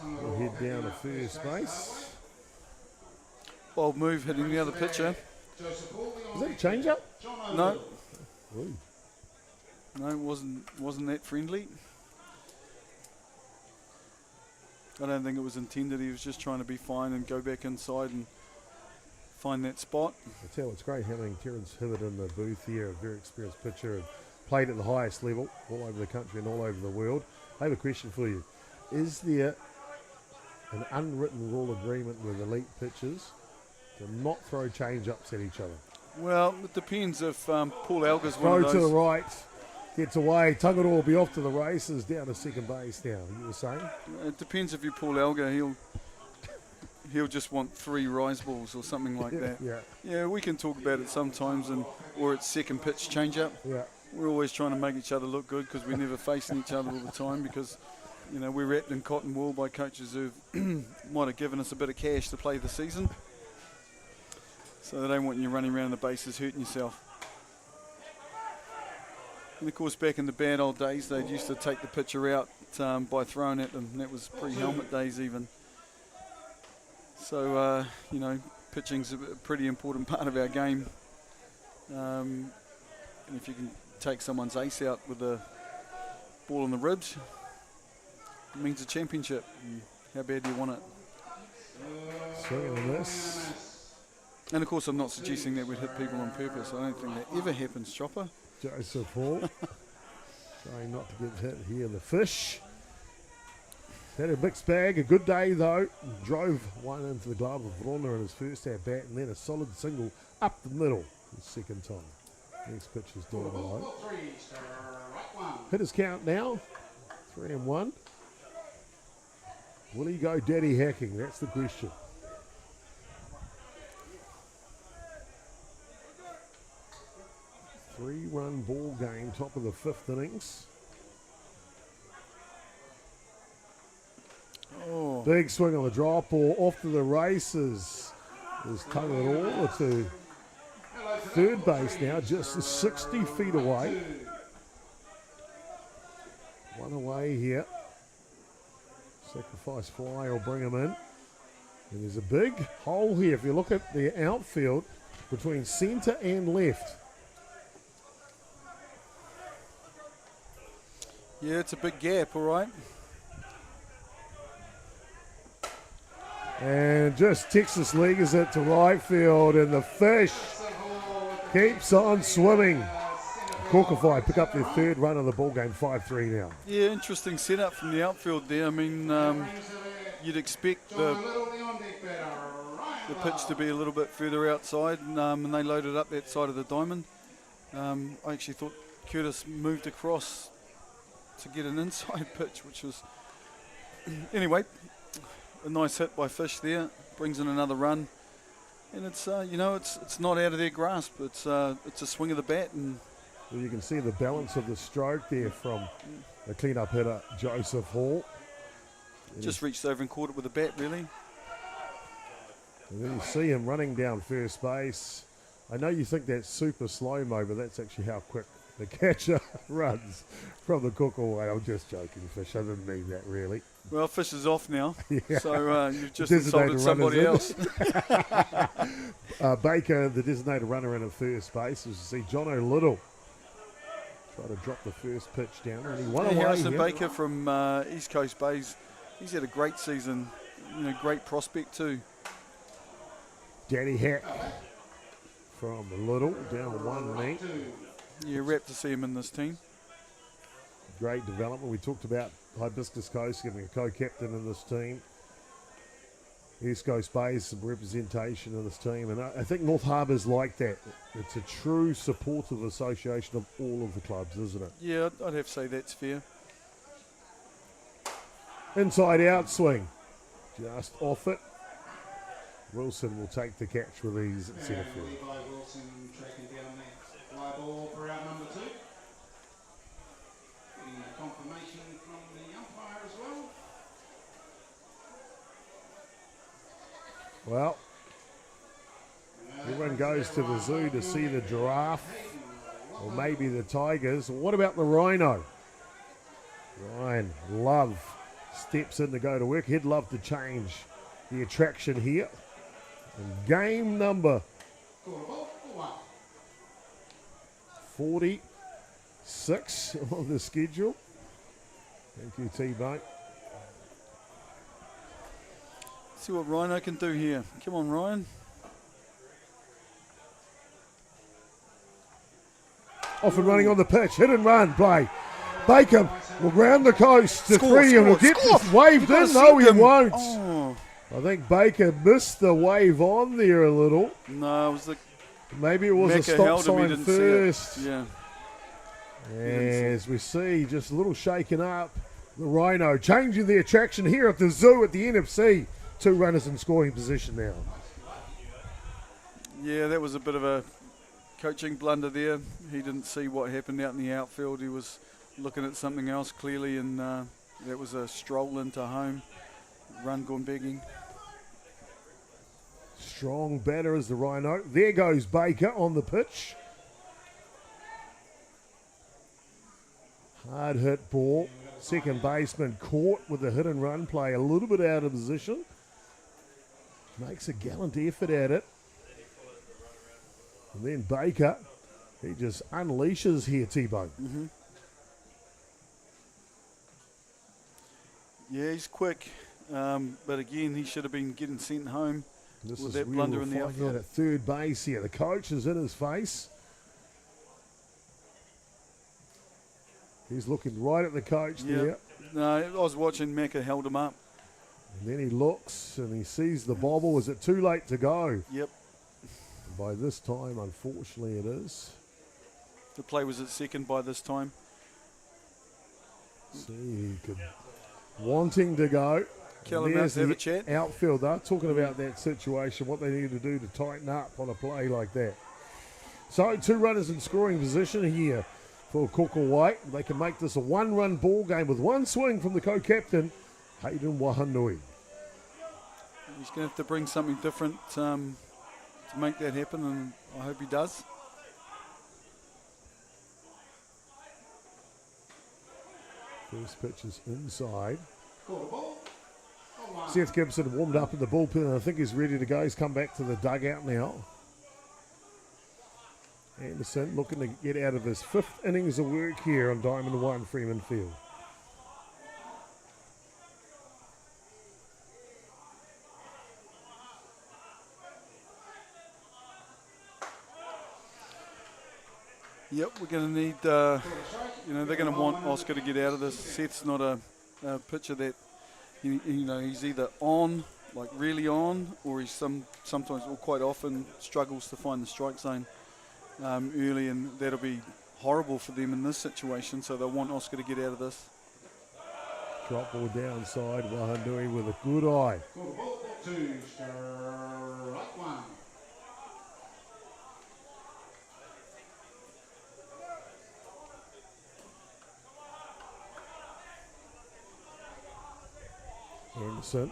We'll head down to first base. Bold move hitting the other pitcher. Is that a change-up? No, Ooh. no, it wasn't that friendly. I don't think it was intended. He was just trying to be fine and go back inside and find that spot. I tell you, it's great having Terence Hibbert in the booth here, a very experienced pitcher, and played at the highest level all over the country and all over the world. I have a question for you. Is there an unwritten rule agreement with elite pitchers to not throw change-ups at each other? Well, it depends if Paul Alga's one Throw of those. to the right, gets away, Tugget will be off to the races, down to second base now, you were saying? It depends if you Paul Alga, he'll just want 3 rise balls or something like that. Yeah, Yeah, we can talk about it sometimes, or it's second pitch change-up. yeah. We're always trying to make each other look good because we're never facing each other all the time because, you know, we're wrapped in cotton wool by coaches who might have given us a bit of cash to play the season. So they don't want you running around the bases hurting yourself. And of course, back in the bad old days, they used to take the pitcher out by throwing at them. That was pre-helmet days even. So, you know, pitching's a pretty important part of our game. And if you can take someone's ace out with a ball in the ribs, it means a championship. And how bad do you want it? Swinging on this. And of course, I'm not suggesting that we'd hit people on purpose. I don't think that ever happens, Chopper. Joseph Hall. Trying not to get hit here. The fish. Had a mixed bag. A good day, though. Drove one into the glove of Vrona in his first at-bat, and then a solid single up the middle the second time. Next pitch is down low. Hit his count now. 3-1. Will he go daddy hacking? That's the question. 3-run ball game, top of the 5th innings. Oh, Big swing on the drop ball, off to the races. Is tongue it all to third base now, just 60 feet away. One away here. Sacrifice fly will bring him in. And there's a big hole here. If you look at the outfield between centre and left. yeah, it's a big gap, all right. And just Texas Leaguers it to right field, and the fish keeps on swimming. Kōkōwai pick up their 3rd run of the ball game, 5-3 now. Yeah, interesting setup from the outfield there. I mean, you'd expect the pitch to be a little bit further outside, and they loaded up that side of the diamond. I actually thought Curtis moved across to get an inside pitch, which was... Anyway, a nice hit by Fish there, brings in another run. And it's, you know, it's not out of their grasp. It's a swing of the bat, and Well, you can see the balance of the stroke there from the clean-up hitter, Joseph Hall. just reached over and caught it with a bat, really. And then you see him running down first base. I know you think that's super slow-mo, but that's actually how quick the catcher runs from the Kōkōwai. I'm just joking, Fish. I didn't mean that, really. Well, Fish is off now, Yeah. so you've just Designated insulted somebody runners else. Baker, the designated runner in at first base. As you see, John O'Little try to drop the first pitch down, and he won away. Harrison here. Baker from East Coast Bays, he's had a great season, you know, great prospect too. Daddy Hack from Little, down 1 knee. Yeah, wrapped to see him in this team. Great development. We talked about Hibiscus Coast getting a co-captain in this team. East Coast base, some representation of this team, and I think North Harbour's like that. It's a true supportive association of all of the clubs, isn't it? Yeah, I'd have to say that's fair. Inside out swing, just off it. Wilson will take the catch with ease at centre field. Levi Wilson tracking down that fly ball for our number 2. Getting a confirmation from the umpire as well. Well, everyone goes to the zoo to see the giraffe, or maybe the tigers. What about the rhino? Ryan Love steps in to go to work. He'd love to change the attraction here. And game number 46 on the schedule. Thank you, T-Bone. See what Rhino can do here. Come on, Ryan. Off and running on the pitch. Hit and run play. Baker will round the coast to three and will get this waved in. No, he won't. Oh. I think Baker missed the wave on there a little. No, it was the... Maybe it was Mecca a stop held him, he sign didn't first. see it. Yeah. As we see, just a little shaken up. The Rhino changing the attraction here at the zoo at the NFC. 2 runners in scoring position now. Yeah, that was a bit of a coaching blunder there. He didn't see what happened out in the outfield. He was looking at something else clearly, and that was a stroll into home. Run gone begging. Strong batter is the Rhino. There goes Baker on the pitch. Hard hit ball. Second baseman caught with the hit and run play. A little bit out of position. Makes a gallant effort at it. And then Baker, he just unleashes here, T-Bone. Mm-hmm. Yeah, he's quick. But again, he should have been getting sent home This with is that real blunder in the fight outfield. out at third base here. The coach is in his face. He's looking right at the coach there. No, I was watching Mecca held him up. And then he looks and he sees the bobble. Is it too late to go? Yep. And by this time, unfortunately, it is. The play was at second by this time. See, he could, wanting to go. Callum There's to have the a chat. outfielder talking about that situation, what they need to do to tighten up on a play like that. So 2 runners in scoring position here for Kōkōwai. They can make this a 1-run ball game with 1 swing from the co-captain, Hayden Wahanui. He's going to have to bring something different to make that happen, and I hope he does. First pitch is inside. Seth Gibson warmed up in the bullpen, and I think he's ready to go. He's come back to the dugout now. Anderson looking to get out of his 5th innings of work here on Diamond 1 Freeman Field. Yep, we're going to need, they're going to want Oscar to get out of this. Seth's not a pitcher that, he's either on, like really on, or he's sometimes or quite often struggles to find the strike zone early, and that'll be horrible for them in this situation, so they'll want Oscar to get out of this. Drop ball downside, Wahanui with a good eye. 2, strike 1. Anderson,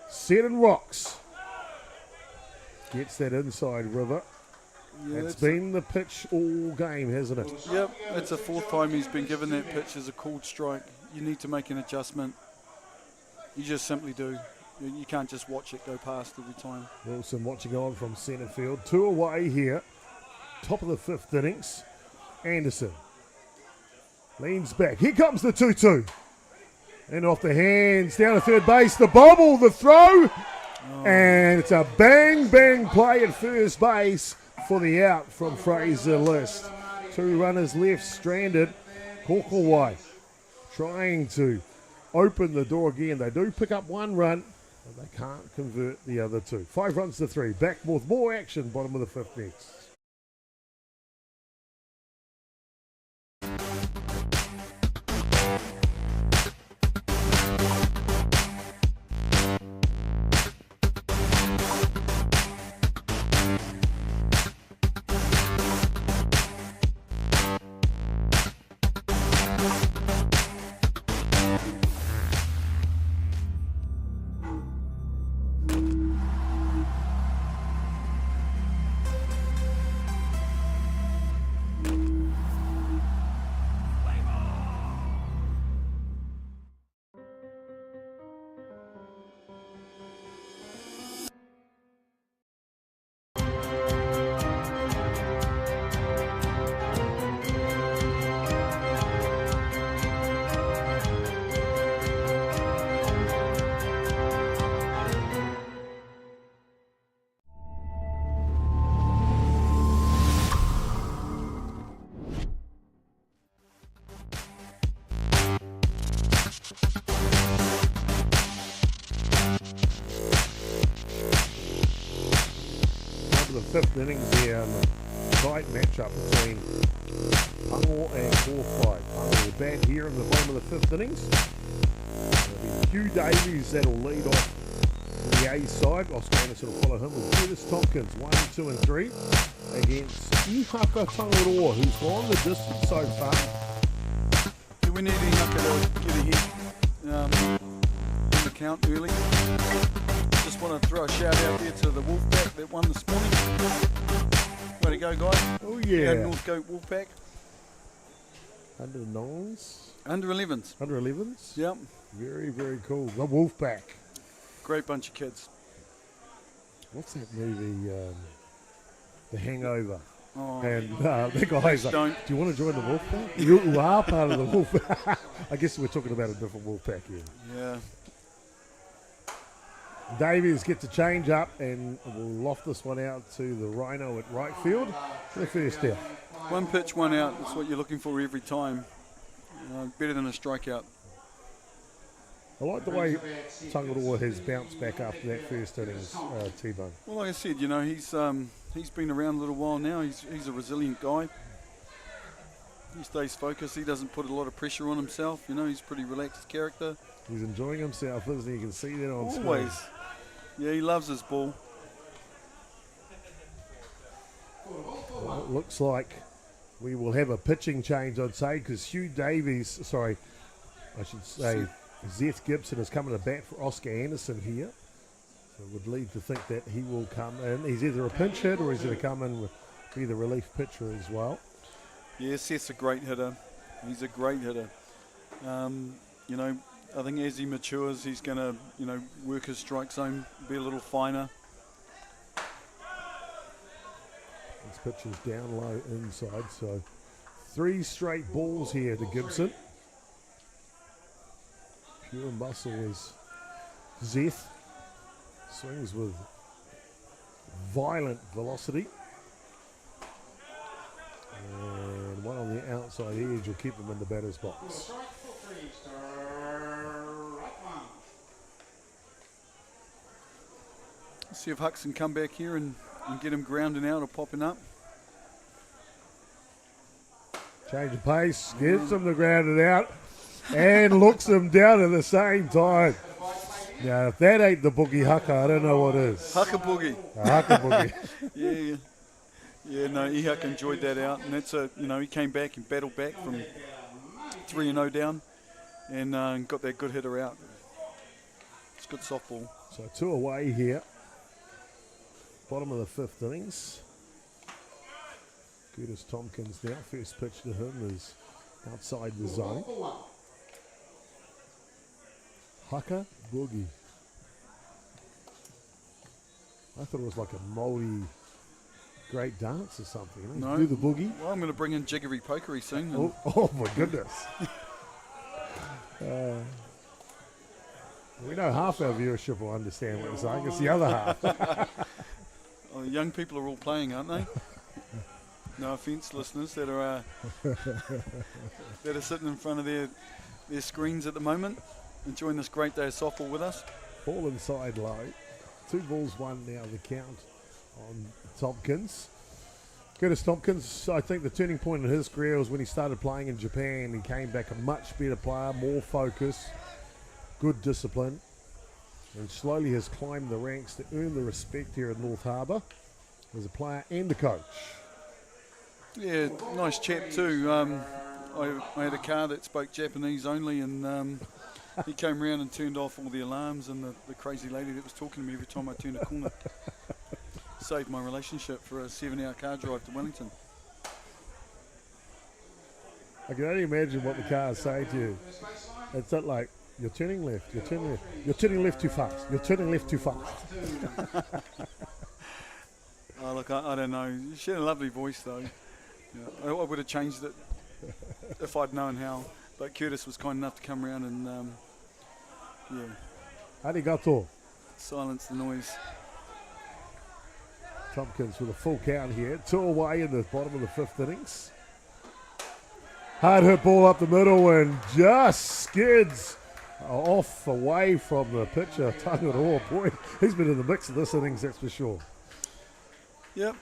set and rocks. Gets that inside river. Yeah, It's been the pitch all game, hasn't it? Yep, it's the 4th time he's been given that pitch as a called strike. You need to make an adjustment. You just simply do. You can't just watch it go past every time. Wilson watching on from centre field. 2 away here. Top of the 5th innings. Anderson leans back. Here comes the 2-2. And off the hands, down to third base. The bobble, the throw. And it's a bang play at first base for the out from Fraser List. 2 runners left stranded. Kōkōwai trying to open the door again. They do pick up 1 run. But they can't convert the other two. 5 runs to 3. Back with more action, bottom of the 5th next. Fifth innings here, tight matchup between Pango and Kōkōwai. Pango will bat here in the bottom of the 5th innings. It'll be Hugh Davies that'll lead off the A side. Oscar Anderson will follow him with Curtis Tompkins, 1, 2 and 3 against Ihaka Tangaroa, who's gone the distance so far. Yeah, we need Ihaka to get ahead in the count early. Just want to throw a shout out there to the Wolfpack that won this morning. Way to go, guys. Oh, yeah. Northcote Wolfpack. Under 9s? Under 11s. Under 11s? Yep. Very, very cool. The Wolfpack. Great bunch of kids. What's that movie? The Hangover. Oh, and the guy's like, don't. do you want to join the Wolfpack? You are part of the Wolfpack. I guess we're talking about a different Wolfpack here. Yeah. Davies gets a change up and will loft this one out to the Rhino at right field. The first out. One pitch, one out. That's what you're looking for every time. Better than a strikeout. I like the way Tangaroa has bounced back after that first innings, T-Bone. Well, like I said, you know, he's been around a little while now. He's a resilient guy. He stays focused. He doesn't put a lot of pressure on himself. You know, he's a pretty relaxed character. He's enjoying himself, isn't he? You can see that on screen. Always. Yeah, he loves his ball. Well, it looks like we will have a pitching change, I'd say, because Hugh Davies, sorry, I should say Zeth Gibson is coming to bat for Oscar Anderson here. So it would lead to think that he will come in. He's either a pinch hit or he's going to come in with be the relief pitcher as well. Yeah, Seth's a great hitter. He's a great hitter. You know, I think as he matures, he's going to, you know, work his strike zone, be a little finer. This pitch is down low inside, so 3 straight balls here to Gibson. Pure muscle is Zeth. Swings with violent velocity. And one on the outside edge will keep him in the batter's box. Let's see if Hucks can come back here and get him grounding out or popping up. Change of pace, gets him to ground it out, and looks him down at the same time. Now, if that ain't the boogie Haka, I don't know what is. Haka boogie. Haka boogie. Yeah. Yeah, no, Ihak enjoyed that out, and that's a, you know, he came back and battled back from 3-0 down, and got that good hitter out. It's good softball. So 2 away here. Bottom of the 5th innings. Curtis Tompkins now. First pitch to him is outside the zone. Haka boogie. I thought it was like a Māori great dance or something. No. Do the boogie. Well, I'm going to bring in Jiggery Pokery soon. Oh my goodness. We know half our viewership will understand what we're saying. It's the other half. Oh, the young people are all playing, aren't they? No offence, listeners that are sitting in front of their screens at the moment, enjoying this great day of softball with us. Ball inside low. 2 balls, 1 now the count on Tompkins. Curtis Tompkins, I think the turning point in his career was when he started playing in Japan. He came back a much better player, more focus, good discipline, and slowly has climbed the ranks to earn the respect here at North Harbour as a player and a coach. Yeah, nice chap too. I had a car that spoke Japanese only, and he came around and turned off all the alarms, and the crazy lady that was talking to me every time I turned a corner saved my relationship for a 7-hour car drive to Wellington. I can only imagine what the car is saying to you. It's not like, you're turning left, you're turning left, you're turning left too fast, you're turning left too fast. Oh, look, I don't know. She had a lovely voice though. Yeah, I would have changed it if I'd known how, but Curtis was kind enough to come around and Arigato. silence the noise. Tompkins with a full count here. 2 away in the bottom of the 5th innings. Hard hit ball up the middle and just skids off away from the pitcher. Tangaroa, boy, he's been in the mix of this innings, that's for sure. Yep.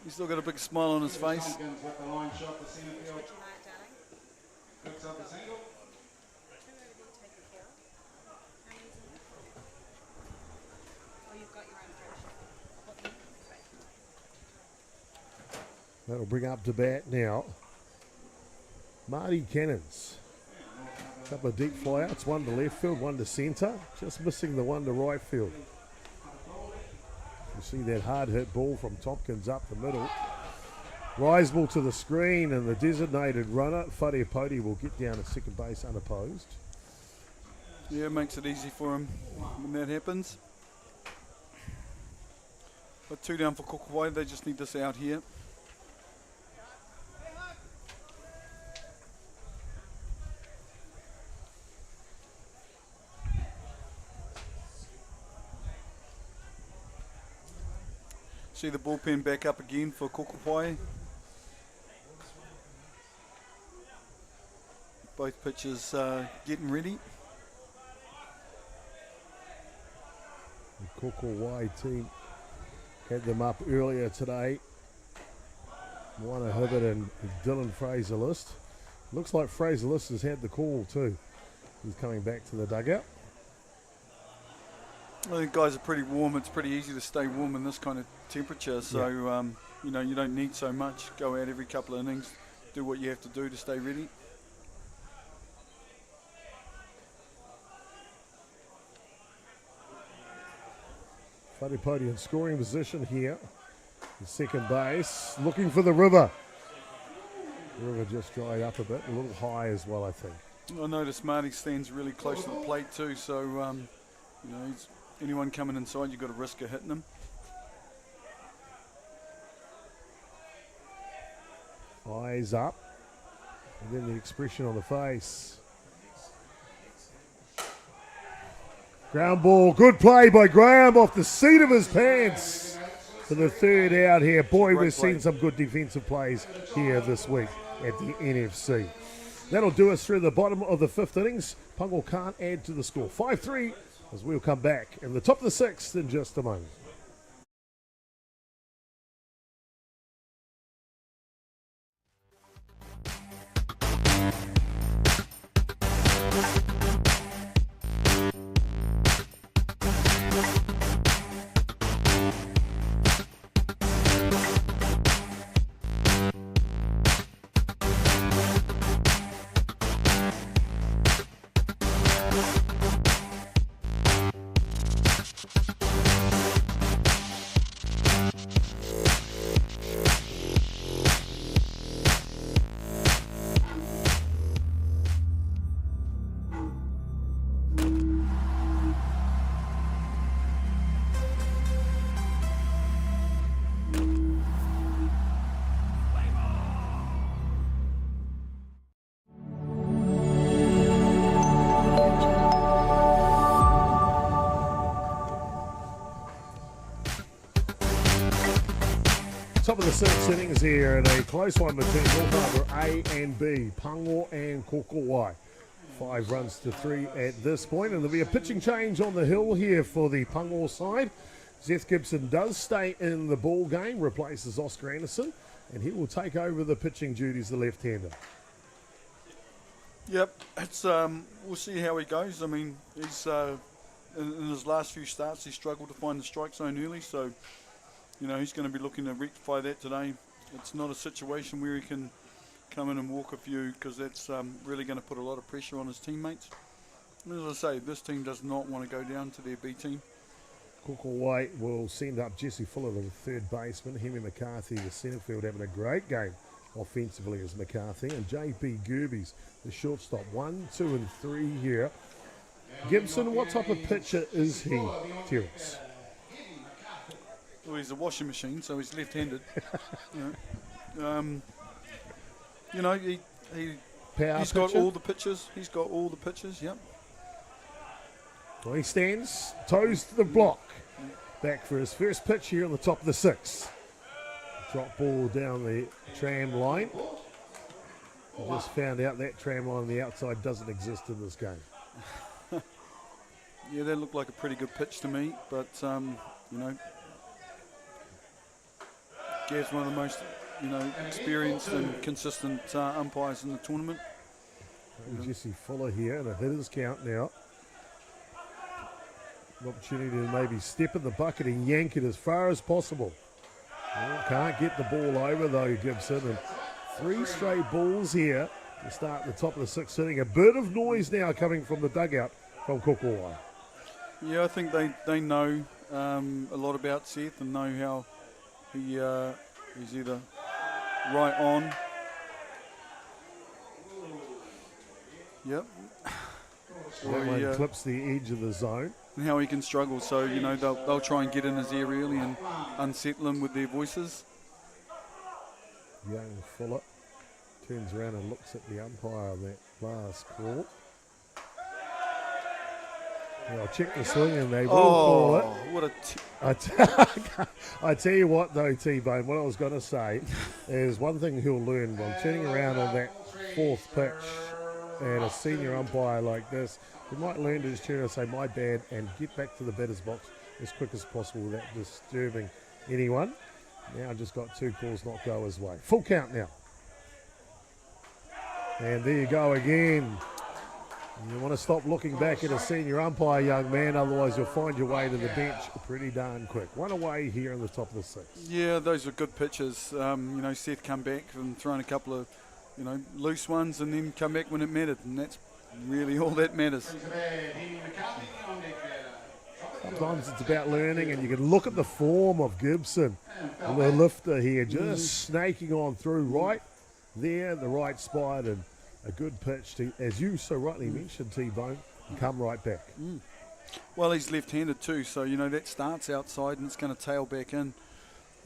He's still got a big smile on his face. Tompkins with the line shot to centre field. Picks up a single. That'll bring up to bat now Marty Cannons. A couple of deep flyouts, 1 to left field, 1 to centre. Just missing the 1 to right field. You see that hard hit ball from Tompkins up the middle. Rise ball to the screen, and the designated runner, Whare Poti, will get down at second base unopposed. Yeah, it makes it easy for him when that happens. But 2 down for Kōkōwai, they just need this out here. See the bullpen back up again for Kōkōwai. Both pitchers getting ready. The Kōkōwai team had them up earlier today. Warner Hibbert and Dylan Fraser-List. Looks like Fraser-List has had the call too. He's coming back to the dugout. I think guys are pretty warm. It's pretty easy to stay warm in this kind of temperature. So, you know, you don't need so much. Go out every couple of innings. Do what you have to do to stay ready. Whare Poti in scoring position here. The second base. Looking for the river. The river just dried up a bit. A little high as well, I think. I noticed Marty stands really close to the plate too. So, you know, anyone coming inside, you've got to risk of hitting them. Eyes up. And then the expression on the face. Ground ball. Good play by Graham off the seat of his pants for the 3rd out here. Boy, we've seen some good defensive plays here this week at the NFC. That'll do us through the bottom of the 5th innings. Pango can't add to the score. 5-3 as we'll come back in the top of the 6th in just a moment. Top of the 6th innings here, and a close one between North Harbour A and B, Pango and Kōkōwai. 5 runs to 3 at this point, and there'll be a pitching change on the hill here for the Pango side. Seth Gibson does stay in the ball game, replaces Oscar Anderson, and he will take over the pitching duties, the left-hander. Yep, it's we'll see how he goes. I mean, he's in his last few starts, he struggled to find the strike zone early, so he's going to be looking to rectify that today. It's not a situation where he can come in and walk a few, because that's really going to put a lot of pressure on his teammates. And as I say, this team does not want to go down to their B team. Kōkōwai will send up Jesse Fuller, the third baseman. Henry McCarthy, the centre field, having a great game offensively as McCarthy. And J.P. Gerbes, the shortstop. 1, 2, and 3 here. Gibson, what type of pitcher is he, Terence? Well, he's a washing machine, so he's left-handed. He's got all the pitches. He's got all the pitches, yep. Well, he stands, toes to the block. Back for his first pitch here on the top of the 6th. Drop ball down the tram line. I just found out that tram line on the outside doesn't exist in this game. Yeah, that looked like a pretty good pitch to me, but, Gav's one of the most, experienced and consistent umpires in the tournament. Jesse Fuller here, and a hitter's count now. An opportunity to maybe step in the bucket and yank it as far as possible. Well, can't get the ball over though, Gibson. And 3 straight balls here to start the top of the 6th inning. A bit of noise now coming from the dugout from Kōkōwai. Yeah, I think they know a lot about Seth and know how he's either right on. Yep. That one clips the edge of the zone. And how he can struggle. So, they'll try and get in his ear early and unsettle him with their voices. Young Fuller turns around and looks at the umpire on that last call. Yeah, I'll check the swing and they will call it. What I tell you what though, T-Bone, what I was going to say is one thing he'll learn while turning around on that 4th pitch and a senior umpire like this, he might learn to just turn and say, my bad, and get back to the batter's box as quick as possible without disturbing anyone. Now just got 2 calls not go his way. Full count now. And there you go again. You want to stop looking back at a senior umpire, young man, otherwise you'll find your way to the bench pretty darn quick. 1 away here in the top of the 6th. Yeah, those are good pitches. Seth come back and thrown a couple of, loose ones and then come back when it mattered, and that's really all that matters. Sometimes it's about learning, and you can look at the form of Gibson, the lifter here, just snaking on through right there in the right spot, and a good pitch to, as you so rightly mentioned, T-Bone, come right back. Well, he's left-handed too, so that starts outside and it's going to tail back in.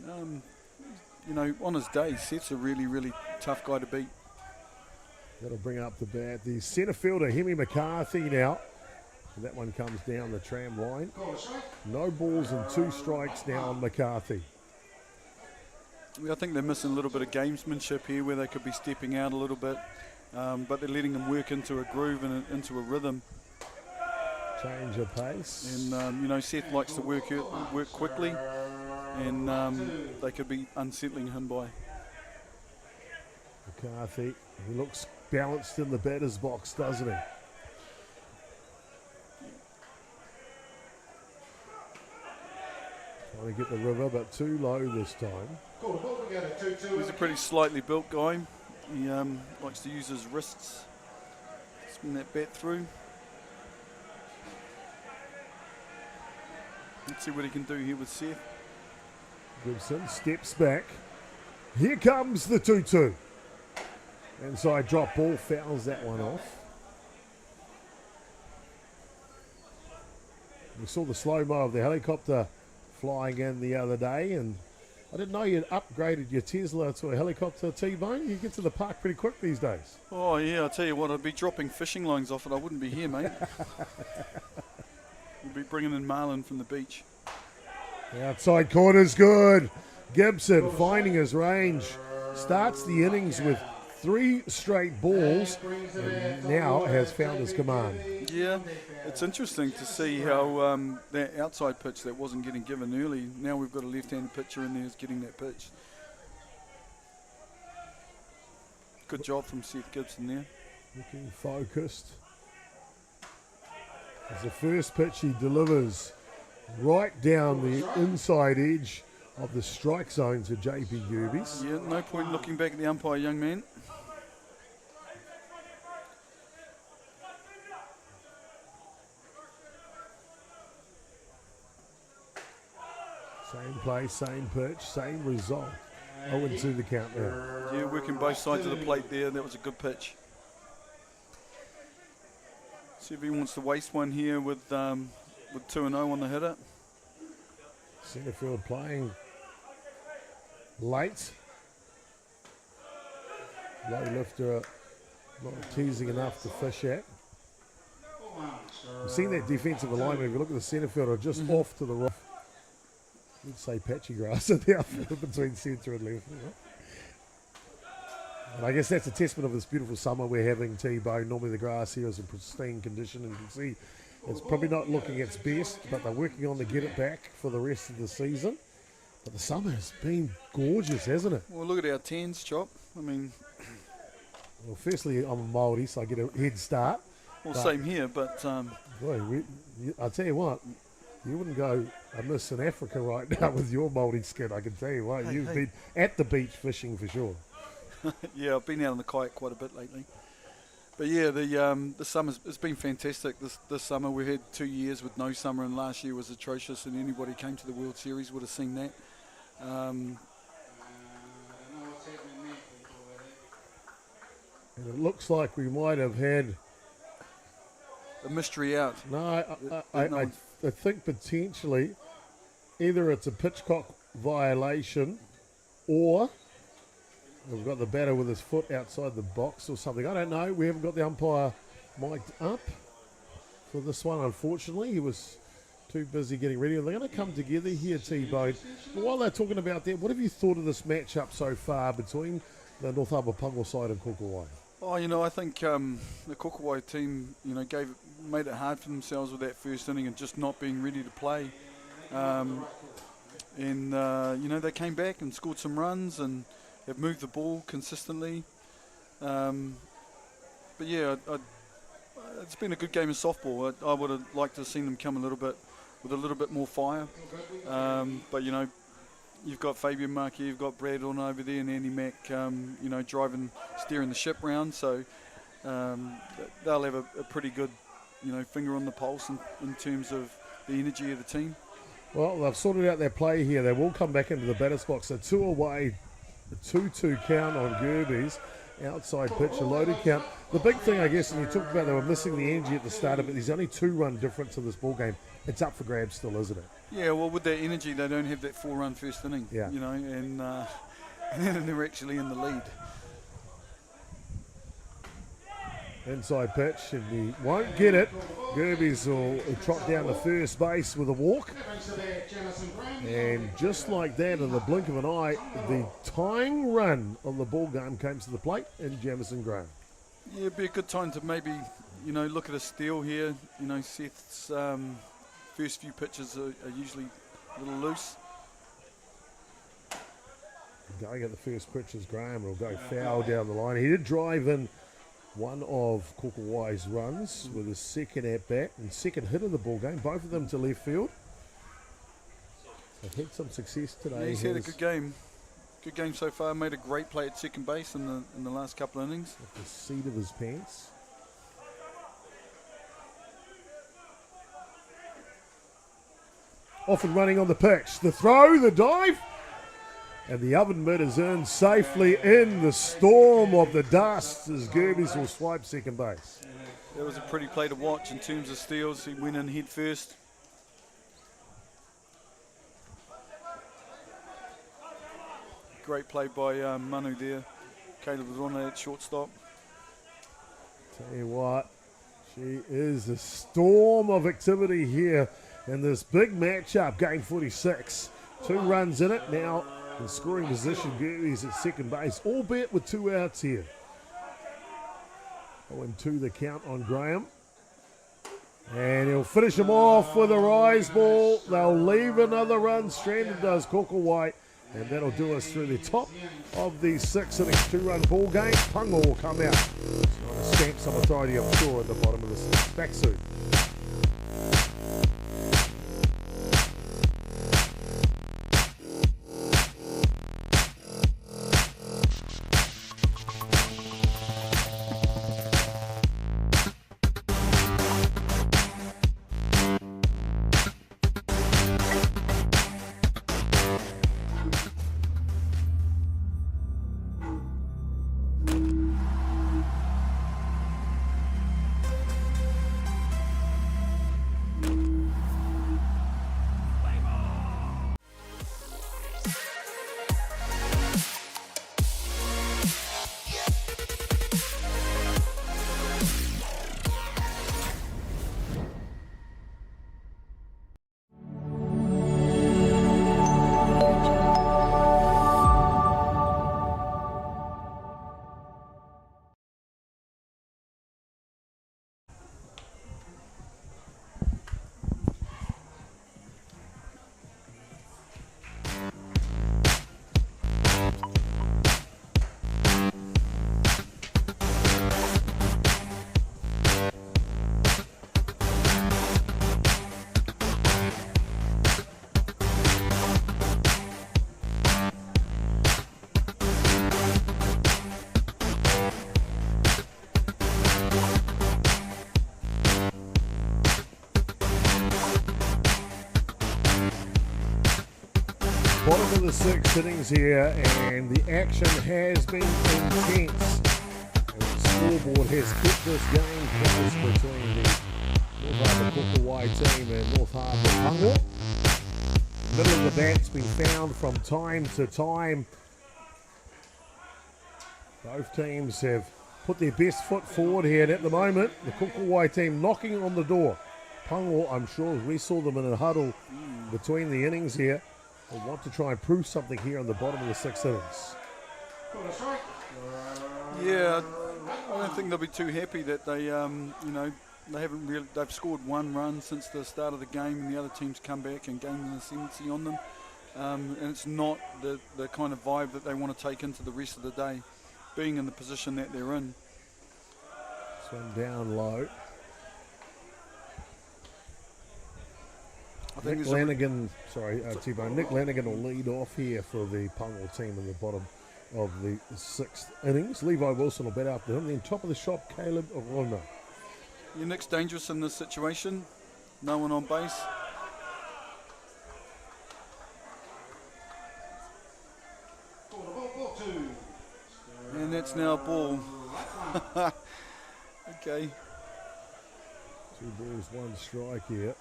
On his day, Seth's a really, really tough guy to beat. That'll bring up the bat. The centre fielder, Henry McCarthy now. And that one comes down the tram line. No balls and 2 strikes now on McCarthy. I think they're missing a little bit of gamesmanship here where they could be stepping out a little bit, but they're letting them work into a groove and into a rhythm. Change of pace. And, Seth likes to work quickly, and they could be unsettling him by. McCarthy, he looks balanced in the batter's box, doesn't he? Trying to get the river, but too low this time. He's a pretty slightly built guy. He likes to use his wrists, spin that bat through. Let's see what he can do here with Seth. Gibson steps back. Here comes the 2-2. Inside drop ball, fouls that one off. We saw the slow-mo of the helicopter flying in the other day, and I didn't know you'd upgraded your Tesla to a helicopter, T-Bone. You get to the park pretty quick these days. Oh, yeah, I'll tell you what, I'd be dropping fishing lines off it. I wouldn't be here, mate. We'd be bringing in marlin from the beach. The outside corner's good. Gibson finding his range. Starts the innings with 3 straight balls and now has found his command. Yeah, it's interesting to see how that outside pitch that wasn't getting given early, now we've got a left-handed pitcher in there who's getting that pitch. Good job from Seth Gibson there. Looking focused. As the first pitch he delivers right down the inside edge of the strike zone to JP Gerbes. Yeah, no point looking back at the umpire, young man. Same play, same pitch, same result. 0-2 the count now. Yeah, working both sides of the plate there. That was a good pitch. See if he wants to waste one here with 2-0 on the hitter. Centre field playing late. Low lifter, not teasing enough to fish at. We've seen that defensive alignment. If you look at the centre fielder, just off to the right. You'd say patchy grass in the outfield between centre and left. And I guess that's a testament of this beautiful summer we're having, T-Bone. Normally the grass here is in pristine condition, and you can see it's probably not looking its best, but they're working on to get it back for the rest of the season. But the summer has been gorgeous, hasn't it? Well, look at our tens, Chop. I mean... Well, firstly, I'm a Māori, so I get a head start. Well, same here, but... Boy, I'll tell you what, you wouldn't go amiss in Africa right now with your Māori skin, I can tell you what. You've been at the beach fishing for sure. Yeah, I've been out on the kayak quite a bit lately. But yeah, the summer's it's been fantastic. This summer we had 2 years with no summer, and last year was atrocious. And anybody who came to the World Series would have seen that. And it looks like we might have had a mystery out. No, I think potentially either it's a pitchcock violation or we've got the batter with his foot outside the box or something. I don't know. We haven't got the umpire mic'd up for this one, unfortunately. He was too busy getting ready. They're going to come together here, T-Bone. But while they're talking about that, what have you thought of this matchup so far between the North Harbour Pango side and Kōkōwai? Oh, I think the Kōkōwai team, made it hard for themselves with that first inning and just not being ready to play. They came back and scored some runs and have moved the ball consistently. But yeah, it's been a good game of softball. I would have liked to have seen them come with a little bit more fire. But you've got Fabian Markey, you've got Brad on over there, and Andy Mack, steering the ship round. So they'll have a pretty good, finger on the pulse in terms of the energy of the team. Well, they've sorted out their play here. They will come back into the batter's box. A 2 away, a 2-2 count on Gerbes. Outside pitch, a loaded count. The big thing, I guess, and you talked about they were missing the energy at the start of it. There's only 2-run difference in this ball game. It's up for grabs still, isn't it? Yeah, well, with that energy, they don't have that 4-run first inning. Yeah. And then they're actually in the lead. Inside pitch, and he won't get it. Gerbes will trot down to first base with a walk. And just like that, in the blink of an eye, the tying run on the ball game came to the plate in Jamison Graham. Yeah, it'd be a good time to maybe, look at a steal here. Seth's first few pitches are usually a little loose. Going at the first pitch is Graham. Will go foul down the line. He did drive in one of Kōkōwai's runs with his second at-bat and second hit of the ball game, both of them to left field. They've had some success today. Yeah, he's had a good game. Good game so far. Made a great play at second base in the last couple of innings. At the seat of his pants. Off and running on the pitch. The throw, the dive. And the oven mitt is in safely in the storm of the dust as Gerbes will swipe second base. That was a pretty play to watch in terms of steals. He went in head first. Great play by Manu there. Caleb was on at shortstop. Tell you what, she is a storm of activity here in this big matchup. Game 46. 2 runs in it now. In scoring position, Gerbes at second base, albeit with 2 outs here. 0-2 the count on Graham. And he'll finish them off with a rise ball. They'll leave another run. Stranded does Kōkōwai. And that'll do us through the top of the 6 innings 2-run ball game. Pango will come out. Trying to stamp some authority, I'm sure, at the bottom of the 6. Back soon. Bottom of the 6 innings here, and the action has been intense. And the scoreboard has kept this game close between the North Harbour Kōkōwai team and North Harbour Pango. Middle of the bat's been found from time to time. Both teams have put their best foot forward here, and at the moment, the Kōkōwai team knocking on the door. Pango, I'm sure, we saw them in a huddle between the innings here. They want to try and prove something here on the bottom of the 6 innings. Yeah, I don't think they'll be too happy that they, they've scored 1 run since the start of the game, and the other team's come back and gained an ascendancy on them. And it's not the kind of vibe that they want to take into the rest of the day, being in the position that they're in. This one down low. Nick Lanigan will lead off here for the Pango team in the bottom of the 6th innings. Levi Wilson will bat after him. Then top of the shop, Caleb Rona. Yeah, Nick's dangerous in this situation. No one on base. And that's now a ball. Okay. 2 balls, 1 strike here.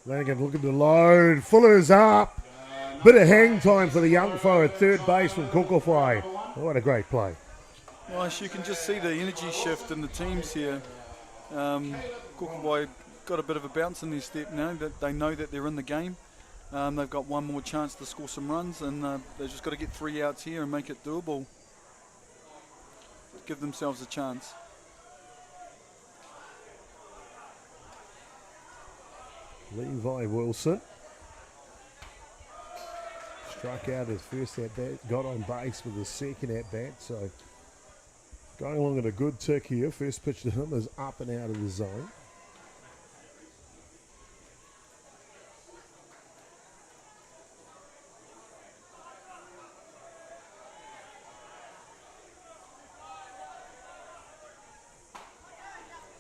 Lanigan looking to load. Fuller's up. Bit of hang time for the young foe at third base from Kōkōwai. What a great play. Nice, you can just see the energy shift in the teams here. Kōkōwai got a bit of a bounce in their step now. That they know that they're in the game. They've got one more chance to score some runs, and they've just got to get 3 outs here and make it doable. Give themselves a chance. Levi Wilson struck out his first at bat, got on base with his second at bat, so going along at a good tick here. First pitch to him is up and out of the zone.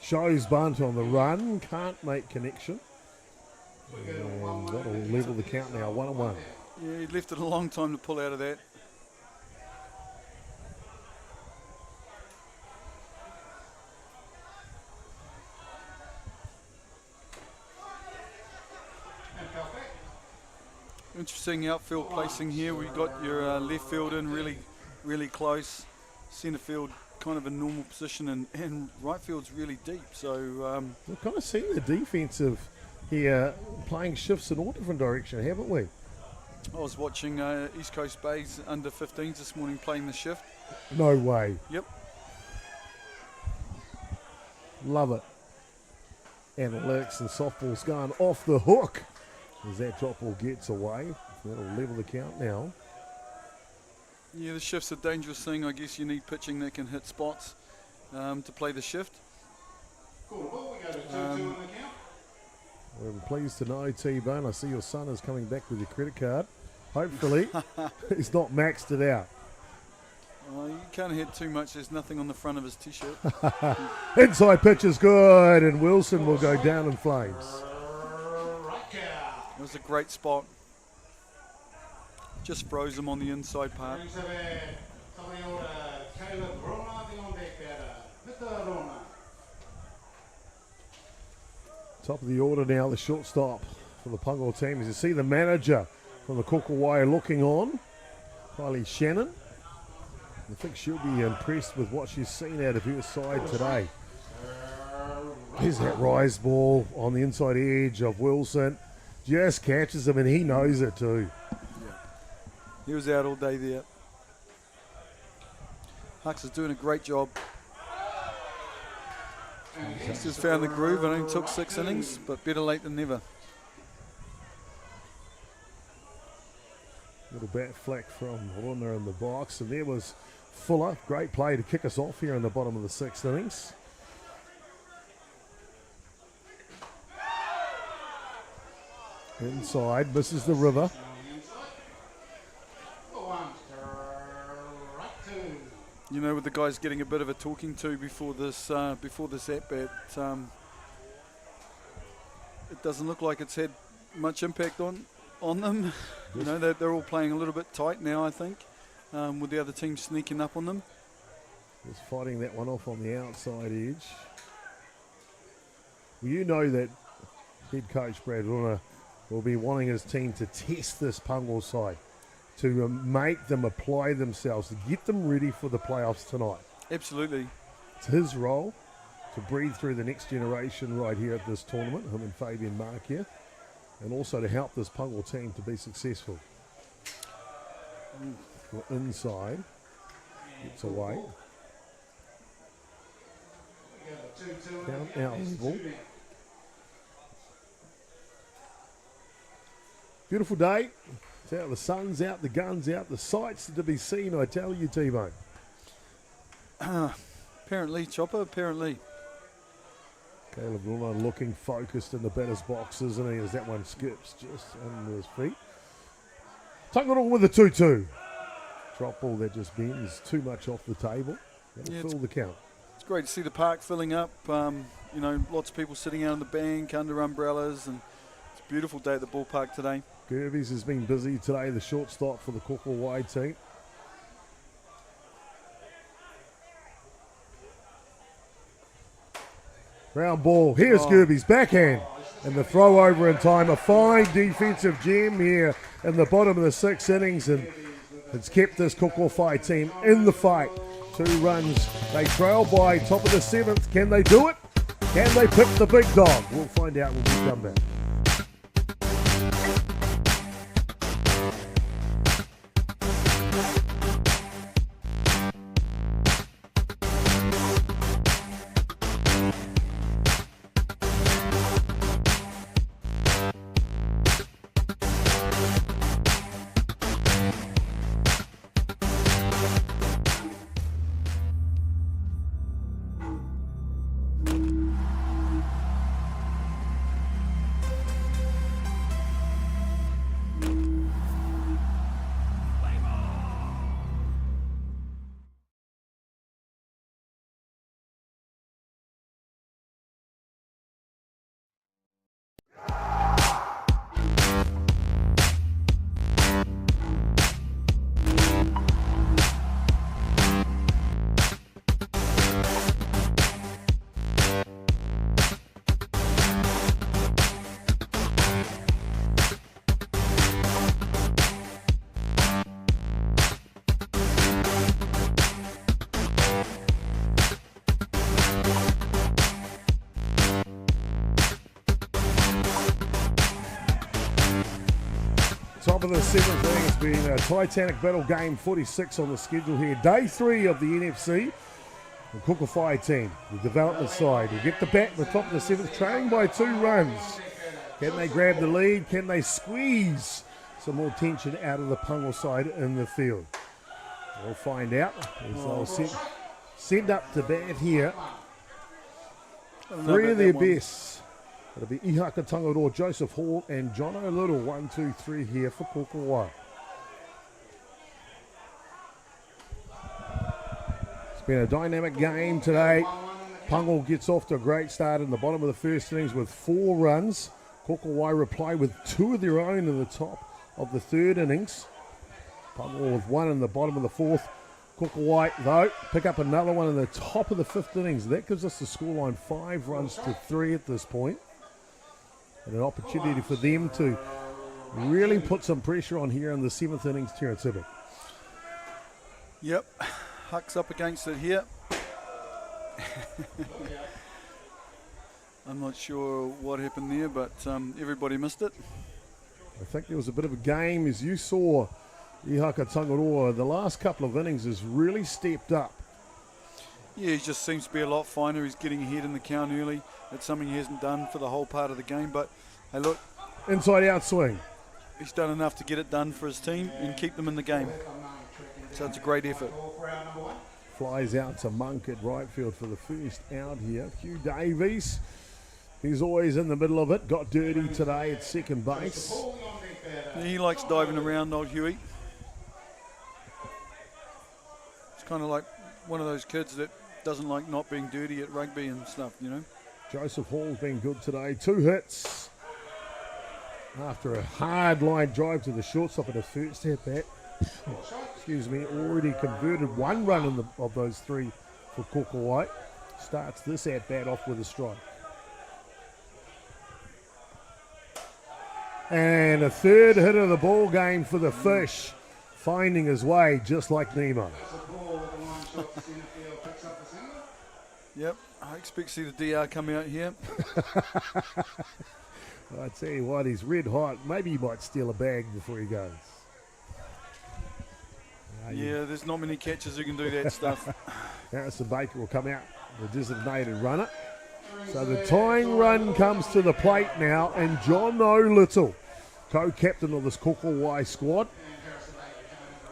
Shows bunt on the run, can't make connection. And that'll level the count now, 1-1. Yeah, he left it a long time to pull out of that. Interesting outfield placing here. We got your left field in really close. Centre field kind of a normal position, and right field's really deep. So we've kind of seen the defensive here playing shifts in all different directions, haven't we? I was watching East Coast Bay's under 15s this morning playing the shift. No way. Yep. Love it. Analytics and softball's gone off the hook as that drop ball gets away. That'll level the count now. Yeah, the shift's a dangerous thing. I guess you need pitching that can hit spots to play the shift. Cool. Well, we go to 2-2 in the count. I'm pleased to know, T-Bone, I see your son is coming back with your credit card. Hopefully, he's not maxed it out. You can't hit too much. There's nothing on the front of his T-shirt. Inside pitch is good, and Wilson will go down in flames. It was a great spot. Just froze him on the inside part. Top of the order now, the shortstop for the Pango team. As you see the manager from the Kōkōwai looking on, Kylie Shannon. I think she'll be impressed with what she's seen out of her side today. Here's that rise ball on the inside edge of Wilson. Just catches him, and he knows it too. Yeah. He was out all day there. Hux is doing a great job. He's just found the groove. It only took 6 innings, but better late than never. Little bat flack from Rona in the box, and there was Fuller. Great play to kick us off here in the bottom of the 6th innings. Inside, misses the river. You know, with the guys getting a bit of a talking to before this at-bat, it doesn't look like it's had much impact on them. You know, they're all playing a little bit tight now, I think, with the other team sneaking up on them. Just fighting that one off on the outside edge. Well, you know that head coach Brad Runa will be wanting his team to test this Pango side, to make them apply themselves, to get them ready for the playoffs tonight. Absolutely. It's his role to breathe through the next generation right here at this tournament, him and Fabian Markia, and also to help this Pango team to be successful. Inside, gets away. Count eligible. Beautiful day. It's out, the sun's out, the gun's out, the sights to be seen, I tell you, T-Bone. Apparently, Chopper, apparently. Caleb Luna looking focused in the batter's box, isn't he, as that one skips just under his feet. Tangaroa with a 2-2. Drop ball that just bends too much off the table. That'll fill the count. It's great to see the park filling up. You know, lots of people sitting out on the bank under umbrellas, and it's a beautiful day at the ballpark today. Gerbes has been busy today, the shortstop for the Kōkōwai team. Ground ball. Here's Gerbes' backhand. And the throw over in time. A fine defensive gem here in the bottom of the 6th innings. And it's kept this Kōkōwai team in the fight. 2 runs. They trail by top of the 7th. Can they do it? Can they pick the big dog? We'll find out when we come back. Top of the seventh inning has been a Titanic battle, game 46 on the schedule here. Day 3 of the NFC. The Kōkōwai team, the development side, will get the bat at the top of the seventh, trailing by 2 runs. Can they grab the lead? Can they squeeze some more tension out of the Pango side in the field? We'll find out as they'll send up to bat here. 3 of their best. It'll be Ihaka Tangaroa, Joseph Hall, and John O'Little. 1, 2, 3 here for Kōkōwai. It's been a dynamic game today. Pango gets off to a great start in the bottom of the first innings with 4 runs. Kōkōwai reply with 2 of their own in the top of the third innings. Pango with 1 in the bottom of the fourth. Kōkōwai, though, pick up another one in the top of the fifth innings. That gives us the scoreline 5 runs to 3 at this point. And an opportunity for them to really put some pressure on here in the 7th innings, Terence Hibbert. Yep, Huck's up against it here. I'm not sure what happened there, but everybody missed it. I think there was a bit of a game, as you saw. Ihaka Tangaroa, the last couple of innings, has really stepped up. Yeah, he just seems to be a lot finer. He's getting ahead in the count early. That's something he hasn't done for the whole part of the game. But, hey, look. Inside out swing. He's done enough to get it done for his team and keep them in the game. So it's a great effort. Flies out to Monk at right field for the first out here. Hugh Davies, he's always in the middle of it. Got dirty today at second base. Yeah, he likes diving around, old Huey. It's kind of like one of those kids that doesn't like not being dirty at rugby and stuff, you know. Joseph Hall's been good today. 2 hits after a hard line drive to the shortstop in the first at bat. Excuse me, already converted 1 run of those 3 for Kōkōwai. Starts this at bat off with a strike. And a third hit of the ball game for the Fish, finding his way just like Nemo. Yep, I expect to see the DR come out here. I tell you what, he's red hot. Maybe he might steal a bag before he goes. Yeah, there's not many catchers who can do that stuff. Harrison Baker will come out, the designated runner. So the tying run comes to the plate now, and John O'Little, co-captain of this Kōkōwai squad.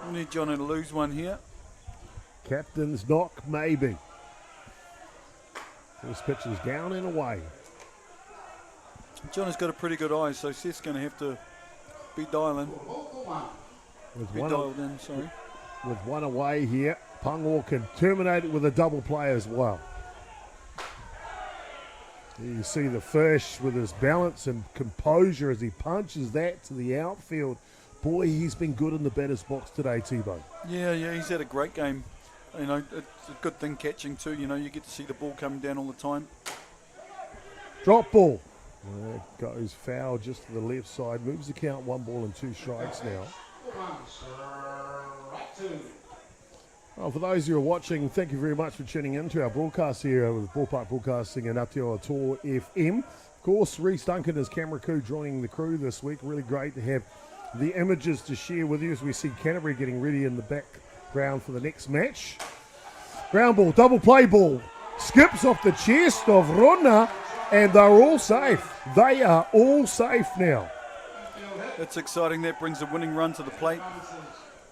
We need Johnny to lose one here. Captain's knock, maybe. First pitch is down and away. Johnny's got a pretty good eye, so Seth's going to have to be dialed in, sorry. With 1 away here, Pango can terminate it with a double play as well. You see the Fish with his balance and composure as he punches that to the outfield. Boy, he's been good in the batter's box today, T-Bone. Yeah, he's had a great game. You know, it's a good thing catching too. You know, you get to see the ball coming down all the time. Drop ball. That goes foul just to the left side. Moves the count 1 ball and 2 strikes now. Well, for those who are watching, thank you very much for tuning in to our broadcast here with Ballpark Broadcasting and Atiawa Toa FM. Of course, Reece Duncan and his camera crew joining the crew this week. Really great to have the images to share with you as we see Canterbury getting ready in the background for the next match. Ground ball, double play ball. Skips off the chest of Rona, and they're all safe. They are all safe now. That's exciting. That brings a winning run to the plate.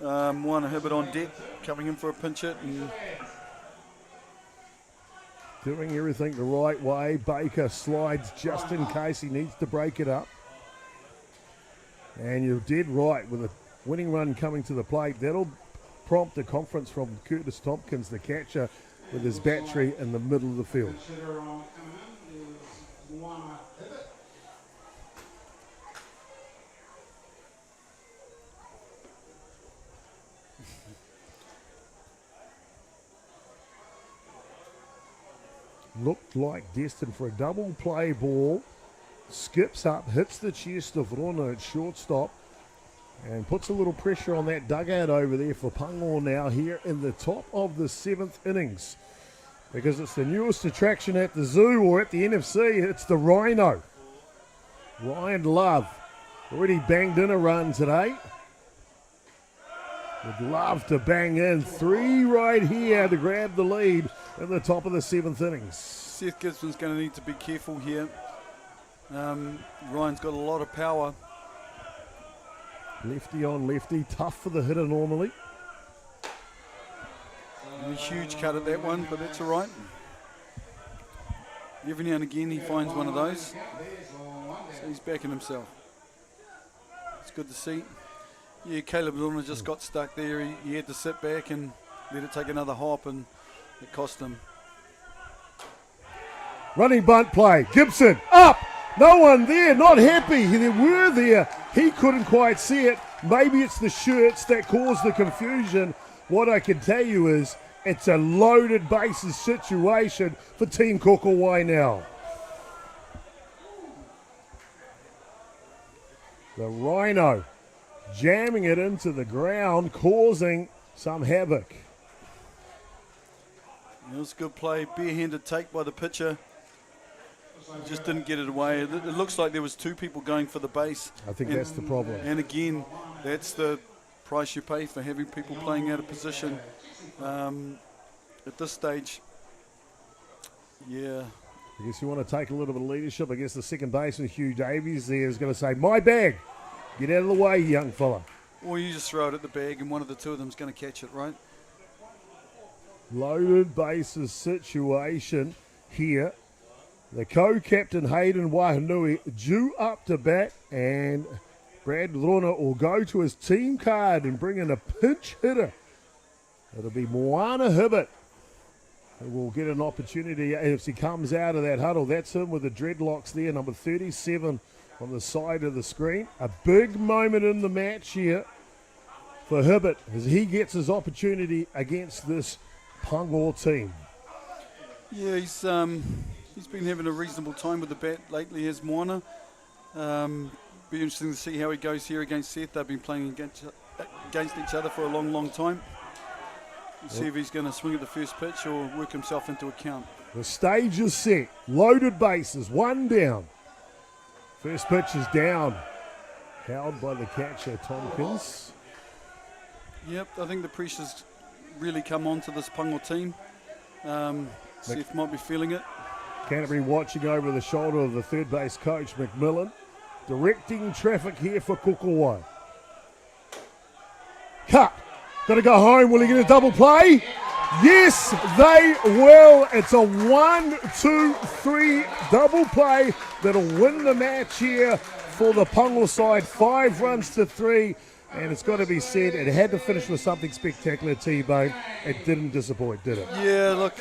One Hibbert on deck, coming in for a pinch hit. And doing everything the right way. Baker slides just in case he needs to break it up. And you're dead right with a winning run coming to the plate. That'll prompt a conference from Curtis Tompkins, the catcher, with his battery in the middle of the field. Looked like destined for a double play ball. Skips up, hits the chest of Rona at shortstop, and puts a little pressure on that dugout over there for Pango now here in the top of the 7th innings. Because it's the newest attraction at the zoo or at the NFC, it's the Rhino. Ryan Love Already banged in a run today. Would love to bang in 3 right here to grab the lead in the top of the 7th innings. Seth Gibson's going to need to be careful here. Ryan's got a lot of power. Lefty on lefty, tough for the hitter normally. And a huge cut at that one, but that's all right. Every now and again he finds one of those. So he's backing himself. It's good to see. Yeah, Caleb Lorna just got stuck there. He had to sit back and let it take another hop, and it cost him. Running bunt play. Gibson up. No one there. Not happy. They were there. He couldn't quite see it. Maybe it's the shirts that caused the confusion. What I can tell you is it's a loaded bases situation for Team Kōkōwai now. The Rhino jamming it into the ground, causing some havoc. It was a good play. Barehanded take by the pitcher. He just didn't get it away. It looks like there was 2 people going for the base. I think that's the problem. And again, that's the price you pay for having people playing out of position. At this stage, yeah. I guess you want to take a little bit of leadership. I guess the second baseman, Hugh Davies, there is going to say, my bag. Get out of the way, young fella. Or you just throw it at the bag and one of the 2 of them is going to catch it, right? Loaded bases situation here. The co-captain Hayden Wahanui due up to bat, and Brad Lorna will go to his team card and bring in a pinch hitter. It'll be Moana Hibbert who will get an opportunity if he comes out of that huddle. That's him with the dreadlocks there, number 37 on the side of the screen. A big moment in the match here for Hibbert as he gets his opportunity against this Pango team. Yeah, he's been having a reasonable time with the bat lately, has Moana. Be interesting to see how he goes here against Seth. They've been playing against each other for a long, long time. See if he's going to swing at the first pitch or work himself into account. The stage is set. Loaded bases, 1 down. First pitch is down. Held by the catcher, Tompkins. Yep, I think the pressure's really come on to this Pango team. Seth might be feeling it. Canterbury watching over the shoulder of the third base coach, McMillan. Directing traffic here for Kōkōwai. Cut. Got to go home. Will he get a double play? Yes, they will. It's a 1-2-3 double play that'll win the match here for the Pango side. 5 runs to 3. And it's got to be said, it had to finish with something spectacular, T-Bone. It didn't disappoint, did it? Yeah, look,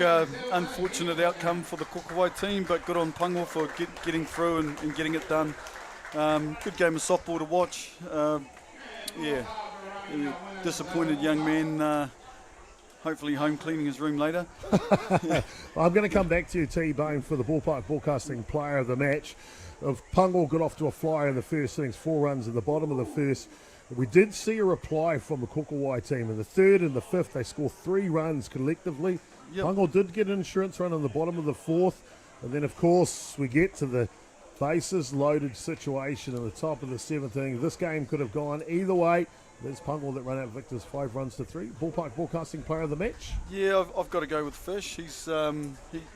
unfortunate outcome for the Kōkōwai team, but good on Pango for getting through and getting it done. Good game of softball to watch. Yeah, disappointed young man. Hopefully home cleaning his room later. I'm going to come back to you, T-Bone, for the Ballpark Broadcasting player of the match. Pango got off to a flyer in the first innings, 4 runs in the bottom of the first. We did see a reply from the Kōkōwai team. In the third and the fifth, they scored 3 runs collectively. Yep. Pango did get an insurance run in the bottom of the fourth. And then, of course, we get to the bases loaded situation in the top of the 7th inning. This game could have gone either way. There's Pango that run out victors 5 runs to 3. Ballpark Broadcasting player of the match. Yeah, I've got to go with Fish. He's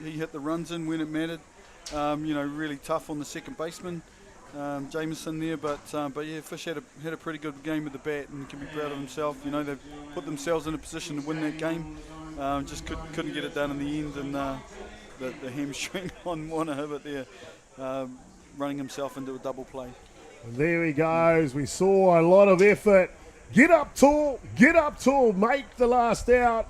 he hit the runs in when it mattered. Really tough on the second baseman. Jameson there, but yeah, Fish had a pretty good game with the bat and can be proud of himself. You know, they've put themselves in a position to win that game. Just couldn't get it done in the end, and the hamstring on Moana Hibbert there, running himself into a double play. And there he goes. We saw a lot of effort. Get up tall, make the last out.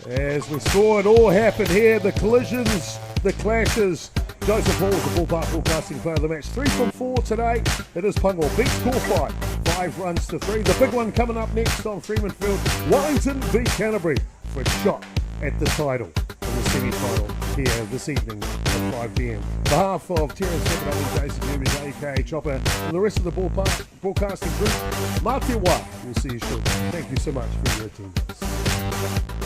As we saw it all happen here, the collisions, the clashes. Joseph Hall is the Ballpark Broadcasting player of the match. 3 from 4 today. It is Pango beats Kōwhai 5 runs to 3. The big one coming up next on Freemanfield. Wellington v Canterbury for a shot at the title in the semi-final here this evening at 5 p.m. On behalf of Terence Hibbert, Jason Gerbes, a.k.a. Chopper, and the rest of the Ballpark Broadcasting group, Atiawa, we'll see you shortly. Thank you so much for your attendance.